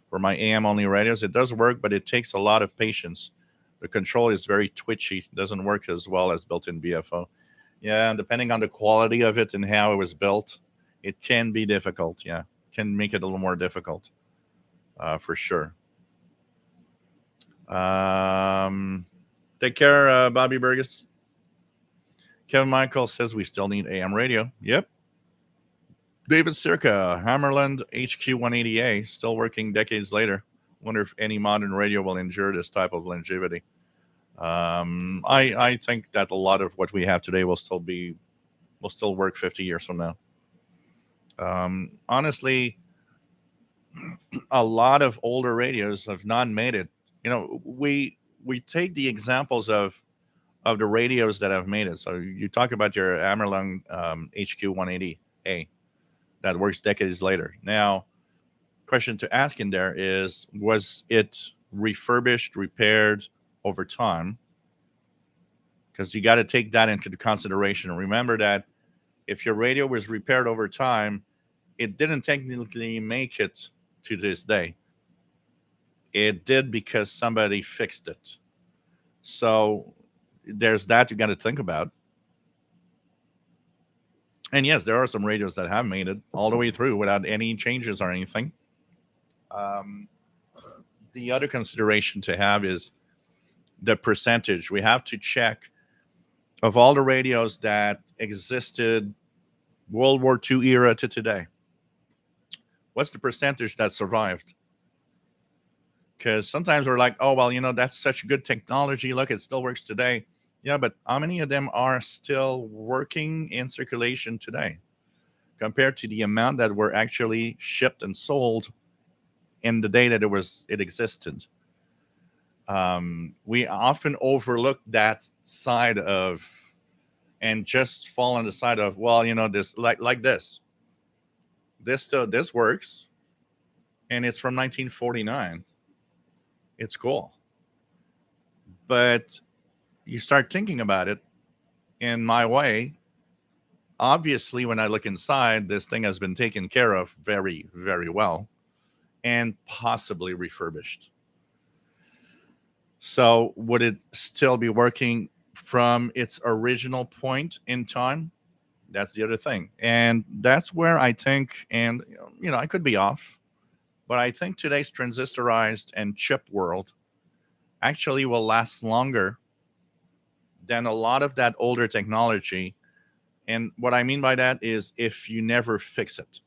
for my AM only radios. It does work, but it takes a lot of patience. The control is very twitchy, doesn't work as well as built-in BFO. Yeah, depending on the quality of it and how it was built, it can be difficult. Yeah, can make it a little more difficult, for sure. Um, Take care, Bobby Burgess. Kevin Michael says we still need AM radio. Yep. David Circa, Hammerland HQ 180A, still working decades later. Wonder if any modern radio will endure this type of longevity. I think that a lot of what we have today will still work 50 years from now. Honestly, a lot of older radios have not made it. We take the examples of the radios that have made it. So you talk about your Amerlung HQ 180A that works decades later. Now, question to ask in there is, was it refurbished, repaired over time? Because you got to take that into consideration. Remember that if your radio was repaired over time, it didn't technically make it to this day. It did because somebody fixed it. So there's that you got to think about. And yes, there are some radios that have made it all the way through without any changes or anything. Um, the other consideration to have is the percentage. We have to check of all the radios that existed World War II era to today. What's the percentage that survived? Because sometimes we're like, oh, well, that's such good technology. Look, it still works today. Yeah, but how many of them are still working in circulation today compared to the amount that were actually shipped and sold in the day that it existed? We often overlook that side of, and just fall on the side of, well, this, like this works, and it's from 1949. It's cool, but you start thinking about it in my way. Obviously, when I look inside, this thing has been taken care of very, very well and possibly refurbished. So, would it still be working from its original point in time? That's the other thing. And that's where I think, and I could be off, but I think today's transistorized and chip world actually will last longer than a lot of that older technology. And what I mean by that is, if you never fix it,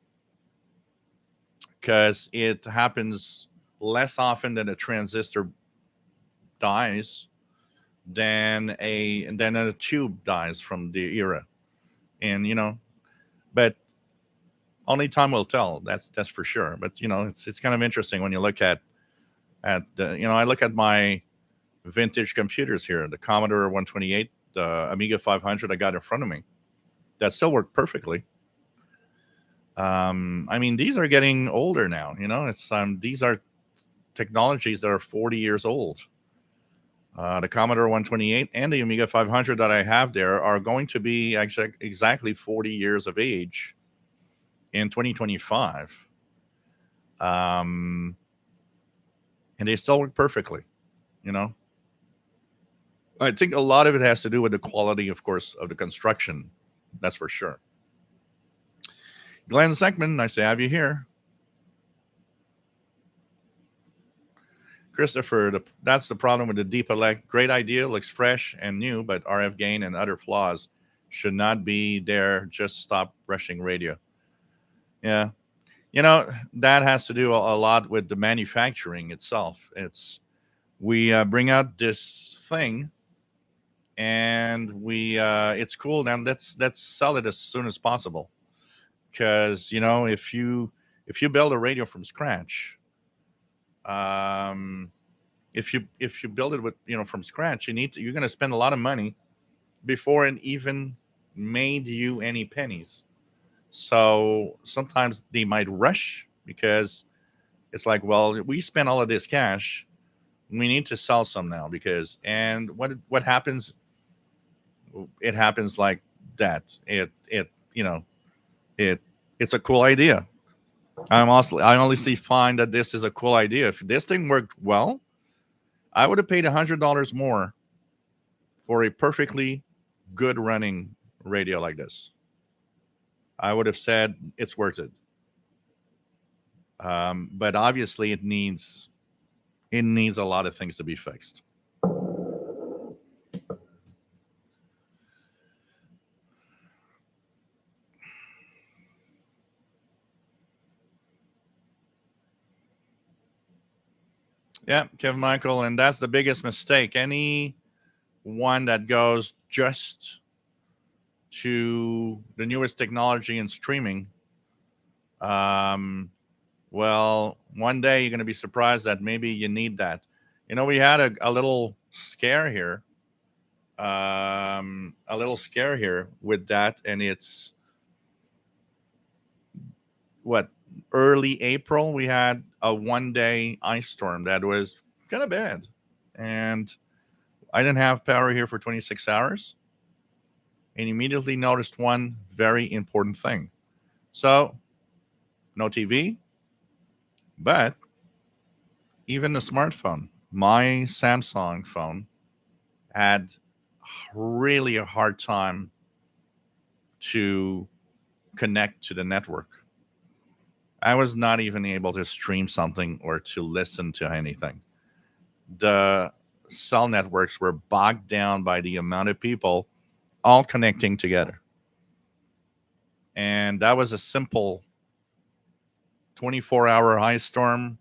because it happens less often than a transistor dies than a tube dies from the era. And but only time will tell. That's for sure. But it's kind of interesting when you look at I look at my vintage computers here, the Commodore 128, the Amiga 500 I got in front of me, that still work perfectly. I mean, these are getting older now. It's these are technologies that are 40 years old. The Commodore 128 and the Amiga 500 that I have there are going to be exactly 40 years of age in 2025. And they still work perfectly. You know, I think a lot of it has to do with the quality, of course, of the construction. That's for sure. Glenn Zeckman, nice to have you here. Christopher, that's the problem with the Deep Elect. Great idea, looks fresh and new, but RF gain and other flaws should not be there. Just stop rushing radio. Yeah. That has to do a lot with the manufacturing itself. We bring out this thing, and it's cool. Now let's sell it as soon as possible. Because if you build a radio from scratch, Um, if you build it with from scratch, you're going to spend a lot of money before it even made you any pennies. So sometimes they might rush because it's like, well, we spent all of this cash. We need to sell some now because, and what happens? It happens like that. It it's a cool idea. I honestly find that this is a cool idea. If this thing worked well, I would have paid $100 more for a perfectly good running radio like this. I would have said it's worth it. But obviously, it needs a lot of things to be fixed. Yeah, Kevin Michael, and that's the biggest mistake. Any one that goes just to the newest technology and streaming, um, well, one day you're going to be surprised that maybe you need that. We had a little scare here, with that, and it's what, early April. We had a 1 day ice storm that was kind of bad, and I didn't have power here for 26 hours, and immediately noticed one very important thing. So, no TV, but even the smartphone, my Samsung phone, had really a hard time to connect to the network. I was not even able to stream something or to listen to anything. The cell networks were bogged down by the amount of people all connecting together. And that was a simple 24-hour ice storm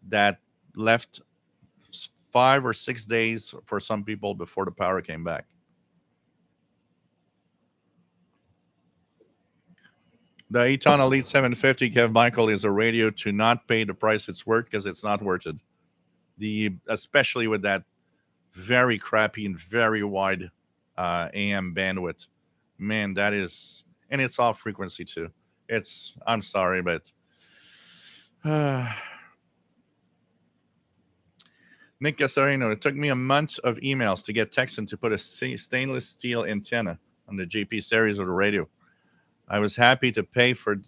that left 5 or 6 days for some people before the power came back. The Eton Elite 750, Kev Michael, is a radio to not pay the price it's worth because it's not worth it. Especially with that very crappy and very wide AM bandwidth. Man, that is, and it's off frequency too. I'm sorry, but Nick Gasarino, it took me a month of emails to get Texan to put a stainless steel antenna on the GP series of the radio. I was happy to pay for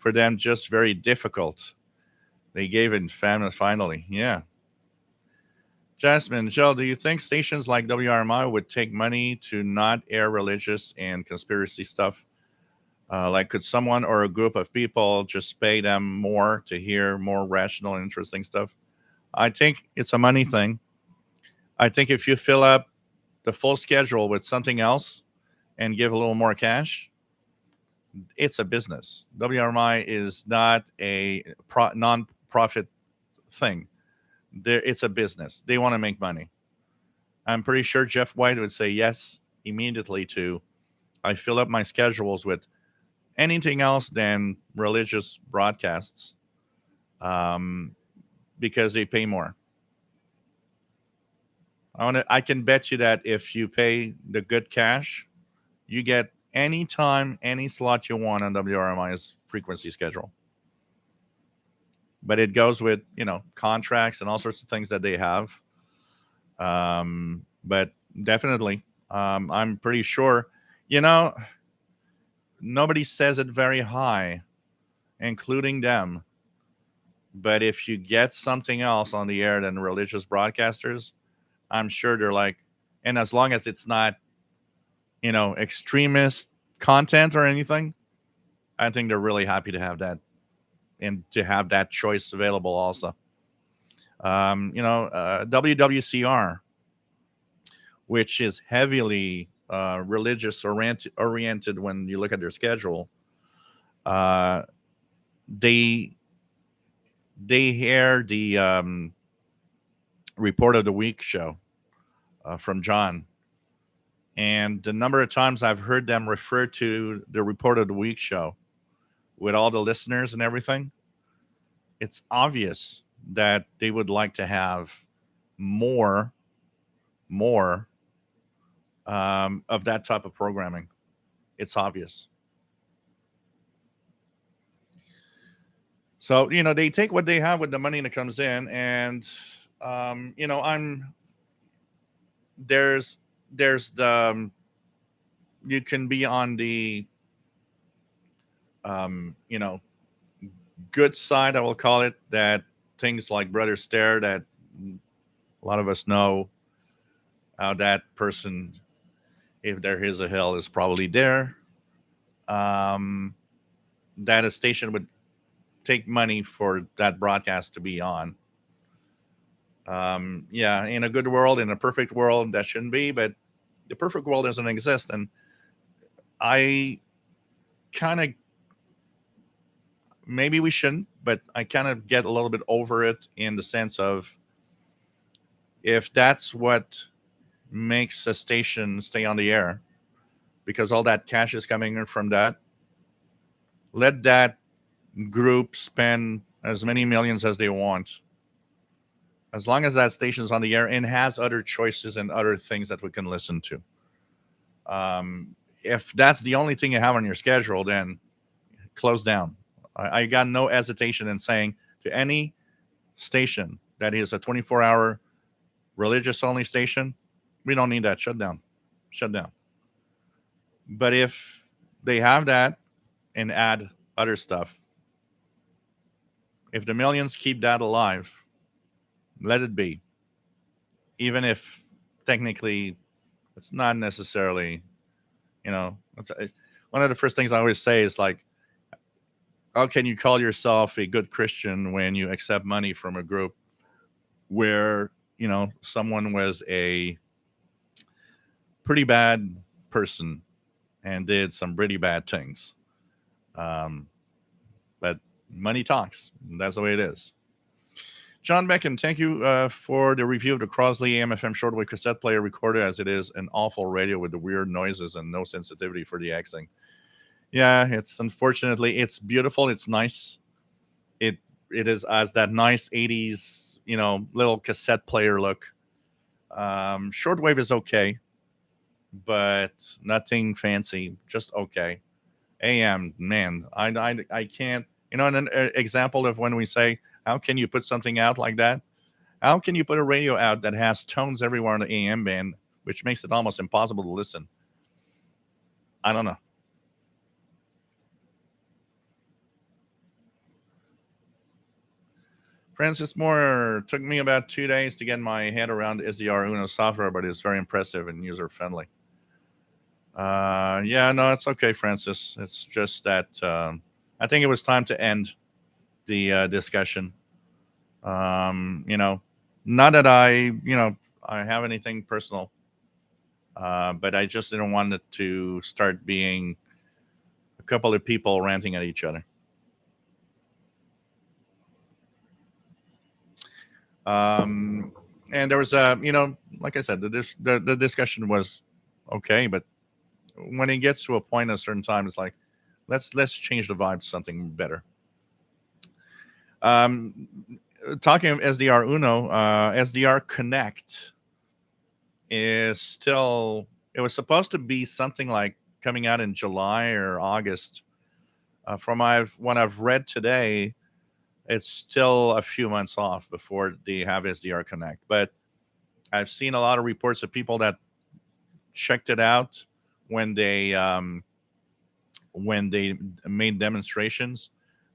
them, just very difficult. They gave it finally. Yeah. Jasmine, Joe, do you think stations like WRMI would take money to not air religious and conspiracy stuff? Like, could someone or a group of people just pay them more to hear more rational and interesting stuff? I think it's a money thing. I think if you fill up the full schedule with something else and give a little more cash, it's a business. WRMI is not a non-profit thing. It's a business. They want to make money. I'm pretty sure Jeff White would say yes immediately to, I fill up my schedules with anything else than religious broadcasts, um, because they pay more. I can bet you that if you pay the good cash, you get any time, any slot you want on WRMI's frequency schedule. But it goes with, contracts and all sorts of things that they have. But definitely, I'm pretty sure, you know, nobody says it very high, including them. But if you get something else on the air than religious broadcasters, I'm sure they're like, and as long as it's not, extremist content or anything, I think they're really happy to have that and to have that choice available also. WWCR, which is heavily religious oriented when you look at their schedule, uh, they air the Report of the Week show from John. And the number of times I've heard them refer to the Report of the Week show with all the listeners and everything, it's obvious that they would like to have more, more of that type of programming. It's obvious. So they take what they have with the money that comes in, and I'm there's the you can be on the you know good side, I will call it, that things like Brother Stare, that a lot of us know how that person, if there is a hell, is probably there. Um, that a station would take money for that broadcast to be on. Yeah, in a good world, in a perfect world, that shouldn't be, but the perfect world doesn't exist. And I kind of, maybe we shouldn't, but I kind of get a little bit over it in the sense of, if that's what makes a station stay on the air, because all that cash is coming in from that, let that group spend as many millions as they want, as long as that station's on the air and has other choices and other things that we can listen to. If that's the only thing you have on your schedule, then close down. I got no hesitation in saying to any station that is a 24-hour religious only station, we don't need that. Shut down. Shut down. But if they have that and add other stuff, if the millions keep that alive, let it be. Even if technically it's not necessarily, it's one of the first things I always say is like, how can you call yourself a good Christian when you accept money from a group where, someone was a pretty bad person and did some pretty bad things? Um, but money talks. That's the way it is. John Beckham, thank you for the review of the Crosley AM/FM shortwave cassette player recorder, as it is an awful radio with the weird noises and no sensitivity for the Xing. Yeah, it's beautiful. It's nice. It it is as that nice 80s, little cassette player look. Shortwave is okay, but nothing fancy. Just okay. AM, man, I can't. An example of when we say, how can you put something out like that? How can you put a radio out that has tones everywhere on the AM band, which makes it almost impossible to listen? I don't know. Francis Moore, took me about 2 days to get my head around SDR Uno software, but it's very impressive and user friendly. Yeah, no, it's okay, Francis. It's just that I think it was time to end the discussion. Not that I have anything personal, but I just didn't want it to start being a couple of people ranting at each other. Um, and there was like I said, the discussion was okay, but when it gets to a point at a certain time, it's like, let's change the vibe to something better. Um, Talking of SDR Uno, SDR Connect is still. It was supposed to be something like coming out in July or August. From what I've read today, it's still a few months off before they have SDR Connect. But I've seen a lot of reports of people that checked it out when they made demonstrations,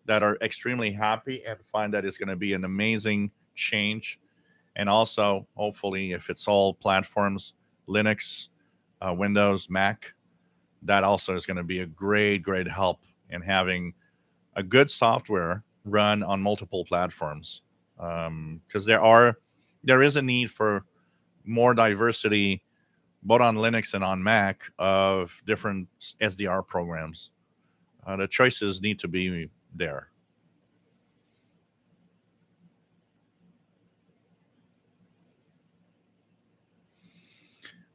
that are extremely happy and find that it's going to be an amazing change. And also, hopefully, if it's all platforms, Linux, Windows, Mac, that also is going to be a great help in having a good software run on multiple platforms. Because there is a need for more diversity, both on Linux and on Mac, of different SDR programs. The choices need to be there.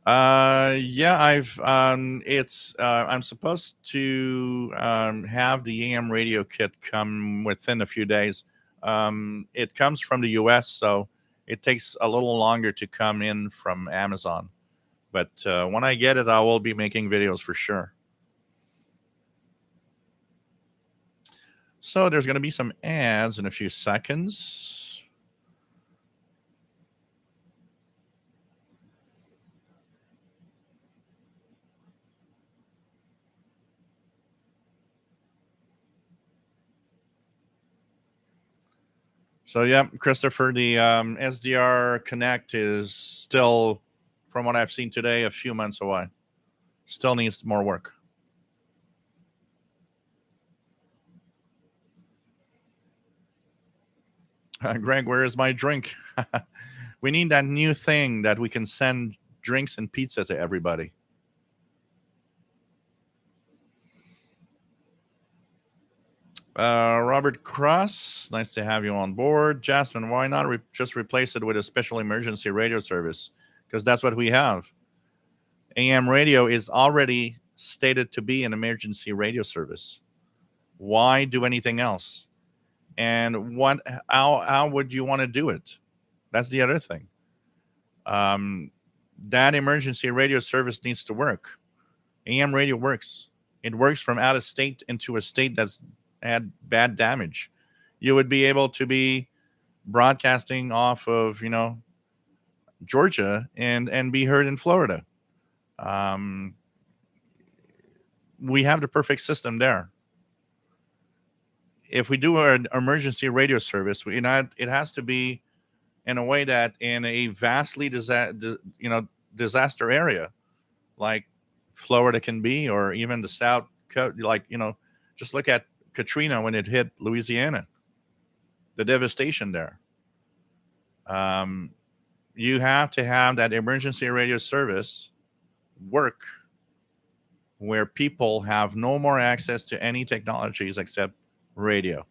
Yeah, I'm supposed to have the AM radio kit come within a few days. It comes from the US, so it takes a little longer to come in from Amazon. But when I get it, I will be making videos for sure. So there's going to be some ads in a few seconds. So yeah, Christopher, the SDR Connect is still, from what I've seen today, a few months away. Still needs more work. Greg, where is my drink? We need that new thing that we can send drinks and pizza to everybody. Robert Cross, nice to have you on board. Jasmine, why not just replace it with a special emergency radio service? Because that's what we have. AM radio is already stated to be an emergency radio service. Why do anything else? And how would you want to do it? That's the other thing. That emergency radio service needs to work. AM radio works. It works from out of state into a state that's had bad damage. You would be able to be broadcasting off of, Georgia and be heard in Florida. Um, we have the perfect system there. If we do an emergency radio service, it has to be in a way that in a vastly disaster area like Florida can be, or even the South, just look at Katrina when it hit Louisiana, the devastation there. Um, you have to have that emergency radio service work where people have no more access to any technologies except radio.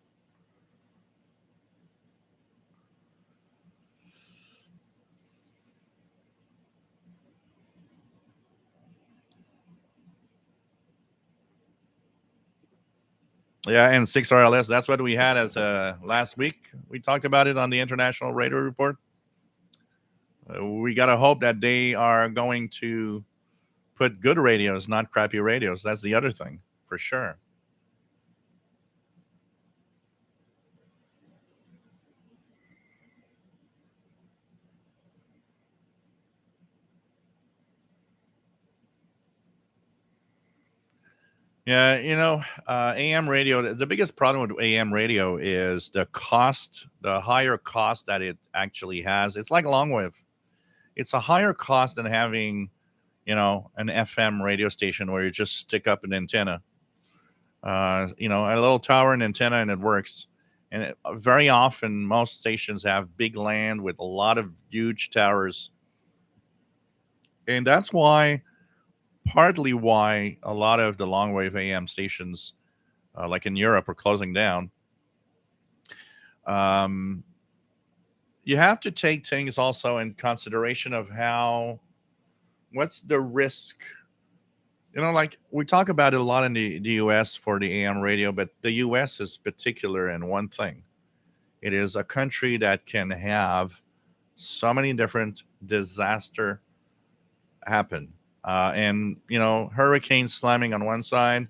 Yeah, and 6RLS, that's what we had as last week. We talked about it on the International Radio Report. We got to hope that they are going to put good radios, not crappy radios. That's the other thing, for sure. Yeah, AM radio, the biggest problem with AM radio is the cost, the higher cost that it actually has. It's like long wave. It's a higher cost than having, an FM radio station where you just stick up an antenna, a little tower and antenna, and it works. And very often, most stations have big land with a lot of huge towers. And that's why, partly why, a lot of the long wave AM stations, like in Europe, are closing down. Um, you have to take things also in consideration of what's the risk. Like we talk about it a lot in the US for the AM radio, but the US is particular in one thing. It is a country that can have so many different disaster happen. And hurricanes slamming on one side,